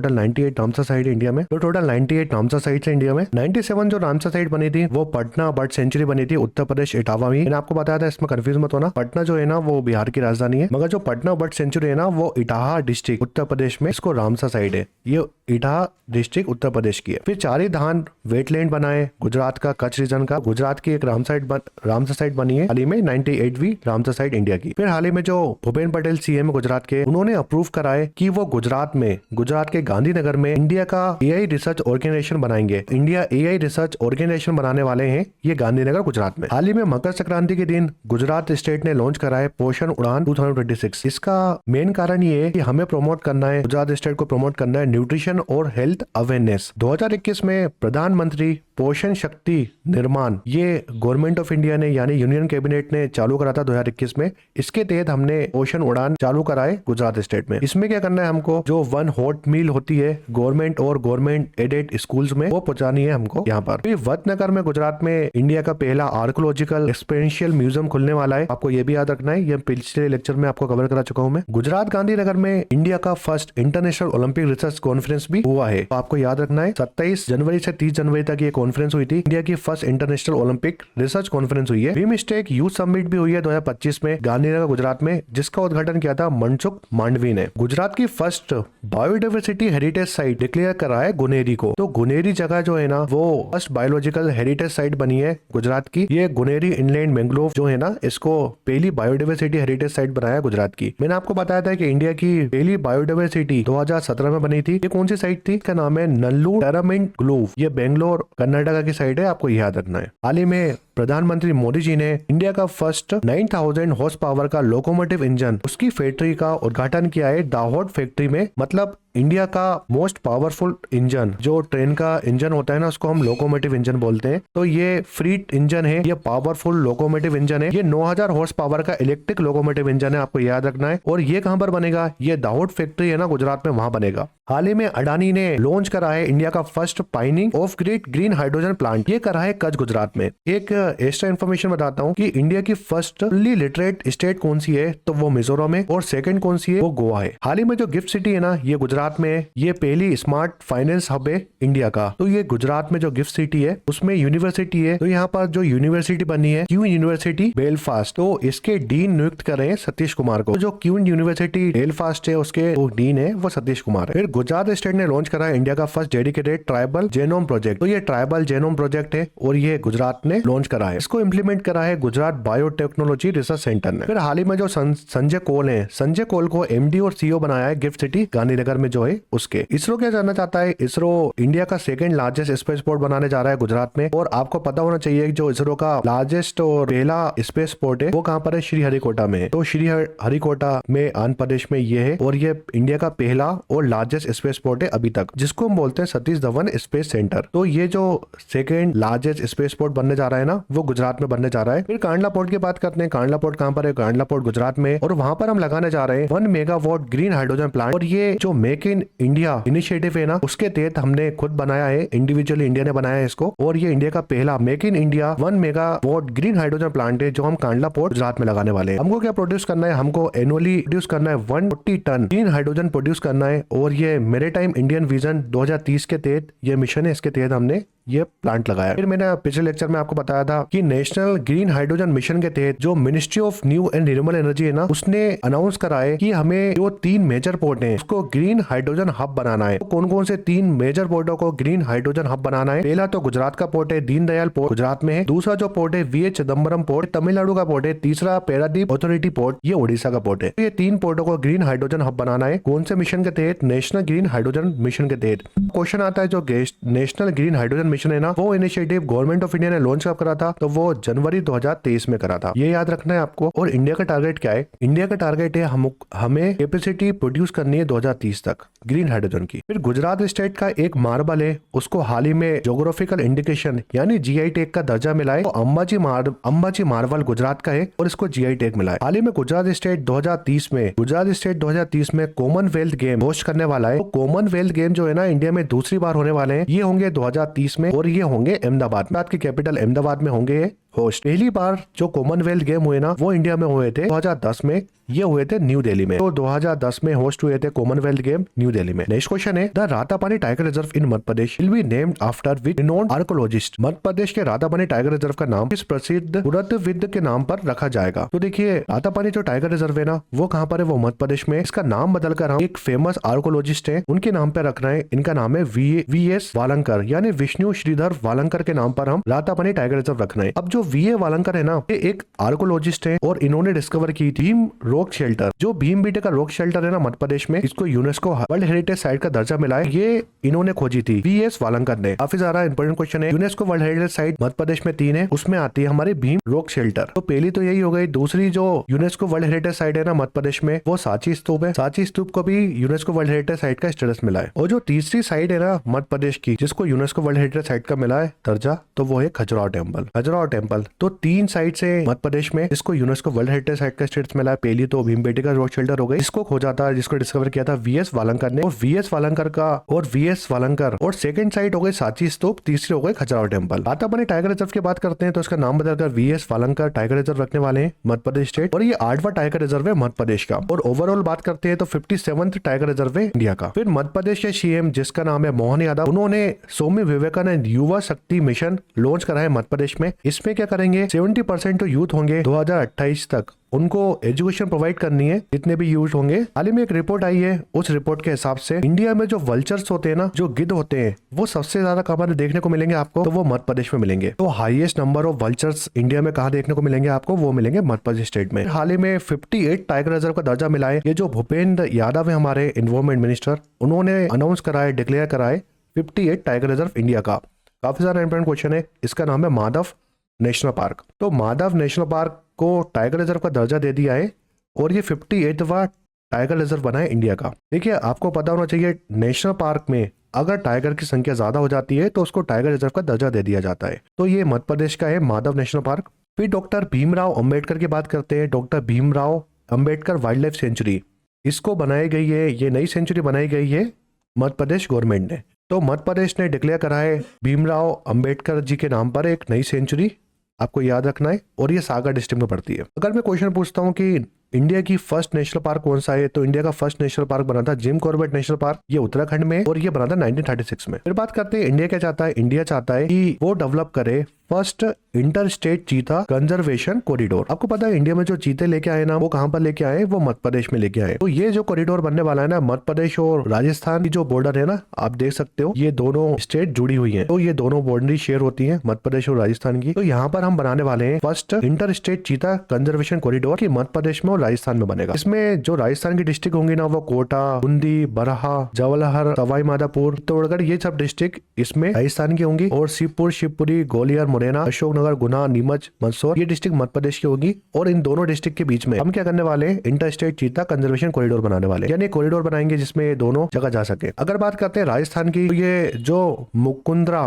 98 रामसर साइट है इंडिया में। तो टोटल 98 रामसर साइट है इंडिया में। 97 जो रामसर साइट बनी थी वो पटना बर्ड सेंचुरी बनी थी उत्तर प्रदेश इटावा में। मैंने आपको बताया था, इसमें कंफ्यूज मत होना। पटना जो है ना वो बिहार की राजधानी है, मगर जो पटना बर्ड सेंचुरी है ना वो इटाहा डिस्ट्रिक्ट उत्तर प्रदेश में, इसको रामसर साइट है। ये इटाहा डिस्ट्रिक्ट उत्तर प्रदेश की है। फिर चारी धान वेटलैंड बनाए गुजरात का, कच्छ रीजन का। गुजरात की एक रामसर साइट बनी है हाल ही में, 98वीं रामसर साइट इंडिया की। फिर हाल ही में जो भूपेन्द्र पटेल सीएम गुजरात के, उन्होंने अप्रूव कराए कि वो गुजरात के गांधीनगर में इंडिया का एआई रिसर्च ऑर्गेनाइजेशन बनाएंगे। इंडिया एआई रिसर्च ऑर्गेनाइजेशन बनाने वाले हैं ये गांधीनगर गुजरात में। हाल ही में मकर संक्रांति के दिन गुजरात स्टेट ने लॉन्च करा है पोषण उड़ान 2026। इसका मेन कारण ये है कि हमें प्रमोट करना है, गुजरात स्टेट को प्रमोट करना है न्यूट्रिशन और हेल्थ अवेयरनेस। 2021 में प्रधानमंत्री पोषण शक्ति निर्माण, ये गवर्नमेंट ऑफ इंडिया ने यानी यूनियन कैबिनेट ने चालू करा था 2021 में। इसके तहत हमने पोषण उड़ान चालू कराए गुजरात स्टेट में। इसमें क्या करना है हमको? जो 1 हॉट मील होती है गवर्नमेंट और गवर्नमेंट एडेड स्कूल्स में, वो पहुंचानी है हमको यहाँ पर। फिर वडनगर में गुजरात में इंडिया का पहला आर्कोलॉजिकल एक्सपेरियंशियल म्यूजियम खुलने वाला है। आपको ये भी याद रखना है, ये पिछले लेक्चर में आपको कवर करा चुका हूँ मैं। गुजरात गांधीनगर में इंडिया का first international Olympic research conference भी हुआ है, तो आपको याद रखना है। 27 जनवरी से 30 जनवरी तक ये कॉन्फ्रेंस हुई थी। इंडिया की first international Olympic research conference हुई है। बीमस्टेक यूथ समिट भी हुई है 2025 में गांधीनगर गुजरात में, जिसका उद्घाटन किया था मनसुख मांडवी ने। गुजरात की first biodiversity heritage site declare करा है गुनेरी को। तो गुनेरी जगह जो है ना वो फर्स्ट बायोलॉजिकल हेरिटेज साइट बनी है गुजरात की। ये गुनेरी इनलैंड मैंग्रोव जो है ना, इसको पहली बायोडाइवर्सिटी हेरिटेज साइट बनाया गुजरात की। मैंने आपको बताया था कि इंडिया की पहली बायोडाइवर्सिटी 2017 में बनी थी। ये कौन सी साइट थी? इसका नाम है नल्लू टेरामिंट ग्लोव। ये बेंगलोर कर्नाटक कर्नाटका की साइड है, आपको याद रखना है। हाल ही में प्रधानमंत्री मोदी जी ने इंडिया का फर्स्ट 9000 हॉर्स पावर का लोकोमोटिव इंजन उसकी फैक्ट्री का उद्घाटन किया है दाहोद फैक्ट्री में। मतलब इंडिया का मोस्ट पावरफुल इंजन, जो ट्रेन का इंजन होता है ना, उसको हम लोकोमोटिव इंजन बोलते हैं। तो ये फ्रीट इंजन है, ये पावरफुल लोकोमोटिव इंजन है। ये 9000 हॉर्स पावर का इलेक्ट्रिक लोकोमोटिव इंजन है, आपको याद रखना है। और ये कहां पर बनेगा? ये दाहोद फैक्ट्री है ना गुजरात में, वहां बनेगा। हाल ही में अडानी ने लॉन्च करा है इंडिया का first pining of green hydrogen plant. ये करा है कच्छ गुजरात में। एक एक्स्ट्रा इन्फॉर्मेशन बताता हूँ कि इंडिया की फर्स्ट फुल्ली लिटरेट स्टेट कौन सी है, तो वो मिजोरम है, और सेकंड कौन सी है, वो गोवा है। हाल ही में जो गिफ्ट सिटी है ना, ये गुजरात में है। ये पहली स्मार्ट फाइनेंस हब है इंडिया का। तो ये गुजरात में जो गिफ्ट सिटी है उसमें यूनिवर्सिटी है। तो यहाँ पर जो यूनिवर्सिटी बनी है क्यून यूनिवर्सिटी बेलफास्ट, तो इसके डीन नियुक्त कर रहे हैं सतीश कुमार को। तो जो क्यून यूनिवर्सिटी बेलफास्ट है उसके जो डीन है वो सतीश कुमार है। फिर गुजरात स्टेट ने लॉन्च करा है इंडिया का first dedicated tribal genome project. तो ये ट्राइबल जेनोम प्रोजेक्ट है और ये गुजरात ने लॉन्च करा है। इसको इम्प्लीमेंट करा है गुजरात बायोटेक्नोलॉजी रिसर्च सेंटर ने। फिर हाल ही में जो संजय कोल है, संजय कोल को एमडी और सीईओ बनाया है गिफ्ट सिटी गांधीनगर में जो है उसके। इसरो क्या करना चाहता है? इसरो इंडिया का सेकंड लार्जेस्ट स्पेस पोर्ट बनाने जा रहा है गुजरात में। और आपको पता होना चाहिए जो इसरो का लार्जेस्ट और पहला स्पेस पोर्ट है वो कहां पर है? श्रीहरिकोटा में। तो श्रीहरिकोटा में आंध्र प्रदेश में ये है, और ये इंडिया का पहला और लार्जेस्ट स्पेस पोर्ट है अभी तक, जिसको हम बोलते हैं सतीश धवन स्पेस सेंटर। तो ये जो सेकंड लार्जेस्ट स्पेस पोर्ट बनने जा रहा है ना, वो गुजरात में बनने जा रहा है। फिर कांडला पोर्ट की बात करते हैं। कांडला पोर्ट कहां पर है? कांडला पोर्ट गुजरात में, और वहां पर हम लगाने जा रहे हैं 1 मेगावाट ग्रीन हाइड्रोजन प्लांट। और ये जो मेक इन इंडिया इनिशिएटिव है ना, उसके तहत हमने खुद बनाया है, इंडिविजुअली इंडिया ने बनाया है इसको। और ये इंडिया का पहला make in India 1 megawatt green hydrogen plant है, जो हम कांडला पोर्ट गुजरात में लगाने वाले हैं। हमको क्या प्रोड्यूस करना है? हमको एनुअली प्रोड्यूस करना है 140 टन ग्रीन हाइड्रोजन प्रोड्यूस करना है। और ये मैरीटाइम इंडियन विजन 2030 के तहत ये मिशन है, इसके तहत हमने ये प्लांट लगाया। फिर मैंने पिछले लेक्चर में आपको बताया था कि नेशनल ग्रीन हाइड्रोजन मिशन के तहत जो ministry of new and renewable energy है ना, उसने अनाउंस करा है कि हमें जो 3 मेजर पोर्ट हैं उसको ग्रीन हाइड्रोजन हब बनाना है। तो कौन कौन से 3 मेजर पोर्टों को ग्रीन हाइड्रोजन हब बनाना है? पहला तो गुजरात का पोर्ट है, दीनदयाल पोर्ट गुजरात में है। दूसरा जो पोर्ट है वीएच चिदम्बरम पोर्ट तमिलनाडु का पोर्ट है। तीसरा पैरादीप अथॉरिटी पोर्ट, ये ओडिशा का पोर्ट है। तो ये 3 पोर्टों को ग्रीन हाइड्रोजन हब बनाना है। कौन से मिशन के तहत? नेशनल ग्रीन हाइड्रोजन मिशन के तहत। क्वेश्चन आता है जो नेशनल ग्रीन हाइड्रोजन मिशन है ना, वो इनिशिएटिव गवर्नमेंट ऑफ इंडिया ने लॉन्च कब करा था? तो वो जनवरी 2023 में करा था, ये याद रखना है आपको। और इंडिया का टारगेट क्या है? इंडिया का टारगेट है हमें कैपेसिटी प्रोड्यूस करनी है 2030 तक ग्रीन हाइड्रोजन की। फिर गुजरात स्टेट का एक मार्बल है, उसको हाल ही में ज्योग्राफिकल इंडिकेशन यानी जीआई टैग का दर्जा मिला है। तो अंबाजी मार्बल गुजरात का है और इसको जीआई टैग मिला है। हाल ही में गुजरात स्टेट 2030 में कॉमनवेल्थ गेम होस्ट करने वाला है। तो कॉमनवेल्थ गेम जो है ना, इंडिया में दूसरी बार होने वाले हैं। ये होंगे 2030 में, और ये होंगे अहमदाबाद में। की कैपिटल अहमदाबाद में होंगे होस्ट। पहली बार जो कॉमनवेल्थ गेम हुए ना, वो इंडिया में हुए थे 2010 में। ये हुए थे न्यू दिल्ली में। तो 2010 में होस्ट हुए थे कॉमनवेल्थ गेम न्यू दिल्ली में। नेक्स्ट क्वेश्चन है, the Ratapani tiger reserve in Madhya Pradesh will be named after which renowned archaeologist. Madhya Pradesh के रातापानी टाइगर रिजर्व का नाम किस प्रसिद्ध पुरातत्वविद के नाम पर रखा जाएगा? तो देखिए, रातापानी जो टाइगर रिजर्व है ना, वो कहाँ पर है? वो मध्य प्रदेश में। इसका नाम बदलकर हम एक फेमस आर्कोलॉजिस्ट है उनके नाम पे रख रहे हैं। इनका नाम है वीएस वालंकर, यानी विष्णु श्रीधर वालंकर के नाम पर हम रातापानी टाइगर रिजर्व रख रहे हैं। अब जो वीए वालंकर है ना, ये एक आर्कोलॉजिस्ट है और इन्होंने डिस्कवर की थी भीम रॉक शेल्टर। जो भीम बीटे का रॉक शेल्टर है ना मध्य प्रदेश में, इसको यूनेस्को वर्ल्ड हेरिटेज साइट का दर्जा मिला है। ये इन्होंने खोजी थी वीएस वालंकर ने। काफी ज्यादा इंपॉर्टेंट क्वेश्चन है। UNESCO world heritage site Madhya Pradesh में 3 है, उसमें आती है हमारी भीम रॉक शेल्टर। तो पहली तो यही हो गई। दूसरी जो यूनेस्को वर्ल्ड हेरिटेज साइट है ना मध्य प्रदेश में, वो सांची स्तूप है। सांची स्तूप को भी यूनेस्को वर्ल्ड हेरिटेज साइट का स्टेटस मिला है। और जो तीसरी साइट है ना मध्य प्रदेश की, जिसको यूनेस्को वर्ल्ड हेरिटेज साइट का मिला है दर्जा, तो वो है खजुराहो टेम्पल। खजुराहो टेम्पल। तो 3 साइट से मध्य प्रदेश में जिसको यूनेस्को वर्ल्ड हेरिटेज साइट का स्टेटस मिला है। पहली तो भीमबेटका का रॉक शेल्टर हो गई, इसको खोजा था, जिसको डिस्कवर किया था वीएस वालंकर ने। और वीएस वालंकर और सेकंड साइट हो गई सांची स्तूप, तीसरी हो गई Khajuraho temple. Ratapani tiger reserve की बात करते हैं तो इसका नाम बदलकर वीएस वालंकर टाइगर रिजर्व रखने वाले हैं मध्य प्रदेश स्टेट। और ये 8वां टाइगर रिजर्व है मध्य प्रदेश का। और ओवरऑल बात करते हैं तो 57वां टाइगर रिजर्व है इंडिया का। फिर मध्य प्रदेश के सीएम जिसका नाम है मोहन यादव, उन्होंने स्वामी विवेकानंद युवा शक्ति मिशन लॉन्च करा है मध्य प्रदेश में। इसमें क्या करेंगे, 70% तो यूथ होंगे 2028 तक, उनको एजुकेशन प्रोवाइड करनी है जितने भी यूथ होंगे। हाल ही में एक रिपोर्ट आई है, उस रिपोर्ट के हिसाब से इंडिया में जो वल्चर्स होते हैं ना, जो गिद्ध होते हैं, वो सबसे ज्यादा कहाँ देखने को मिलेंगे आपको, तो वो मध्य प्रदेश में मिलेंगे। तो highest number of vultures India में कहाँ देखने को मिलेंगे आपको, वो मिलेंगे मध्य प्रदेश स्टेट में। हाल ही में 58 टाइगर रिजर्व का दर्जा मिला है। ये जो भूपेंद्र यादव है हमारे एनवायरमेंट मिनिस्टर, उन्होंने अनाउंस करा है, डिक्लेयर करा है 58 टाइगर रिजर्व इंडिया का। काफी सारा इंपॉर्टेंट क्वेश्चन है। इसका नाम है माधव नेशनल पार्क। तो माधव नेशनल पार्क को टाइगर रिजर्व का दर्जा दे दिया है और ये 58वां टाइगर रिजर्व बना है इंडिया का। देखिए, आपको पता होना चाहिए नेशनल पार्क में अगर टाइगर की संख्या ज्यादा हो जाती है तो उसको टाइगर रिजर्व का दर्जा दे दिया जाता है। तो ये मध्य प्रदेश का है माधव नेशनल पार्क। फिर डॉक्टर भीमराव अंबेडकर की बात करते हैं। Doctor Bhimrao Ambedkar wild life sanctuary, इसको बनाई गई है, ये नई सेंचुरी बनाई गई है मध्य प्रदेश गवर्नमेंट ने। तो मध्य प्रदेश ने डिक्लेयर करा है भीमराव अंबेडकर जी के नाम पर एक नई सेंचुरी, आपको याद रखना है, और ये सागर डिस्ट्रिक्ट में पड़ती है। अगर मैं क्वेश्चन पूछता हूँ कि इंडिया की फर्स्ट नेशनल पार्क कौन सा है, तो इंडिया का फर्स्ट नेशनल पार्क बना था जिम कॉर्बेट नेशनल पार्क, ये उत्तराखंड में, और ये बना था 1936 में। फिर बात करते हैं इंडिया क्या चाहता है। इंडिया चाहता है कि वो डेवलप करे फर्स्ट इंटर स्टेट चीता कंजर्वेशन कॉरिडोर। आपको पता है इंडिया में जो चीते लेके आए ना, वो कहां पर लेके आए, वो मध्य प्रदेश में लेके आए। तो ये जो कॉरिडोर बनने वाला है ना, मध्य प्रदेश और राजस्थान की जो बॉर्डर है ना, आप देख सकते हो ये दोनों स्टेट जुड़ी हुई है। तो ये दोनों बाउंड्री शेयर होती है मध्य प्रदेश और राजस्थान की। तो यहाँ पर हम बनाने वाले हैं फर्स्ट इंटर स्टेट चीता कंजर्वेशन कॉरिडोर की मध्य प्रदेश में और राजस्थान में बनेगा। इसमें जो राजस्थान की डिस्ट्रिक्ट होंगी ना, वो कोटा, बूंदी, बरहा, जवाहर, सवाई माधोपुर, चित्तौड़गढ़, ये सब डिस्ट्रिक्ट इसमें राजस्थान की होंगी। और शिवपुर, शिवपुरी, ग्वालियर, मुरैना, अशोकनगर, गुना, नीमच, मंदसौर, ये डिस्ट्रिक्ट मध्य प्रदेश की होगी। और इन दोनों डिस्ट्रिक्ट के बीच में हम क्या करने वाले हैं, इंटर स्टेट चीता कंजर्वेशन कॉरिडोर बनाने वाले, यानी कॉरिडोर बनाएंगे जिसमें ये दोनों जगह जा सके। अगर बात करते हैं राजस्थान की, तो ये जो मुकुंदरा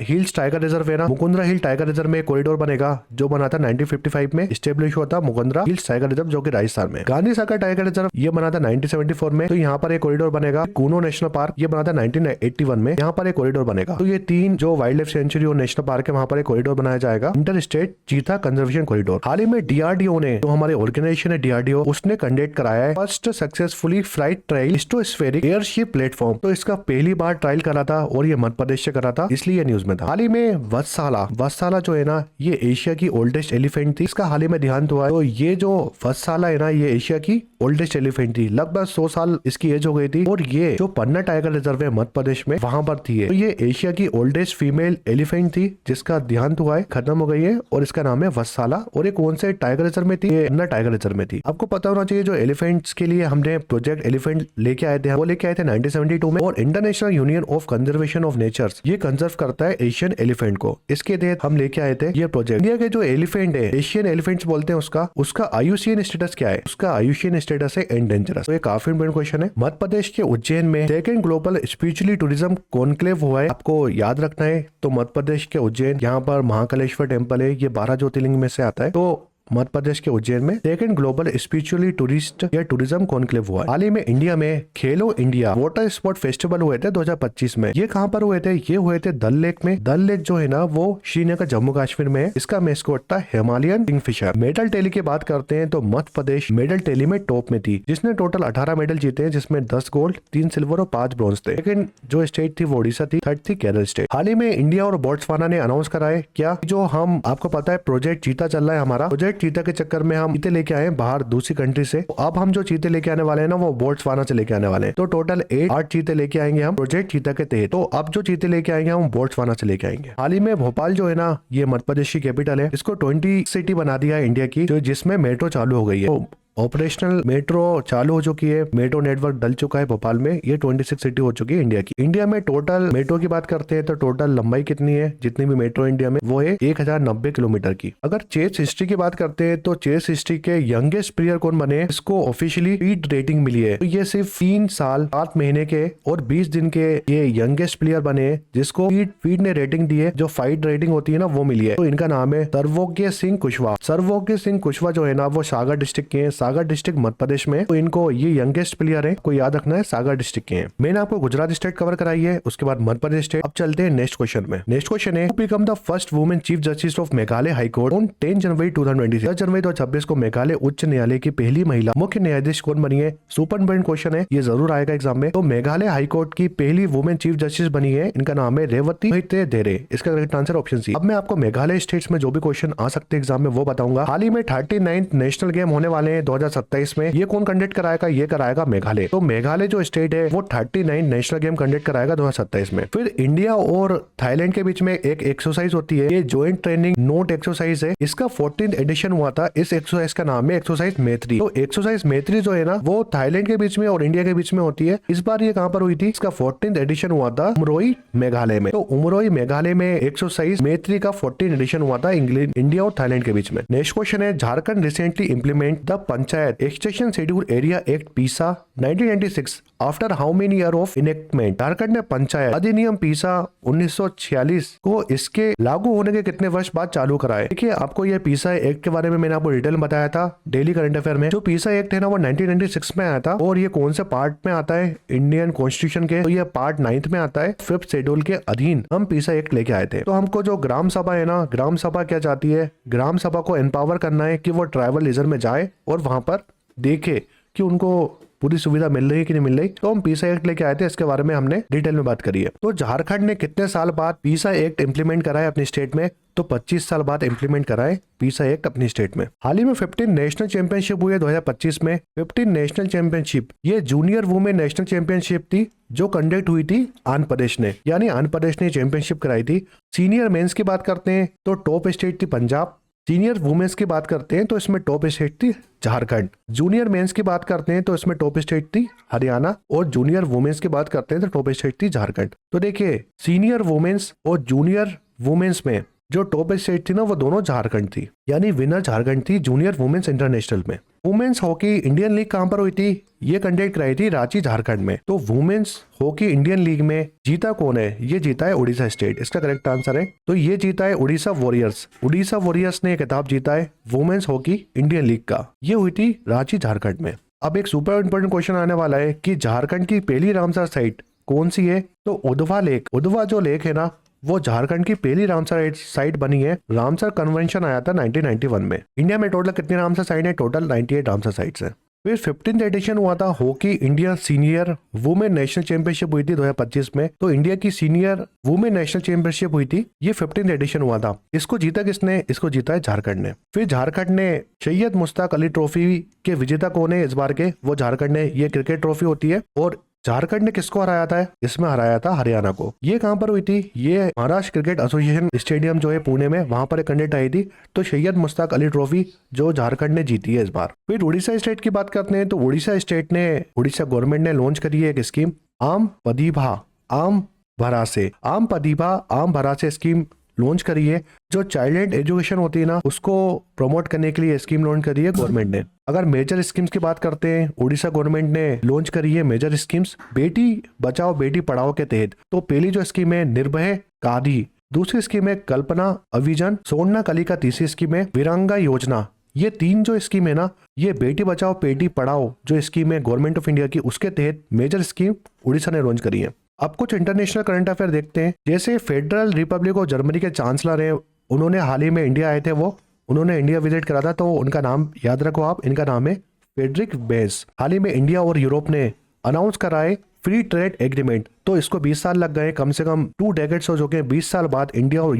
हिल्स टाइगर रिजर्व है ना, मुकुंदरा हिल टाइगर रिजर्व में कॉरिडोर बनेगा, जो बना था 1955 में स्टेब्लिश हुआ था मुकुंदरा हिल्स टाइगर रिजर्व, जो कि राजस्थान में। गांधी सागर टाइगर रिजर्व ये बना था 1974 में, तो यहाँ पर एक कॉरिडोर बनेगा। कूनो नेशनल पार्क ये बना था 1981 में, यहाँ पर एक कॉरिडोर बनेगा। तो ये तीन जो वाइल्ड लाइफ सेंचुरी और नेशनल पार्क है, वहां पर एक कॉरिडोर बनाया जाएगा, इंटर स्टेट चीता कंजर्वेशन कॉरिडोर। हाल ही में डीआरडीओ ने, जो हमारे ऑर्गेनाइजेशन है डीआरडीओ, उसने कंडक्ट कराया है first successfully flight trial stratospheric airship platform. तो इसका पहली बार ट्रायल करा था और ये मध्य प्रदेश से करा था, इसलिए ये न्यूज में था। हाल ही में वत्साला जो है ना, ये एशिया की ओल्डेस्ट एलिफेंट थी, इसका हाल ही में देहांत हुआ है। तो ये जो वत्साला है ना, ये एशिया की ओल्डेस्ट एलिफेंट थी, लगभग 100 साल इसकी एज हो गई थी। और ये जो पन्ना टाइगर रिजर्व है मध्य प्रदेश में, वहां पर थी। तो ये एशिया की ओल्डेस्ट फीमेल एलिफेंट थी, जिसका देहांत हुआ है, खत्म हो गई है, और इसका नाम है वत्साला। और ये कौन से टाइगर रिजर्व में थी, ये पन्ना टाइगर रिजर्व में थी। आपको पता होना चाहिए जो एलिफेंट्स के लिए हमने प्रोजेक्ट एलिफेंट लेके आए थे, वो लेके आए थे 1972 में। और international union of conservation of nature's ये कंजर्व करता है एशियन एलिफेंट को, इसके तहत हम लेके आए थे ये प्रोजेक्ट। इंडिया के जो एलिफेंट है, एशियन एलिफेंट्स बोलते हैं उसका आयुषियन स्टेटस क्या है, उसका आयुषियन स्टेटस है एंडेंजरस। तो ये काफी इंपॉर्टेंट क्वेश्चन है। मध्य प्रदेश के उज्जैन में second global spiritually tourism conclave हुआ है, आपको याद रखना है। तो मध्य प्रदेश के उज्जैन, यहाँ पर महाकालेश्वर टेम्पल है, ये 12 ज्योतिर्लिंग में से आता है। तो मध्य प्रदेश के उज्जैन में सेकंड ग्लोबल स्पिरिचुअली टूरिस्ट या टूरिज्म कॉन्क्लेव हुआ। हाल ही में इंडिया में खेलो इंडिया वाटर स्पोर्ट फेस्टिवल हुए थे 2025 में। ये कहां पर हुए थे, ये हुए थे डल लेक में। डल लेक जो है ना, वो श्रीनगर जम्मू कश्मीर में है। इसका मेस्कोट था हिमालयन किंगफिशर। मेडल टैली की बात करते हैं तो मध्य प्रदेश मेडल टैली में टॉप में थी, जिसने टोटल 18 मेडल जीते हैं, जिसमें 10 गोल्ड, 3 सिल्वर और 5 ब्रॉन्ज थे। लेकिन जो स्टेट थी वो ओडिशा थी, थर्ड थी केरल स्टेट। हाल ही में इंडिया और बोट्सवाना ने अनाउंस करा है क्या, जो हम आपको पता है प्रोजेक्ट चीता चल रहा है हमारा, प्रोजेक्ट चीता के चक्कर में हम चीते लेके आए बाहर दूसरी कंट्री से। तो अब हम जो चीते लेके आने वाले हैं ना, वो बोट्सवाना से लेके आने वाले हैं। तो टोटल 8 चीते लेके आएंगे हम प्रोजेक्ट चीता के तहत। तो अब जो चीते लेके आएंगे हम बोट्सवाना से लेके आएंगे। हाल ही में भोपाल जो है ना, ये मध्य प्रदेश की कैपिटल है, इसको 20 सिटी बना दिया है इंडिया की, जिसमें मेट्रो चालू हो गई है। तो ऑपरेशनल मेट्रो चालू हो चुकी है, मेट्रो नेटवर्क डल चुका है भोपाल में। ये 26 सिटी हो चुकी है इंडिया की। इंडिया में टोटल मेट्रो की बात करते हैं तो टोटल लंबाई कितनी है, जितनी भी मेट्रो इंडिया में, वो है 1090 किलोमीटर की। अगर चेस हिस्ट्री की बात करते हैं तो चेस हिस्ट्री के यंगेस्ट प्लेयर कौन बने, इसको ऑफिशियली फीड रेटिंग मिली है। तो ये सिर्फ 3 साल 7 महीने के और 20 दिन के ये यंगेस्ट प्लेयर बने, जिसको फीड ने रेटिंग दी है, जो फाइट रेटिंग होती है ना, वो मिली है। तो इनका नाम है सर्वज्ञ सिंह कुशवाहा। सर्वज्ञ सिंह कुशवाहा जो है ना, वो सागर डिस्ट्रिक्ट के हैं, सागर डिस्ट्रिक्ट मध्य प्रदेश में। तो इनको ये यंगेस्ट प्लेयर है, को याद रखना है, सागर डिस्ट्रिक्ट के हैं। मैंने आपको गुजरात स्टेट कवर कराई है, उसके बाद मध्य प्रदेश स्टेट। अब चलते हैं नेक्स्ट क्वेश्चन में। नेक्स्ट क्वेश्चन है, become the first women chief justice of Meghalaya high court on 10 जनवरी 2026। 10 जनवरी 2026 को मेघालय उच्च न्यायालय की पहली महिला मुख्य न्यायाधीश कौन बनी है। सुपर इंपॉर्टेंट क्वेश्चन है, ये जरूर आएगा एग्जाम में। तो मेघालय हाई कोर्ट की पहली वुमेन चीफ जस्टिस बनी है, इनका नाम है रेवती मोहिते देरे। इसका करेक्ट आंसर ऑप्शन सी। अब मैं आपको मेघालय स्टेट्स में जो भी क्वेश्चन आ सकते हैं एग्जाम में, वो बताऊंगा। हाल ही में 39th नेशनल गेम होने वाले हैं 2027 में। ये कौन कंडक्ट कराएगा? ये कराएगा मेघालय। तो मेघालय जो स्टेट है वो 39 नेशनल गेम कंडक्ट कराएगा 2027 में। फिर इंडिया और थाईलैंड के बीच में एक एक्सरसाइज होती है, ये ज्वाइंट ट्रेनिंग नोट एक्सरसाइज है। इसका 14th एडिशन हुआ था। इस एक्सरसाइज का नाम है एक्सरसाइज मैत्री। तो एक्सरसाइज मैत्री जो है ना वो थाईलैंड के बीच में और इंडिया के बीच में होती है। इस बार ये कहां पर हुई थी? इसका 14th एडिशन हुआ था उमरोई मेघालय में। तो उमरोई मेघालय में एक्सरसाइज मैत्री का 14th एडिशन हुआ था इंडिया और थाईलैंड के बीच में। नेक्स्ट क्वेश्चन है, Jharkhand recently implement the panchayat extension schedule area act पीसा 1996 after how many year of enactment. Jharkhand ने पंचायत अधिनियम पीसा 1946 को इसके लागू होने के कितने वर्ष बाद चालू कराए? देखिए, आपको ये पीसा एक्ट के बारे में मैंने आपको डिटेल में बताया था डेली करंट अफेयर में। जो पीसा एक्ट है ना वो 1996 में आया था और ये कौन से पार्ट में आता है इंडियन कॉन्स्टिट्यूशन के? तो ये पार्ट 9th में आता है। 5th शेड्यूल के अधीन हम पीसा एक्ट लेके आए थे। तो हमको जो ग्राम सभा है ना, ग्राम सभा क्या चाहती है? ग्राम सभा को एम्पावर करना है कि वो ट्राइबल रीजन में जाए और वहां पर देखे कि उनको पूरी सुविधा मिल रही है कि नहीं मिल रही। तो हम पीसा एक्ट लेके आए थे, इसके बारे में हमने डिटेल में बात करी है। तो झारखंड ने कितने साल बाद पीसा एक्ट इंप्लीमेंट करा है अपनी स्टेट में? तो 25 साल बाद इंप्लीमेंट करा है पीसा एक्ट अपनी स्टेट में। हाल ही में 15 नेशनल चैंपियनशिप हुई है 2025 में। 15 नेशनल चैंपियनशिप ये जूनियर वुमेन नेशनल चैंपियनशिप थी जो कंडक्ट हुई थी आंध्र प्रदेश ने, यानी आंध्र प्रदेश ने चैंपियनशिप कराई थी। सीनियर मेंस की बात करते हैं तो टॉप स्टेट थी पंजाब। सीनियर वुमेन्स की बात करते हैं तो इसमें टॉप स्टेट थी झारखंड। जूनियर मेंस की बात करते हैं तो इसमें टॉप स्टेट थी हरियाणा और जूनियर वुमेन्स की बात करते हैं तो टॉप स्टेट थी झारखंड। तो देखिए, सीनियर वुमेन्स और जूनियर वुमेन्स में जो टॉप स्टेट थी ना वो दोनों झारखंड थी, यानी विनर झारखंड थी जूनियर वुमेन्स इंटरनेशनल में। वुमेन्स हॉकी इंडियन लीग कहां पर हुई थी? ये कंडक्ट कराई थी रांची झारखंड में। तो वुमेन्स हॉकी इंडियन लीग में जीता कौन है? ये जीता है उड़ीसा स्टेट। इसका करेक्ट आंसर है, तो ये जीता है उड़ीसा वॉरियर्स। उड़ीसा वॉरियर्स ने खिताब जीता है वुमेन्स हॉकी इंडियन लीग का। ये हुई थी रांची झारखंड में। अब एक सुपर इंपोर्टेंट क्वेश्चन आने वाला है कि झारखंड की पहली रामसर साइट कौन सी है? तो उधवा लेक। उधवा जो लेक है ना वो झारखंड की पहली रामसर साइट बनी है। रामसर कन्वेंशन आया था 1991 में। इंडिया में टोटल कितनी रामसर साइट है? टोटल 98 रामसर साइट्स है। फिर 15th एडिशन हुआ था hockey India senior women national championship हुई थी 2025 में। तो इंडिया की सीनियर वुमेन नेशनल चैंपियनशिप हुई थी, ये 15th एडिशन हुआ था। इसको जीता किसने? इसको जीता है झारखंड ने। फिर झारखंड ने सैयद मुश्ताक अली ट्रॉफी के विजेता कौन है इस बार के? वो झारखंड ने। ये क्रिकेट ट्रॉफी होती है और झारखंड ने किसको हराया था? इसमें हराया था हरियाणा को। ये कहां पर हुई थी? ये महाराष्ट्र क्रिकेट एसोसिएशन स्टेडियम जो है पुणे में, वहां पर एक कंडक्ट आई थी। तो सैयद मुश्ताक अली ट्रॉफी जो झारखंड ने जीती है इस बार। फिर उड़ीसा स्टेट की बात करते हैं तो उड़ीसा स्टेट ने, उड़ीसा गवर्नमेंट ने लॉन्च करी है एक स्कीम, आम पदीभा आम भरासे। आम पदीभा आम भरासे स्कीम लॉन्च करी है। जो चाइल्ड एजुकेशन होती है ना उसको प्रमोट करने के लिए स्कीम लॉन्च करी है गवर्नमेंट ने। अगर मेजर स्कीम्स की बात करते हैं, उड़ीसा गवर्नमेंट ने लॉन्च करी है मेजर स्कीम्स बेटी बचाओ बेटी पढ़ाओ के तहत। तो पहली जो स्कीम है निर्भय कादी, दूसरी स्कीम है कल्पना अभियान, सोना कलिका तीसरी स्कीम है विरांगा योजना। ये तीन जो स्कीम है ना, ये बेटी बचाओ बेटी पढ़ाओ जो स्कीम है गवर्नमेंट ऑफ इंडिया की, उसके तहत मेजर स्कीम उड़ीसा ने लॉन्च करी है। अब कुछ इंटरनेशनल करंट अफेयर देखते हैं। जैसे फेडरल रिपब्लिक ऑफ जर्मनी के चांसलर है, उन्होंने हाल ही में इंडिया आए थे, वो उन्होंने इंडिया विजिट करा था। तो उनका नाम याद रखो आप, इनका नाम है फ्रेडरिक बेस। हाल ही में इंडिया और यूरोप ने अनाउंस करा है फ्री ट्रेड एग्रीमेंट। तो इसको 20 साल लग गए, कम से कम 2 डेकेड्स हो चुके हैं। 20 साल बाद इंडिया और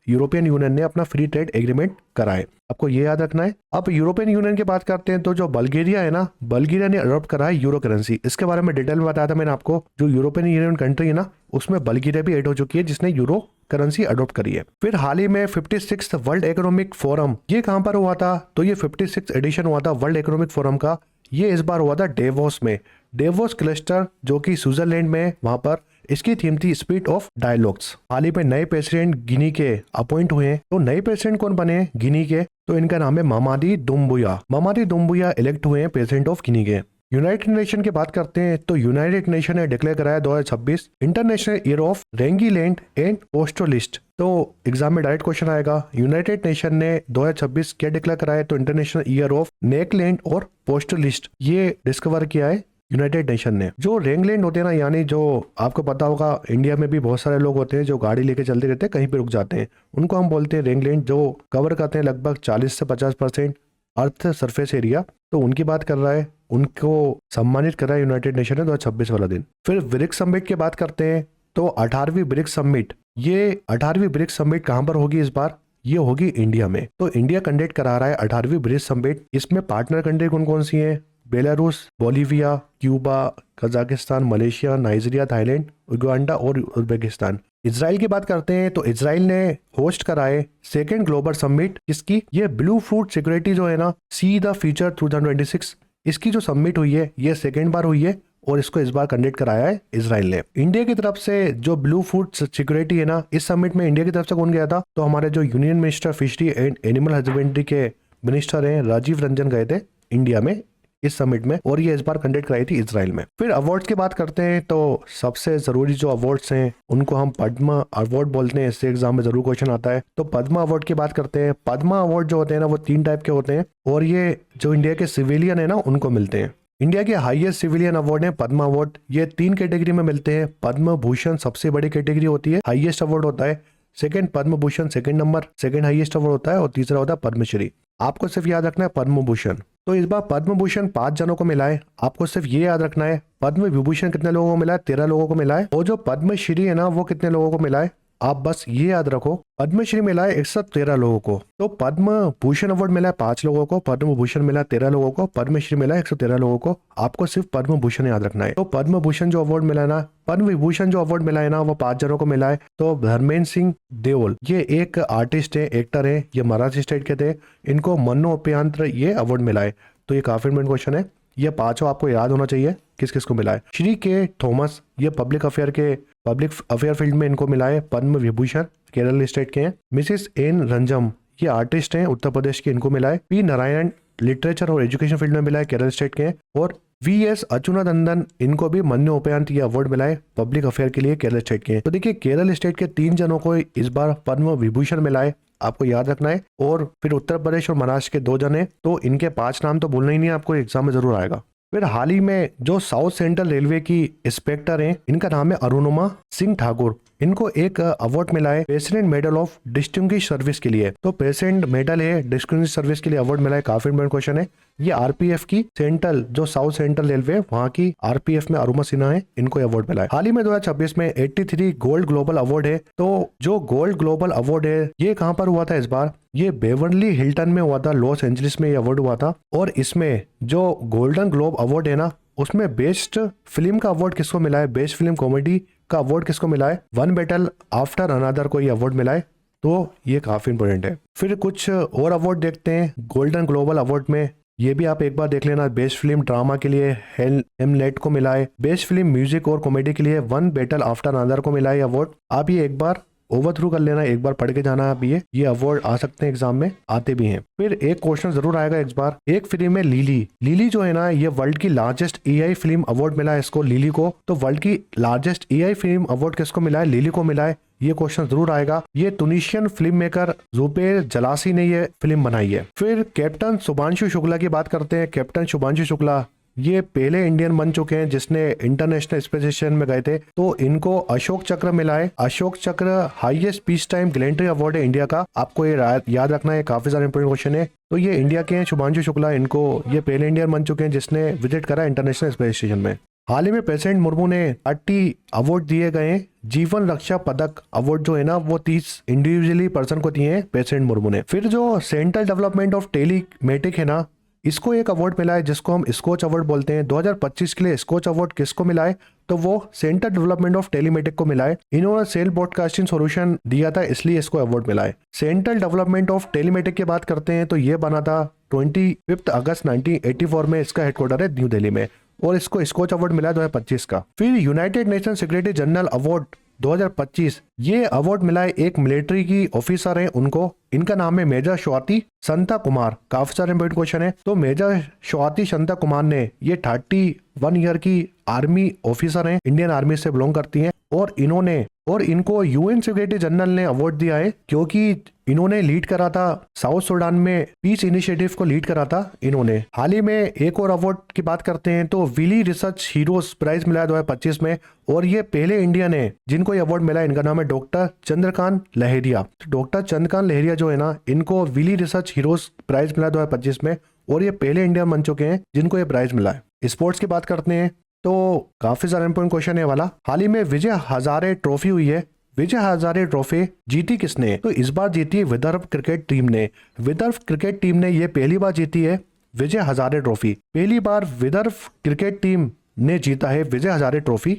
यूरोपियन यूनियन ने अपना फ्री ट्रेड एग्रीमेंट कराए। आपको ये याद रखना है। अब यूरोपियन यूनियन की बात करते हैं तो जो बल्गेरिया है ना, बल्गेरिया ने अडॉप्ट करा है यूरो करेंसी। इसके बारे में डिटेल में बताया था मैंने आपको। जो यूरोपियन यूनियन कंट्री है ना उसमें बल्गेरिया भी ऐड हो चुकी है जिसने यूरो करेंसी अडॉप्ट करी है। फिर हाल ही में 56th वर्ल्ड इकोनॉमिक फोरम, ये कहां पर हुआ था? तो ये 56th एडिशन हुआ था वर्ल्ड इकोनॉमिक फोरम का। ये इस बार हुआ था डेवोस में। डेवोस क्लस्टर जो कि स्विट्जरलैंड में, वहां पर इसकी थीम थी स्पिरिट ऑफ डायलॉग्स। हाल ही में नए प्रेसिडेंट गिनी के अपॉइंट हुए हैं। तो नए प्रेसिडेंट कौन बने गिनी के? तो इनका नाम है मामादी दुम्बुया। मामादी दुम्बुया इलेक्ट हुए हैं प्रेसिडेंट ऑफ गिनी के। यूनाइटेड नेशन की बात करते हैं तो यूनाइटेड नेशन ने डिक्लेयर कराया 2026 इंटरनेशनल ईयर ऑफ रेंगीलैंड एंड पोस्टलिस्ट। तो एग्जाम में डायरेक्ट क्वेश्चन आएगा, यूनाइटेड नेशन ने 2026 क्या डिक्लेयर कराया? तो इंटरनेशनल ईयर ऑफ नेकलैंड और पोस्टलिस्ट ये डिस्कवर किया है यूनाइटेड नेशन ने। जो रेंगलैंड होते हैं ना, यानी जो आपको पता होगा इंडिया में भी बहुत सारे लोग होते हैं जो गाड़ी लेके चलते रहते हैं, कहीं पे रुक जाते हैं, उनको हम बोलते हैं रेंगलैंड, जो कवर करते हैं लगभग 40 से 50% अर्थ सरफेस एरिया। तो उनकी बात कर रहा है, उनको सम्मानित कर रहा है यूनाइटेड नेशन ने 2026 वाला दिन। फिर ब्रिक्स समिट की बात करते हैं तो 18वीं ब्रिक्स समिट, ये 18वीं ब्रिक्स समिट कहां पर होगी इस बार? ये होगी इंडिया में। तो इंडिया कंडक्ट करा रहा है 18वीं ब्रिक्स समिट। इसमें पार्टनर कंट्री कौन कौन सी हैं? Belarus, Bolivia, Cuba, Kazakhstan, Malaysia, Nigeria, Thailand, Uganda और उज्बेकिस्तान। इजराइल की बात करते हैं तो इजराइल ने होस्ट कराए सेकेंड ग्लोबल समिट। इसकी ये ब्लू फूड सिक्योरिटी जो है ना, सी द फ्यूचर 2026, इसकी जो समिट हुई है ये सेकेंड बार हुई है और इसको इस बार कंडक्ट कराया है इजराइल ने। इंडिया की तरफ से जो ब्लू फूड सिक्योरिटी है ना, इस समिट में इंडिया की तरफ से कौन गया था? तो हमारे जो union minister fishery and animal husbandry के मिनिस्टर हैं राजीव रंजन गए थे इंडिया में इस समिट में, और ये इस बार कंडक्ट कराई थी इजराइल में। फिर अवार्ड्स की बात करते हैं तो सबसे जरूरी जो अवार्ड्स हैं उनको हम पद्मा अवार्ड बोलते हैं। इससे एग्जाम में जरूर क्वेश्चन आता है। तो पद्मा अवार्ड की बात करते हैं। पद्मा अवार्ड जो होते हैं ना, वो 3 टाइप के होते हैं और ये जो इंडिया के सिविलियन है ना उनको मिलते हैं। इंडिया के हाईएस्ट सिविलियन अवार्ड है पद्मा अवार्ड। ये 3 कैटेगरी में मिलते हैं। पद्म भूषण सबसे बड़ी कैटेगरी होती है, हाईएस्ट अवार्ड होता है। Second Padma Bhushan second number, second highest award होता है, और तीसरा होता है पद्मश्री। आपको सिर्फ याद रखना है पद्म भूषण। तो इस बार पद्म भूषण 5 जनों को मिला है। आपको सिर्फ ये याद रखना है पद्म विभूषण कितने लोगों को मिला है? 13 लोगों को मिला है। और जो पद्मश्री है ना वो कितने लोगों को मिला है? आप बस ये याद रखो, पद्मश्री मिला है 113 लोगों को। तो पद्म भूषण अवार्ड मिला है 5 लोगों को, पद्म भूषण मिला है 13 लोगों को, पद्मश्री मिला है 113 लोगों को। आपको सिर्फ पद्म भूषण याद रखना है। तो पद्म भूषण जो अवार्ड मिला है ना, पद्म विभूषण जो अवार्ड मिला है ना, वो 5 जनों को मिला है। तो धर्मेंद्र सिंह देओल ये एक आर्टिस्ट है, एक्टर है, ये महाराष्ट्र स्टेट के थे। इनको मरणोपरांत ये अवार्ड मिला है। तो ये काफी इंपॉर्टेंट क्वेश्चन है। ये 5 आपको याद होना चाहिए किस किस को मिला है। श्री के थॉमस ये पब्लिक अफेयर फील्ड में इनको मिला है पद्म विभूषण, केरल स्टेट के हैं। मिसेस एन रंजम ये आर्टिस्ट हैं उत्तर प्रदेश के, इनको मिला है। पी नारायण लिटरेचर और एजुकेशन फील्ड में मिला है, केरल स्टेट के हैं। और वी.एस. अच्युतानंदन इनको भी मरणोपरांत ये अवार्ड मिला है पब्लिक अफेयर के लिए, केरल स्टेट के हैं। तो देखिए केरल स्टेट के 3 जनों को इस बार पद्म विभूषण मिला है, आपको याद रखना है। और फिर उत्तर प्रदेश और महाराष्ट्र के 2 जन हैं, तो इनके 5 नाम तो भूलना ही नहीं है, आपको एग्जाम में जरूर आएगा। फिर हाल ही में जो साउथ सेंट्रल रेलवे की इंस्पेक्टर हैं, इनका नाम है अरुणिमा सिंह ठाकुर। इनको एक अवार्ड मिला है president medal of distinguish service के लिए। तो प्रेसिडेंट मेडल है डिस्टिंग्विश सर्विस के लिए अवार्ड मिला है, काफी इंपॉर्टेंट क्वेश्चन है। ये आरपीएफ की सेंट्रल जो साउथ सेंट्रल रेलवे वहां की आरपीएफ में अरुणिमा सिन्हा है, इनको अवार्ड मिला है। हाल ही में 2026 में 83 गोल्ड ग्लोबल अवार्ड है। तो जो गोल्ड ग्लोबल अवार्ड है ये कहाँ पर हुआ था इस बार? ये बेवर्ली हिल्टन में हुआ था, लॉस एंजलिस में ये अवार्ड हुआ था। और इसमें जो गोल्डन ग्लोब अवार्ड है ना, उसमें बेस्ट फिल्म का अवार्ड किसको मिला है? बेस्ट फिल्म कॉमेडी का अवार्ड किसको मिला है? वन बैटल आफ्टर अनदर को ये अवार्ड मिला है। तो ये काफी इंपॉर्टेंट है। फिर कुछ और अवार्ड देखते हैं गोल्डन ग्लोबल अवार्ड में। ये भी आप एक बार देख लेना। बेस्ट फिल्म ड्रामा के लिए हेमलेट को मिला है। बेस्ट फिल्म म्यूजिक और कॉमेडी के लिए वन बैटल आफ्टर अनदर को मिला है अवार्ड। आप ये एक बार ओवर थ्रू कर लेना, एक बार पढ़ के जाना। आप ये अवार्ड आ सकते हैं एग्जाम में, आते भी हैं। फिर एक क्वेश्चन जरूर आएगा इस बार। एक फिल्म है लिली जो है ना, ये वर्ल्ड की लार्जेस्ट एआई फिल्म अवार्ड मिला है इसको, लिली को। तो वर्ल्ड की लार्जेस्ट एआई फिल्म अवार्ड किसको मिला है? लिली को मिला है। ये क्वेश्चन जरूर आएगा। ये तुनिशियन फिल्म मेकर जुबैर जलासी ने ये फिल्म बनाई है। फिर कैप्टन शुभांशु शुक्ला की बात करते हैं। कैप्टन शुभांशु शुक्ला ये पहले इंडियन बन चुके हैं जिसने इंटरनेशनल स्पेस स्टेशन में गए थे। तो इनको अशोक चक्र मिला है। अशोक चक्र highest peace time gallantry award है इंडिया का, आपको ये याद रखना है, काफी सारा इंपोर्टेंट क्वेश्चन है। तो ये इंडिया के हैं शुभांशु शुक्ला, इनको ये पहले इंडियन बन चुके हैं जिसने विजिट करा इंटरनेशनल स्पेस स्टेशन में। हाल ही में प्रेसिडेंट मुर्मू ने 30 अवार्ड दिए गए। जीवन रक्षा पदक अवार्ड जो है ना, वो 30 इंडिविजुअली पर्सन को दिए हैं प्रेसिडेंट मुर्मू ने। फिर जो सेंट्रल डेवलपमेंट ऑफ टेलीमेटिक है ना, इसको एक अवार्ड मिला है जिसको हम स्कोच अवार्ड बोलते हैं। 2025 के लिए स्कोच अवार्ड किसको मिला है? तो वो सेंट्रल डेवलपमेंट ऑफ टेलीमेटिक को मिला है। इन्होंने सेल ब्रॉडकास्टिंग सॉल्यूशन दिया था, इसलिए इसको अवार्ड मिला है। सेंट्रल डेवलपमेंट ऑफ टेलीमेटिक की बात करते हैं तो ये बना था 25 अगस्त 1984 में। इसका हेडक्वार्टर है न्यू दिल्ली में, और इसको स्कोच अवार्ड मिला है 2025 का। फिर United nation secretary general award 2025, ये अवार्ड मिला है एक मिलिट्री की ऑफिसर है उनको। इनका नाम है मेजर स्वाति संता कुमार। काफी सारे इंपॉर्टेंट क्वेश्चन है। तो मेजर स्वाति संता कुमार ने ये 31 ईयर की आर्मी ऑफिसर हैं, इंडियन आर्मी से बिलोंग करती हैं। और इनको यूएन सेक्रेटरी जनरल ने अवार्ड दिया है क्योंकि इन्होंने लीड करा था साउथ सूडान में पीस इनिशिएटिव को लीड करा था इन्होंने। हाल ही में एक और अवार्ड की बात करते हैं तो विली रिसर्च हीरोज प्राइज मिला है 2025 में, और ये पहले इंडियन है जिनको ये अवार्ड मिला है। इनका नाम है डॉक्टर चंद्रकांत लहेरिया। तो डॉक्टर चंद्रकांत लहेरिया जो है ना, इनको विली रिसर्च हीरोज प्राइज मिला है 2025 में, और ये पहले इंडियन बन चुके हैं जिनको ये प्राइज मिला है। स्पोर्ट्स की बात करते हैं तो काफी सारा इंपॉर्टेंट क्वेश्चन है वाला। हाल ही में विजय हजारे ट्रॉफी हुई है विजय हजारे ट्रॉफी जीती किसने? तो इस बार जीती है विदर्भ क्रिकेट टीम ने। विदर्भ क्रिकेट टीम ने ये पहली बार जीती है विजय हजारे ट्रॉफी। पहली बार विदर्भ क्रिकेट टीम ने जीता है विजय हजारे ट्रॉफी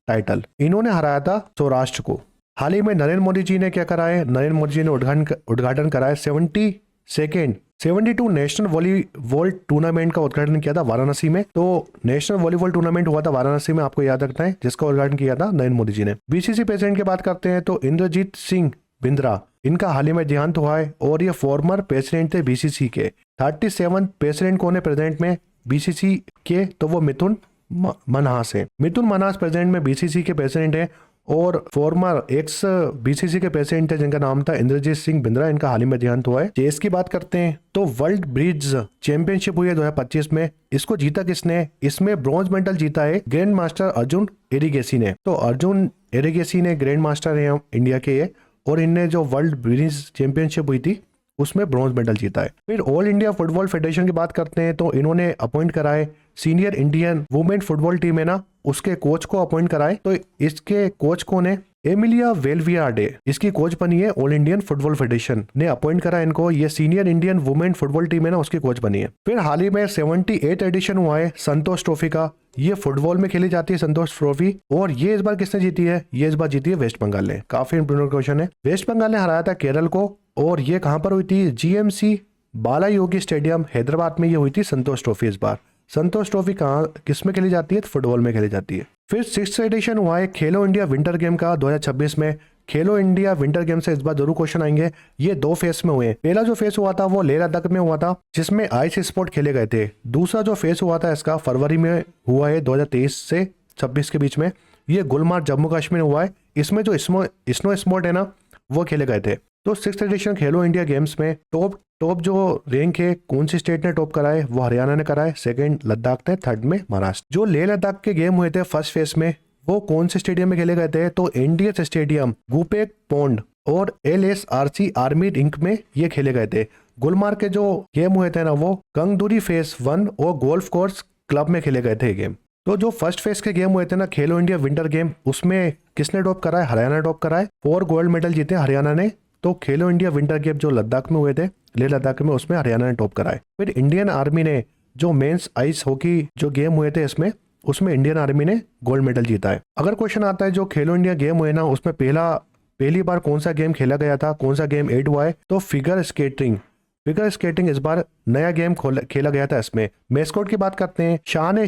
टाइटल। इन्होंने हराया था सौराष्ट्र को। हाल ही में नरेंद्र मोदी जी ने क्या करा है? नरेंद्र मोदी जी ने उद्घाटन कराया 72 नेशनल वॉलीबॉल टूर्नामेंट का उद्घाटन किया था वाराणसी में। तो नेशनल वॉलीबॉल टूर्नामेंट हुआ था वाराणसी में, आपको याद रखना है, जिसका उद्घाटन किया था नरेंद्र मोदी जी ने। बीसीसी प्रेसिडेंट की बात करते हैं तो इंद्रजीत सिंह बिंद्रा, इनका हाल ही में देहांत हुआ है और ये फॉर्मर प्रेसिडेंट थे बीसीसी के। 37 प्रेसिडेंट कौन है प्रेसिडेंट में बीसीसी के? तो वो मिथुन मन्हास है। मिथुन मन्हास प्रेसिडेंट में बीसीसी के प्रेसिडेंट है और फॉर्मर एक्स बीसीसी के प्रेसिडेंट थे जिनका नाम था इंद्रजीत सिंह बिंद्रा, इनका हाल ही में देहांत हुआ है। चेस की बात करते हैं तो वर्ल्ड ब्रिज चैंपियनशिप हुई है 2025 में। इसको जीता किसने? इसमें ब्रॉन्ज मेडल जीता है ग्रैंड मास्टर अर्जुन एरिगेसी ने। तो अर्जुन एरिगेसी ने ग्रैंड मास्टर है इंडिया के ये, और इनने जो वर्ल्ड ब्रिज चैंपियनशिप हुई थी उसमें ब्रॉन्ज मेडल जीता है। फिर ऑल इंडिया फुटबॉल फेडरेशन की बात करते हैं तो इन्होंने अपॉइंट कराए senior Indian women football team है ना, उसके कोच को अपॉइंट कराए। तो इसके कोच कौन है? एमिलिया वेलवियार्डे, इसकी कोच बनी है। ऑल इंडियन फुटबॉल फेडरेशन ने अपॉइंट करा इनको। ये senior Indian women football team है ना, उसकी कोच बनी है। फिर हाल ही में 78 एडिशन हुआ है संतोष ट्रॉफी का। ये फुटबॉल में खेली जाती है संतोष ट्रॉफी, और ये इस बार किसने जीती है? ये इस बार जीती है वेस्ट बंगाल ने। काफी इंपोर्टेंट क्वेश्चन है। वेस्ट बंगाल ने हराया था केरल को, और ये कहां पर हुई थी? जीएमसी बाला योगी स्टेडियम हैदराबाद में ये हुई थी संतोष ट्रॉफी। इस बार संतोष ट्रॉफी कहाँ किस में खेली जाती है? फुटबॉल में खेली जाती है। फिर 6th एडिशन हुआ है खेलो इंडिया विंटर गेम का 2026 में। खेलो इंडिया विंटर गेम से इस बार जरूर क्वेश्चन आएंगे। ये 2 फेस में हुए। पहला जो फेस हुआ था वो लेह लद्दाख में हुआ था, जिसमें आइस स्पोर्ट खेले गए थे। दूसरा जो फेस हुआ था इसका फरवरी में हुआ है 2023 से 26 के बीच में। ये गुलमार्ग जम्मू कश्मीर हुआ है। इसमें जो स्नो स्पोर्ट है ना वो खेले गए थे। तो 6th एडिशन खेलो इंडिया गेम्स में टॉप जो रैंक है कौन सी स्टेट ने टॉप कराए? वो हरियाणा ने कराए, सेकंड लद्दाख ने, थर्ड में महाराष्ट्र। जो लेह लद्दाख के गेम हुए थे फर्स्ट फेज में वो कौन से स्टेडियम में खेले गए थे? तो एनडीएस स्टेडियम, गुपेक पौंड और एलएसआरसी आर्मी रिंक में ये खेले गए थे। गुलमार्ग के जो गेम हुए थे ना वो कंगदुरी फेज 1 और गोल्फ कोर्स क्लब में खेले गए थे गेम। तो जो फर्स्ट फेज के गेम हुए थे ना खेलो इंडिया विंटर गेम, उसमें किसने टॉप कराए? हरियाणा टॉप कराए। 4 गोल्ड मेडल जीते हरियाणा ने। तो खेलो इंडिया विंटर गेम जो लद्दाख में हुए थे, लेह लद्दाख में, उसमें हरियाणा ने टॉप कराए। फिर इंडियन आर्मी ने जो मेंस आइस हॉकी जो गेम हुए थे उसमें इंडियन आर्मी ने गोल्ड मेडल जीता है। अगर क्वेश्चन आता है जो खेलो इंडिया गेम हुए ना उसमें पहली बार कौन सा गेम खेला गया था, कौन सा गेम ऐड हुआ है? तो फिगर स्केटिंग इस बार नया गेम खेला गया था। इसमें मेस्कोट की बात करते हैं, शान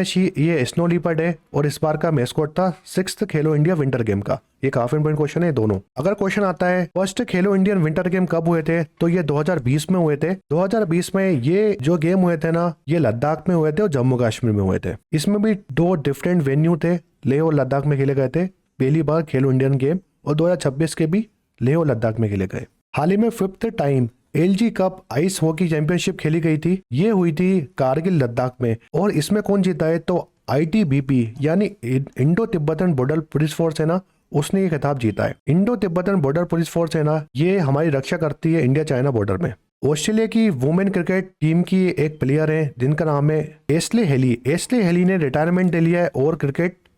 शी ये स्नो लीपर्ड है और इस बार का मेस्कोट था 6th खेलो इंडिया विंटर गेम का। ये काफी इंपोर्टेंट क्वेश्चन है दोनों। अगर क्वेश्चन आता है फर्स्ट खेलो इंडियन विंटर गेम कब हुए थे, तो ये 2020 में हुए थे। 2020 में ये जो गेम हुए थे ना ये लद्दाख में हुए थे और जम्मू कश्मीर में हुए थे। इसमें भी 2 डिफरेंट वेन्यू थे, लेह और लद्दाख में खेले गए थे पहली बार खेलो इंडियन गेम, और 2026 के भी लेह और लद्दाख में खेले गए। हाल ही में 5th time LG cup ice hockey championship खेली गई थी। ये हुई थी कारगिल लद्दाख में, और इसमें कौन जीता है? तो आईटीबीपी यानी Indo Tibetan border police force है ना, उसने ये खिताब जीता है। Indo Tibetan border police force है ना, ये हमारी रक्षा करती है इंडिया चाइना बॉर्डर में। ऑस्ट्रेलिया की वुमेन क्रिकेट टीम की एक प्लेयर है जिनका नाम है एस्ले हेली ने रिटायरमेंट ले लिया है और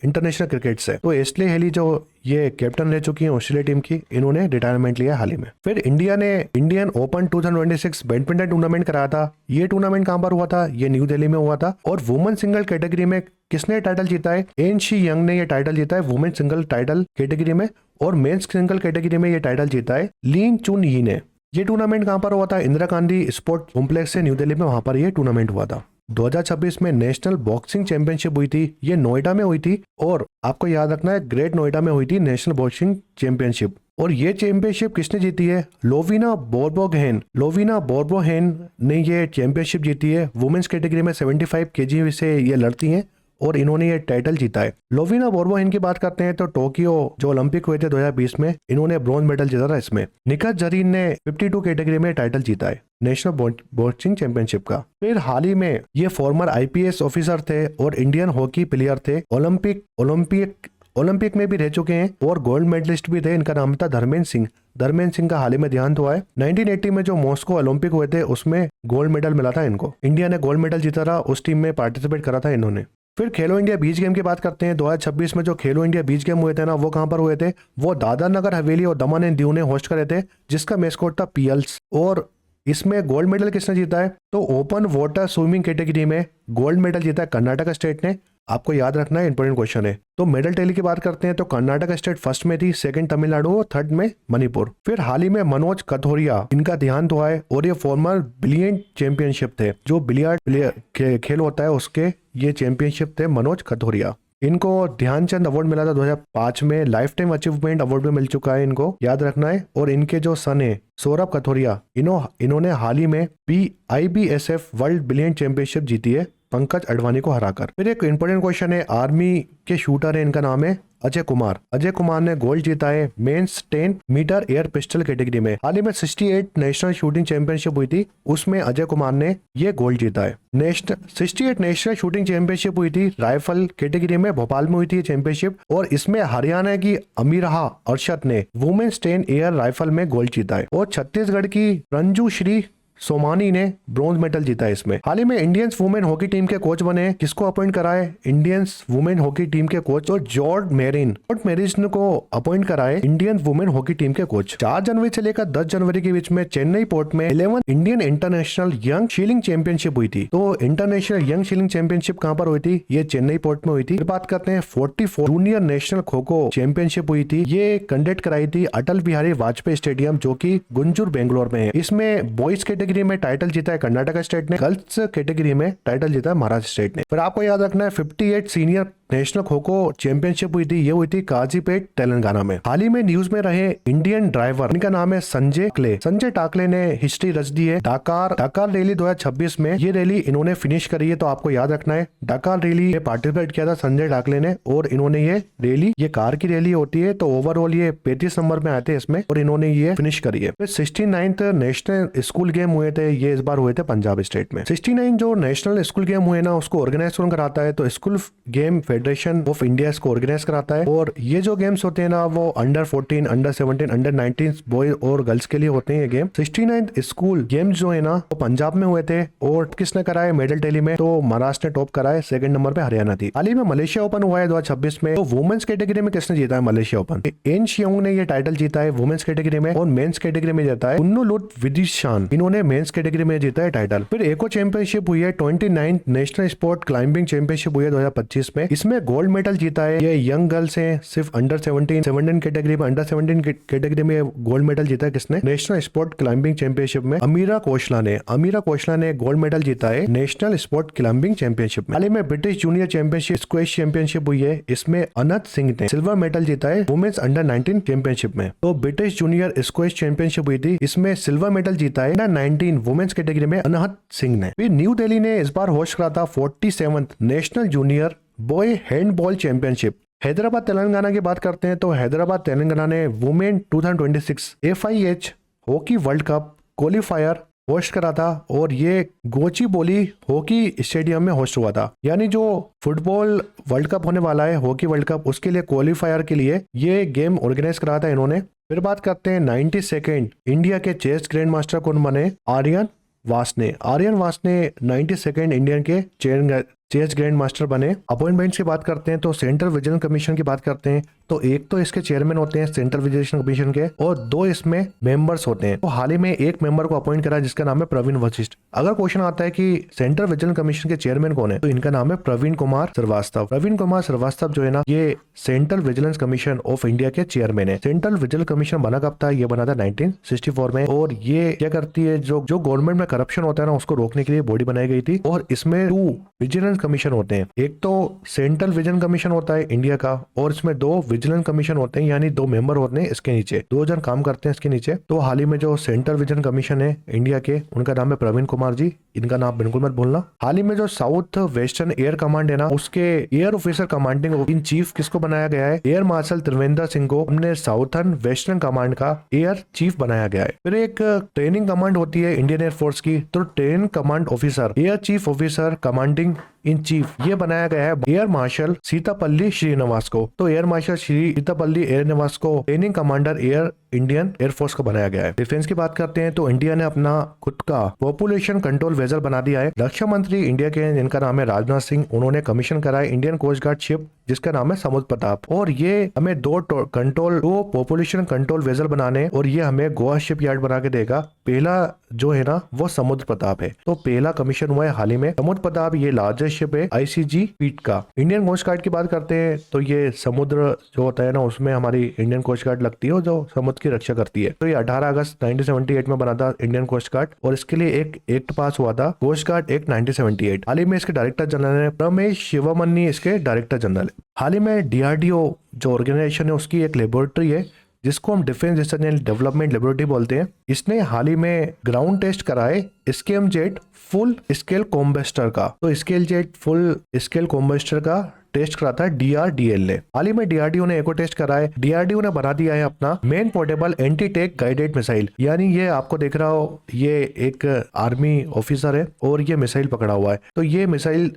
इंटरनेशनल क्रिकेट से। तो एस्ले हेली जो ये कैप्टन रह चुकी है ऑस्ट्रेलिया टीम की, इन्होंने रिटायरमेंट लिया हाल ही में। फिर इंडिया ने इंडियन ओपन 2026 बैडमिंटन टूर्नामेंट कराया था। ये टूर्नामेंट कहां पर हुआ था? ये न्यू दिल्ली में हुआ था। और वुमेन सिंगल कैटेगरी में किसने टाइटल जीता है? एन शी यंग ने ये टाइटल जीता है वुमेन सिंगल टाइटल कैटेगरी में, और मेंस सिंगल कैटेगरी में ये टाइटल जीता है लीन चुन यी ने। ये टूर्नामेंट कहां पर हुआ था? इंदिरा गांधी स्पोर्ट कॉम्प्लेक्स है न्यू दिल्ली में, वहां पर ये टूर्नामेंट हुआ था। 2026 में नेशनल बॉक्सिंग चैंपियनशिप हुई थी, ये नोएडा में हुई थी, और आपको याद रखना है ग्रेट नोएडा में हुई थी नेशनल बॉक्सिंग चैंपियनशिप। और ये चैंपियनशिप किसने जीती है? लोविना बोर्बोहेन ने ये चैंपियनशिप जीती है। वुमेन्स कैटेगरी में 75 kg से ये लड़ती हैं और इन्होंने ये टाइटल जीता है। लोविना बोर्बोहेन की बात करते हैं तो टोक्यो जो ओलंपिक हुए थे 2020 में, इन्होंने ब्रॉन्ज मेडल जीता था इसमें। निखत जरीन ने 52 कैटेगरी में टाइटल जीता है नेशनल बॉक्सिंग चैंपियनशिप का। फिर हाल ही में ये फॉर्मर आईपीएस ऑफिसर थे और इंडियन हॉकी प्लेयर थे, ओलंपिक में भी रह चुके हैं और गोल्ड मेडलिस्ट भी थे। इनका नाम था धर्मेंद्र सिंह का हाल ही में देहांत हुआ है। 1980 में जो मॉस्को ओलंपिक हुए थे उसमें गोल्ड मेडल मिला था इनको। इंडिया ने गोल्ड मेडल जीता था, उस टीम में पार्टिसिपेट करा था इन्होंने। फिर खेलो इंडिया बीच गेम की बात करते हैं। 2026 में जो खेलो इंडिया बीच गेम हुए थे ना, वो कहाँ पर हुए थे? वो दादर नगर हवेली और दमन एंड दीव ने होस्ट करे थे, जिसका मेस्कोट था पीएल्स। और इसमें गोल्ड मेडल किसने जीता है? तो ओपन वाटर स्विमिंग कैटेगरी में गोल्ड मेडल जीता है कर्नाटक स्टेट ने। आपको याद रखना है, इंपॉर्टेंट क्वेश्चन है। तो मेडल टैली की बात करते हैं तो कर्नाटक स्टेट फर्स्ट में थी, सेकंड तमिलनाडु और थर्ड में मणिपुर। फिर हाल ही में मनोज कथोरिया, इनका देहांत हुआ है और ये फॉर्मर बिलियर्ड चैंपियनशिप थे, जो बिलियर्ड खेल होता है उसके ये चैंपियनशिप थे मनोज कथोरिया। इनको ध्यानचंद अवार्ड मिला था 2005 में, लाइफ टाइम अचीवमेंट अवार्ड भी मिल चुका है, इनको याद रखना है। और इनके जो सन है सौरभ कथोरिया, इन्होंने हाल ही में IBSF वर्ल्ड बिलियर्ड चैंपियनशिप जीती है पंकज अडवाणी को हराकर। फिर एक इंपॉर्टेंट क्वेश्चन है, आर्मी के शूटर है, इनका नाम है अजय कुमार। अजय कुमार ने गोल्ड जीता है men's 10 metre air pistol category में। हाल ही में 68 नेशनल शूटिंग चैंपियनशिप हुई थी, उसमें अजय कुमार ने ये गोल्ड जीता है। 68 नेशनल शूटिंग चैंपियनशिप हुई थी राइफल कैटेगरी में, भोपाल में हुई थी ये चैंपियनशिप। और इसमें हरियाणा की अमीरहा अरशद ने वुमेन्स 10 एयर राइफल में गोल्ड जीता है। और छत्तीसगढ़ की रंजू श्री सोमानी ने ब्रॉन्ज मेडल जीता है इसमें। हाल ही में इंडियंस वुमेन हॉकी टीम के कोच बने, किसको अपॉइंट करा है? इंडियंस वुमेन हॉकी टीम के कोच और जॉर्ज मेरिन को अपॉइंट करा है इंडियन वुमेन हॉकी टीम के कोच। 4 जनवरी से लेकर 10 जनवरी के बीच में चेन्नई पोर्ट में 11 Indian international young shilling championship हुई थी। तो इंटरनेशनल यंग शीलिंग चैंपियनशिप कहां पर हुई थी? ये चेन्नई पोर्ट में हुई थी। फिर बात करते हैं 44 junior national kho kho championship हुई थी, ये कंडक्ट कराई थी अटल बिहारी वाजपेयी स्टेडियम, जो की गुंजूर बेंगलोर में है। इसमें बॉयज कैटेगरी में टाइटल जीता है कर्नाटक स्टेट ने, गर्ल्स कैटेगरी में टाइटल जीता है महाराष्ट्र स्टेट ने। फिर आपको याद रखना है 58 senior national kho kho championship हुई थी, ये हुई थी काजीपेट तेलंगाना में। हाल ही में न्यूज में रहे इंडियन ड्राइवर, इनका नाम है संजय टाकले ने हिस्ट्री रच दी है। डाकार रैली 2026 में ये रैली इन्होंने फिनिश करी है, तो आपको याद रखना है डाकार रैली में पार्टिसिपेट किया था संजय टाकले ने, और इन्होंने ये रैली, ये कार की रैली होती है, तो ओवरऑल ये 35 नंबर में आए थे इसमें, और इन्होंने ये फिनिश करी है। फिर 69th नेशनल स्कूल गेम हुए थे, ये इस बार हुए थे पंजाब स्टेट में। 69 जो नेशनल स्कूल गेम हुए ना, उसको ऑर्गेनाइज कौन कराता है? तो school game federation of India इसको ऑर्गेनाइज कराता है। और ये जो गेम्स होते हैं ना, वो अंडर 14, अंडर 17, अंडर 19 बॉय और गर्ल्स के लिए होते हैं ये गेम। 69 स्कूल गेम्स जो है ना, वो पंजाब में हुए थे। और किसने कराया मेडल टैली में? तो महाराष्ट्र ने टॉप कराया, सेकंड नंबर पे हरियाणा थी। हाल ही में मलेशिया ओपन हुआ है 2026 में, तो वुमेन्स कैटेगरी में किसने जीता है मलेशिया ओपन? एन शियोंग ने ये टाइटल जीता है वुमेन्स कैटेगरी में, और मेंस कैटेगरी में जीता है उन्नुलुट विदिशान, इन्होंने मेंस कैटेगरी में जीता है टाइटल। फिर एको चैंपियनशिप हुई है 29 नेशनल स्पोर्ट क्लाइंबिंग चैंपियनशिप हुई है 2025 में, इसमें गोल्ड मेडल जीता है ये यंग गर्ल्स हैं, सिर्फ अंडर 17 कैटेगरी में, अंडर 17 कैटेगरी में गोल्ड मेडल जीता है किसने? नेशनल स्पोर्ट क्लाइंबिंग चैंपियनशिप में अमीरा कोशला ने गोल्ड मेडल जीता है नेशनल स्पोर्ट क्लाइंबिंग चैंपियनशिप में। हाल ही में British junior championship squash championship हुई है, इसमें अनहत सिंह ने सिल्वर मेडल जीता है वुमेन्स अंडर 19 चैंपियनशिप में। तो ब्रिटिश जूनियर स्क्वैश चैंपियनशिप हुई थी, इसमें सिल्वर मेडल जीता है अंडर 19 वुमेन्स कैटेगरी में अनहत सिंह ने। फिर न्यू दिल्ली ने इस बार होस्ट करा था 47th national junior boy handball championship. Hyderabad Telangana की बात करते हैं तो हैदराबाद तेलंगाना ने women 2026 FIH hockey world cup qualifier host करा था, और ये गोचिबोली हॉकी स्टेडियम में होस्ट हुआ था। यानी जो फुटबॉल वर्ल्ड कप होने वाला है, हॉकी वर्ल्ड कप, उसके लिए क्वालिफायर के लिए ये गेम ऑर्गेनाइज करा था इन्होंने। फिर बात करते हैं 92nd इंडिया के चेस ग्रैंड मास्टर कौन बने? आर्यन वासने 92nd इंडियन के चेस ग्रैंड मास्टर बने। अपॉइंटमेंट्स की बात करते हैं तो सेंट्रल विजिलेंस कमीशन की बात करते हैं तो एक तो इसके चेयरमैन होते हैं सेंट्रल विजिलेंस कमीशन के, और 2 इसमें मेंबर्स होते हैं। तो हाल ही में एक मेंबर को अपॉइंट करा जिसका नाम है प्रवीण वशिष्ठ। अगर क्वेश्चन आता है कि सेंट्रल विजिलेंस कमीशन के चेयरमैन कौन है, तो इनका नाम है प्रवीण कुमार श्रीवास्तव। प्रवीण कुमार श्रीवास्तव जो है ना, ये central vigilance commission of India के चेयरमैन है। सेंट्रल विजिलेंस कमीशन बना कब था? ये बना था 1964 में, और ये क्या करती है, जो गवर्नमेंट में करप्शन होता है ना, उसको रोकने के लिए बॉडी बनाई गई थी। और इसमें 2 विजिलेंस कमीशन होते हैं, एक तो सेंट्रल विजिलेंस कमीशन होता है इंडिया का, और इसमें 2 विजिलेंस कमीशन होते हैं, यानी 2 मेंबर होते हैं इसके नीचे, 2 जन काम करते हैं इसके नीचे। तो हाल ही में जो सेंट्रल विजिलेंस कमीशन है इंडिया के, उनका नाम है प्रवीण कुमार जी, इनका नाम बिल्कुल मत भूलना। हाल ही में जो साउथ वेस्टर्न एयर कमांड है ना, उसके air officer commanding in chief किसको बनाया गया है? एयर मार्शल त्रिवेंद्र सिंह को हमने साउथर्न वेस्टर्न कमांड का एयर चीफ बनाया गया है। फिर एक ट्रेनिंग कमांड होती है इंडियन एयरफोर्स की, तो training command officer air chief officer commanding in chief ये बनाया गया है एयर मार्शल सीतापल्ली श्रीनिवास को। तो एयर मार्शल सीतापल्ली श्रीनिवास को training commander air Indian air force का बनाया गया है। डिफेंस की बात करते हैं तो इंडिया ने अपना खुद का पॉपुलेशन कंट्रोल वेसल बना दिया है। रक्षा मंत्री इंडिया के जिनका नाम है राजनाथ सिंह, उन्होंने कमीशन करा है इंडियन कोस्ट गार्ड शिप जिसका नाम है समुद्र प्रताप, और ये हमें दो पॉपुलेशन कंट्रोल वेसल बनाने और ये हमें गोवा शिप यार्ड बना के देगा। पहला जो है ना वो समुद्र प्रताप है, तो पहला कमीशन हुआ है हाल ही में समुद्र प्रताप। ये लार्जेस्ट शिप है ICG फीट का। इंडियन कोस्ट गार्ड की बात करते हैं तो ये समुद्र जो होता है ना उसमें हमारी इंडियन कोस्ट गार्ड लगती है जो समुद्र की रक्षा करती है। तो ये 18 अगस्त 1978 में बना था इंडियन कोस्ट गार्ड, और इसके लिए एक एक्ट पास हुआ था, कोस्ट गार्ड एक्ट 1978। हाल ही में इसके डायरेक्टर जनरल है रमेश शिवमन्नी, इसके डायरेक्टर जनरल। हाल ही में DRDO जो ऑर्गेनाइजेशन है उसकी एक लेबोरेटरी है जिसको हम defence research and development laboratory बोलते हैं। इसने हाल ही में ग्राउंड टेस्ट कराए स्केम जेट फुल स्केल कॉम्बेस्टर का। तो स्केल जेट फुल स्केल कॉम्बेस्टर का टेस्ट करा था DRDL ने। हाल ही में DRDO ने एको टेस्ट करा है। DRDO ने बना दिया है अपना main portable anti tank guided missile, यानी ये आपको देख रहा हो ये एक आर्मी ऑफिसर है और ये मिसाइल पकड़ा हुआ है। तो ये मिसाइल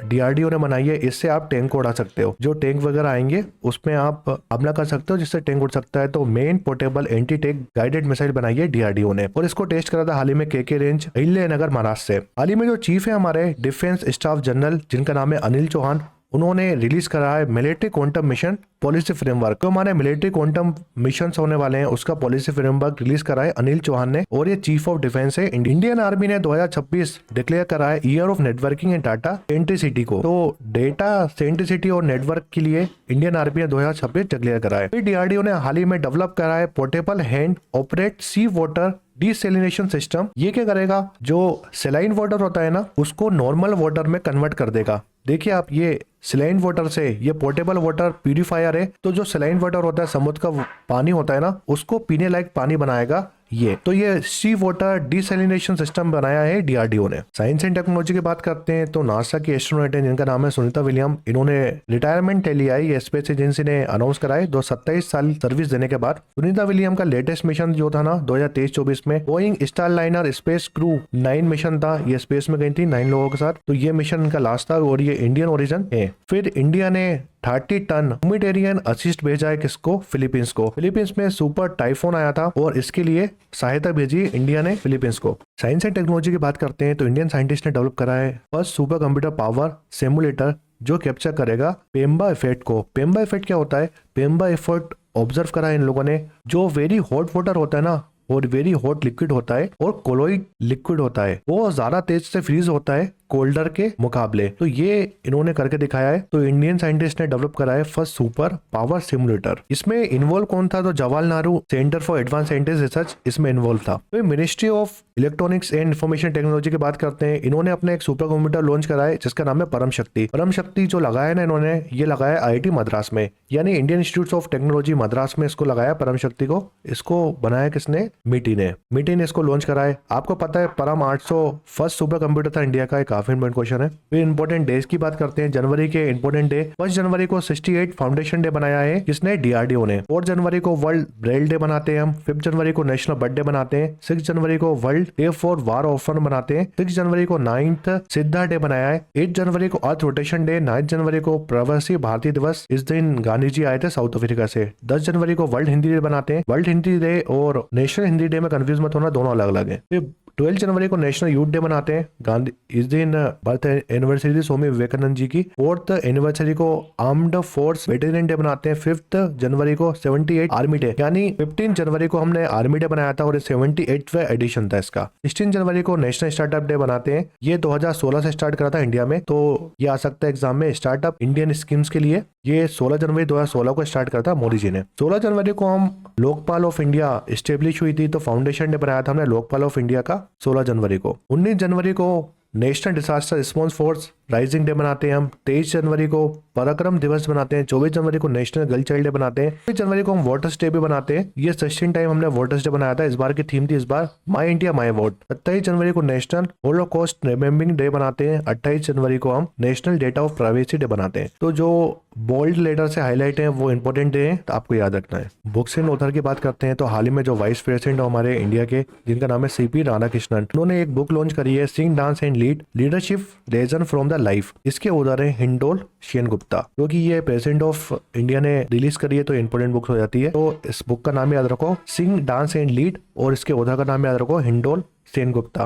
DRDO ने बनाई है, इससे आप टैंक को उड़ा सकते हो। जो टैंक वगैरह आएंगे उसमें आप हमला कर सकते हो जिससे टैंक उड़ सकता है। तो main portable anti tank guided missile बनाई है DRDO ने, और इसको टेस्ट करा था हाल ही में KK रेंज अहिल्यानगर महाराष्ट्र से। हाल ही में जो चीफ है हमारे डिफेंस स्टाफ जनरल जिनका नाम है अनिल चौहान, उन्होंने रिलीज करा है military quantum mission policy framework. तो हमारे मिलिट्री क्वांटम मिशन होने वाले हैं उसका पॉलिसी फ्रेमवर्क रिलीज करा है अनिल चौहान ने, और ये चीफ ऑफ डिफेंस है। इंडियन आर्मी ने 2026 डिक्लेयर करा है year of networking and data centricity को। तो डेटा सेंट्रिसिटी और नेटवर्क के लिए इंडियन आर्मी ने 2026 डिक्लेयर करा है। फिर DRDO ने हाल ही में डेवलप करा है पोर्टेबल हैंड ऑपरेट सी वाटर डिसैलिनेशन सिस्टम। ये क्या करेगा, जो सेलाइन वाटर होता है ना उसको नॉर्मल वाटर में कन्वर्ट कर देगा। देखिए आप, ये सेलाइन वाटर से ये पोर्टेबल वाटर प्यूरिफायर है, तो जो सेलाइन वाटर होता है समुद्र का पानी होता है ना उसको पीने लायक पानी बनाएगा ये। तो ये सी वाटर डिसैलिनेशन सिस्टम बनाया है DRDO ने। साइंस एंड टेक्नोलॉजी की बात करते हैं तो नासा की एस्ट्रोनॉट है जिनका नाम है सुनीता विलियम, इन्होंने रिटायरमेंट ले लिया है। ये स्पेस एजेंसी ने अनाउंस कराए 27 साल सर्विस देने के बाद। सुनीता विलियम का लेटेस्ट मिशन जो था ना 2023-24 में Boeing Starliner space crew 9 mission था। ये स्पेस में गई थी 9 लोगों के साथ। तो ये मिशन इनका लास्ट था और ये इंडियन ओरिजिन है। फिर इंडिया ने 30 टन ह्यूमैनिटेरियन असिस्ट भेजा है किसको, फिलीपींस को। फिलीपींस में सुपर टाइफून आया था और इसके लिए सहायता भेजी इंडिया ने फिलीपींस को। साइंस एंड टेक्नोलॉजी की बात करते हैं तो इंडियन साइंटिस्ट ने डेवलप करा है first super computer power simulator जो कैप्चर करेगा पेम्बा इफेक्ट को। पेम्बा इफेक्ट क्या होता है, पेम्बा इफेक्ट ऑब्जर्व करा है इन लोगों ने। जो वेरी हॉट वाटर होता है ना और वेरी हॉट लिक्विड होता है और कोलोइड लिक्विड होता है वो ज्यादा तेज से फ्रीज होता है कोल्डर के मुकाबले। तो ये इन्होंने करके दिखाया है। तो इंडियन साइंटिस्ट ने डेवलप करा है फर्स्ट सुपर पावर सिमुलेटर। इसमें इन्वॉल्व कौन था, तो Jawaharlal Nehru centre for advance scientist research इसमें इन्वॉल्व था। तो ministry of electronics and information technology की बात करते हैं, इन्होंने अपने एक सुपर कंप्यूटर लॉन्च करा है जिसका नाम है परम शक्ति। परम शक्ति जो लगाया ना इन्होंने, ये लगाया IIT मद्रास में, यानी Indian institute of technology Madras में इसको लगाया परम शक्ति को। इसको बनाया किसने, मिटी ने। मिटी ने इसको लॉन्च करा है। आपको पता है परम 800 फर्स्ट सुपर कंप्यूटर था इंडिया का, एक काफी इंपॉर्टेंट क्वेश्चन है। फिर इंपॉर्टेंट डेज की बात करते हैं, जनवरी के इंपॉर्टेंट डे। 1 जनवरी को 68 फाउंडेशन डे बनाया है किसने, DRDO ने। 4 जनवरी को वर्ल्ड ब्रेल डे बनाते हैं हम। 5 जनवरी को नेशनल बर्थडे बनाते हैं। 6 जनवरी को world day for war offer बनाते हैं। 6 जनवरी को 9th सिद्धा डे बनाया है। 8 जनवरी को अर्थ रोटेशन डे। 9 जनवरी को प्रवासी भारतीय दिवस, इस दिन गांधी जी आए थे साउथ अफ्रीका से। 10 जनवरी को वर्ल्ड हिंदी डे बनाते हैं। वर्ल्ड हिंदी डे और नेशनल हिंदी डे में कंफ्यूज मत होना, दोनों अलग अलग है। फिर 12 जनवरी को नेशनल यूथ डे मनाते हैं। गांधी इस दिन बर्थ एनिवर्सरी स्वामी विवेकानंद जी की। 4th एनिवर्सरी को आर्म्ड फोर्स वेटरन डे बनाते हैं। 5th जनवरी को 78 आर्मी डे, यानी 15 जनवरी को हमने आर्मी डे बनाया था और 78वां एडिशन था इसका। 16 जनवरी को नेशनल स्टार्टअप डे बनाते हैं। ये 2016 से स्टार्ट करा था इंडिया में, तो ये आ सकता है एग्जाम में, स्टार्टअप इंडियन स्कीम्स के लिए। ये 16 जनवरी 2016 को स्टार्ट करा था मोदी जी ने। 16 जनवरी को हम लोकपाल ऑफ इंडिया स्टेब्लिश हुई थी, तो फाउंडेशन डे बनाया था हमने लोकपाल ऑफ इंडिया का 16 जनवरी को। 19 जनवरी को national disaster response force rising day बनाते हैं हम। 23 जनवरी को पराक्रम दिवस बनाते हैं। 24 जनवरी को नेशनल गर्ल चाइल्ड डे बनाते हैं। 25 जनवरी को हम वाटर्स डे भी बनाते हैं। ये 16 टाइम हमने वाटर्स डे बनाया था। इस बार की थीम थी इस बार माई इंडिया माई वोट। 27 जनवरी को नेशनल होलोकॉस्ट रिमेम्बरिंग डे बनाते हैं। 28 जनवरी को हम national data of privacy day बनाते हैं। तो जो बोल्ड लेटर से हाईलाइट है वो इंपॉर्टेंट डे है, तो आपको याद रखना है। बुक्स एंड ऑथर की बात करते हैं तो हाल ही में जो वाइस प्रेसिडेंट हमारे इंडिया के जिनका नाम है CP राधाकृष्णन, उन्होंने एक बुक लॉन्च करी है sing dance and lead leadership lesson from the the life. इसके ऑथर है हिंडोल सेनगुप्ता, क्योंकि ये प्रेसिडेंट ऑफ इंडिया ने रिलीज करी है तो इंपोर्टेंट बुक हो जाती है। तो इस बुक का नाम याद रखो सिंग डांस एंड लीड, और इसके ऑथर का नाम याद रखो हिंडोल सेनगुप्ता।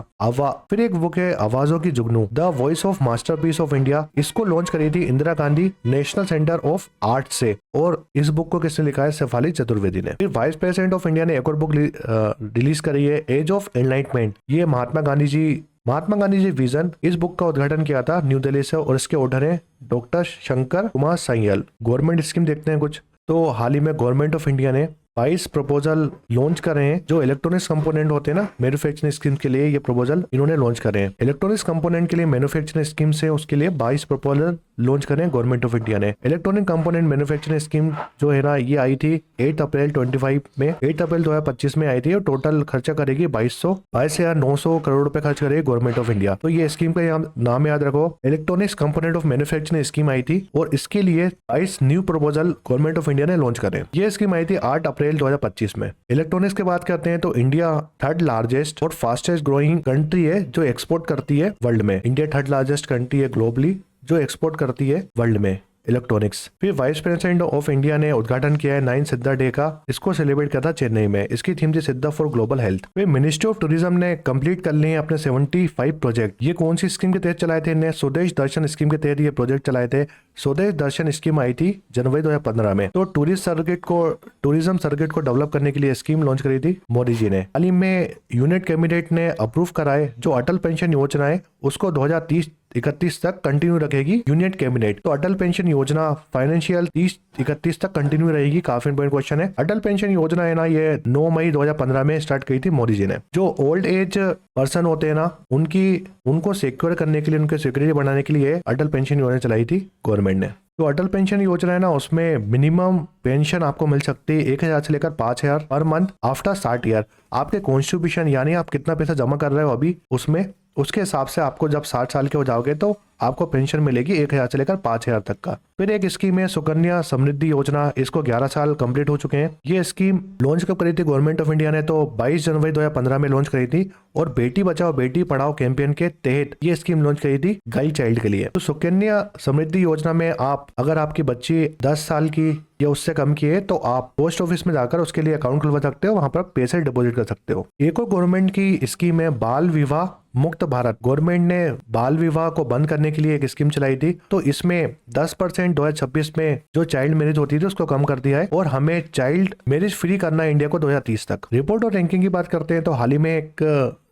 फिर एक बुक है आवाजों की जुगनू, the voice of masterpiece of India. इसको लॉन्च करी थी Indira Gandhi national centre of art से, और इस बुक को किसने लिखा है? शेफाली चतुर्वेदी ने। फिर वाइस प्रेसिडेंट ऑफ इंडिया ने एक और बुक रिलीज करी है एज ऑफ एनलाइटमेंट। ये महात्मा गांधी जी विजन। इस बुक का उद्घाटन किया था न्यू दिल्ली से, और इसके ऑथर है doctor Shankar Kumar Sanyal. Government scheme देखते हैं कुछ। तो हाल ही में गवर्नमेंट ऑफ इंडिया ने 22 प्रपोजल लॉन्च कर रहे हैं। जो इलेक्ट्रॉनिक्स कंपोनेंट होते हैं ना मैन्युफैक्चरिंग स्कीम के लिए, ये प्रपोजल इन्होंने लॉन्च करे हैं। इलेक्ट्रॉनिक्स कंपोनेंट के लिए मैन्युफैक्चरिंग स्कीम से उसके लिए 22 प्रपोजल लॉन्च करें गवर्नमेंट ऑफ इंडिया ने। इलेक्ट्रॉनिक कंपोनेंट मैन्युफैक्चरिंग स्कीम जो है ना, ये आई थी 8 अप्रैल 2025 में आई थी, और टोटल खर्चा करेगी 22,900 करोड़ रुपए खर्च करेगी गवर्नमेंट ऑफ इंडिया। तो ये स्कीम का नाम याद रखो, electronics component of manufacturing scheme आई थी, और इसके लिए 22 new proposal government of India ने लॉन्च करे। ये स्कीम आई थी 8 अप्रैल 2025 में। इलेक्ट्रॉनिक्स की बात करते हैं तो इंडिया थर्ड लार्जेस्ट और फास्टेस्ट ग्रोइंग कंट्री है जो एक्सपोर्ट करती है वर्ल्ड में। इंडिया थर्ड लार्जेस्ट कंट्री है ग्लोबली जो एक्सपोर्ट करती है वर्ल्ड में इलेक्ट्रॉनिक्स। फिर वाइस प्रेसिडेंट ऑफ इंडिया ने उद्घाटन किया है 9 सिद्धा डे का। इसको सेलिब्रेट किया था चेन्नई में। इसकी थीम थी सिद्धा फॉर ग्लोबल हेल्थ। फिर मिनिस्ट्री ऑफ टूरिज्म ने कंप्लीट कर लिए अपने 75 प्रोजेक्ट। ये कौन सी स्कीम के तहत चलाए थे? इन्हें स्वदेश दर्शन स्कीम के तहत ये प्रोजेक्ट चलाए थे। स्वदेश दर्शन स्कीम आई थी जनवरी 2015 में। तो टूरिज्म सर्किट को डेवलप करने के लिए स्कीम लॉन्च करी थी मोदी जी ने। हाल ही में यूनिट कैबिनेट ने अप्रूव कराए जो अटल पेंशन योजना है उसको 2030-31 तक कंटिन्यू रखेगी यूनियन कैबिनेट। तो अटल पेंशन योजना फाइनेंशियल 30-31 तक कंटिन्यू रहेगी। काफी इंपॉर्टेंट क्वेश्चन है। अटल पेंशन योजना है ना, ये 9 मई 2015 में स्टार्ट की थी मोदी जी ने। जो ओल्ड एज पर्सन होते हैं ना, उनको सिक्योर करने के लिए, उनके सिक्योरिटी बढ़ाने के लिए अटल पेंशन योजना चलाई थी गवर्नमेंट ने। तो अटल पेंशन योजना है ना, उसमें मिनिमम पेंशन आपको मिल सकती है 1000 से लेकर 5000 पर मंथ आफ्टर 60 ईयर। आपके कॉन्स्टिट्यूशन यानी आप कितना पैसा जमा कर रहे हो अभी उसमें, उसके हिसाब से आपको जब 60 साल के हो जाओगे तो आपको पेंशन मिलेगी 1000 से लेकर 5000 तक का। फिर एक स्कीम है सुकन्या समृद्धि योजना। इसको 11 साल कंप्लीट हो चुके हैं। ये स्कीम लॉन्च कब करी थी गवर्नमेंट ऑफ इंडिया ने? तो 22 जनवरी 2015 में लॉन्च करी थी, और बेटी बचाओ बेटी पढ़ाओ कैंपेन के तहत ये स्कीम लॉन्च करी थी गर्ल चाइल्ड के लिए। तो सुकन्या समृद्धि योजना में अगर आपकी बच्ची 10 साल की या उससे कम की है तो आप पोस्ट ऑफिस में जाकर उसके लिए अकाउंट खुलवा सकते हो, वहां पर पैसे डिपॉजिट कर सकते हो। एक और गवर्नमेंट की स्कीम है बाल विवाह मुक्त भारत। गवर्नमेंट ने बाल विवाह को बंद करने के लिए एक स्कीम चलाई थी। तो इसमें 10% 2026 में जो चाइल्ड मैरिज होती थी उसको कम कर दिया है, और हमें चाइल्ड मैरिज फ्री करना है इंडिया को 2030 तक। रिपोर्ट और रैंकिंग की बात करते हैं तो हाल ही में एक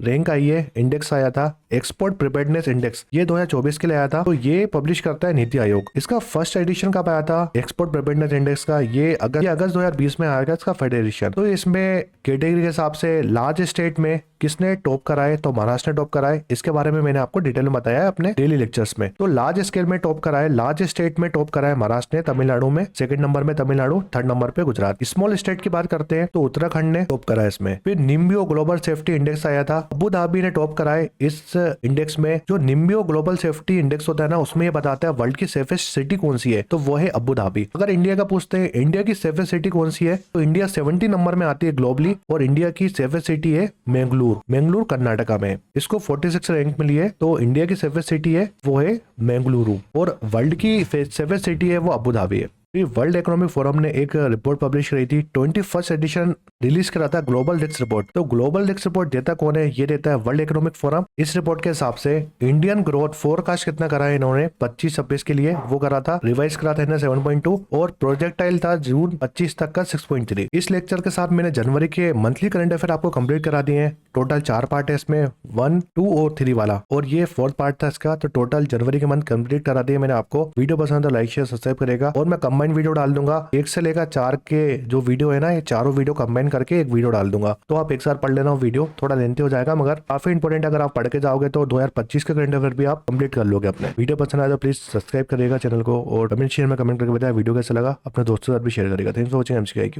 रैंक आई है, इंडेक्स आया था एक्सपोर्ट प्रिपेयर्डनेस इंडेक्स। ये 2024 के लिए आया था। तो ये पब्लिश करता है नीति आयोग। इसका फर्स्ट एडिशन कब आया था एक्सपोर्ट प्रिपेयर्डनेस इंडेक्स का? ये अगस्त 2020 में आएगा इसका फर्स्ट एडिशन। तो इसमें कैटेगरी के हिसाब से लार्ज स्टेट में किसने टॉप कराए? तो महाराष्ट्र ने टॉप कराए। इसके बारे में मैंने आपको डिटेल में बताया है अपने डेली लेक्चर्स में। तो लार्ज स्केल में टॉप कराए, लार्ज स्टेट में टॉप कराए महाराष्ट्र ने, तमिलनाडु में सेकंड नंबर में तमिलनाडु, थर्ड नंबर पे गुजरात। स्मॉल स्टेट की बात करते हैं तो उत्तराखंड ने टॉप कराया इसमें। फिर निम्बियो ग्लोबल सेफ्टी इंडेक्स आया था, अबू धाबी ने टॉप कराए इस इंडेक्स में। जो निम्बियो ग्लोबल सेफ्टी इंडेक्स होता है ना, उसमें ये बताता है वर्ल्ड की सेफेस्ट सिटी कौन सी है, तो वो है अबू धाबी। अगर इंडिया का पूछते हैं इंडिया की सेफेस्ट सिटी कौन सी है, तो इंडिया 70 नंबर में आती है ग्लोबली, और इंडिया की सेफेस्ट सिटी है मैंगलोर कर्नाटका में। इसको 46 रैंक मिली है। तो इंडिया की सेफेस्ट सिटी है वो है मैंगलुरु, और वर्ल्ड की सेफेस्ट सिटी है वो अबू धाबी है। वर्ल्ड इकोनॉमिक फोरम ने एक रिपोर्ट पब्लिश करी थी, 21st एडिशन रिलीज करा था ग्लोबल रिस्क रिपोर्ट। तो ग्लोबल रिस्क रिपोर्ट देता कौन है? ये देता है वर्ल्ड इकोनॉमिक फोरम। इस रिपोर्ट के हिसाब से इंडियन ग्रोथ फोरकास्ट कितना करा है इन्होंने 25-26 के लिए, वो करा था रिवाइज करा था इन्होंने 7.2, और प्रोजेक्टाइल था जून 25 तक का 6.3। इस लेक्चर के साथ मैंने जनवरी के मंथली करंट अफेयर आपको कंप्लीट करा दिए हैं। टोटल 4 पार्ट है इसमें, 1, 2 और 3 वाला, और ये 4th पार्ट था इसका। तो टोटल जनवरी के मंथ कंप्लीट करा दिए मैंने आपको। वीडियो पसंद तो लाइक शेयर सब्सक्राइब करेगा, और मैं कंबाइंड वीडियो डाल दूंगा 1 से लेकर 4 के जो वीडियो है ना, ये चारों वीडियो कंबाइन करके एक वीडियो डाल दूंगा। तो आप एक साथ पढ़ लेना वीडियो, थोड़ा लेंथी हो जाएगा मगर काफी इंपॉर्टेंट। अगर आप पढ़ के जाओगे तो 2025 के करंट अफेयर भी आप कंप्लीट कर लोगे अपने। वीडियो पसंद आया तो प्लीज सब्सक्राइब करिएगा चैनल को, और कमेंट शेयर में कमेंट करके बताया वीडियो कैसा लगा, अपने दोस्तों के साथ भी शेयर करेगा। Thanks for watching MCQ.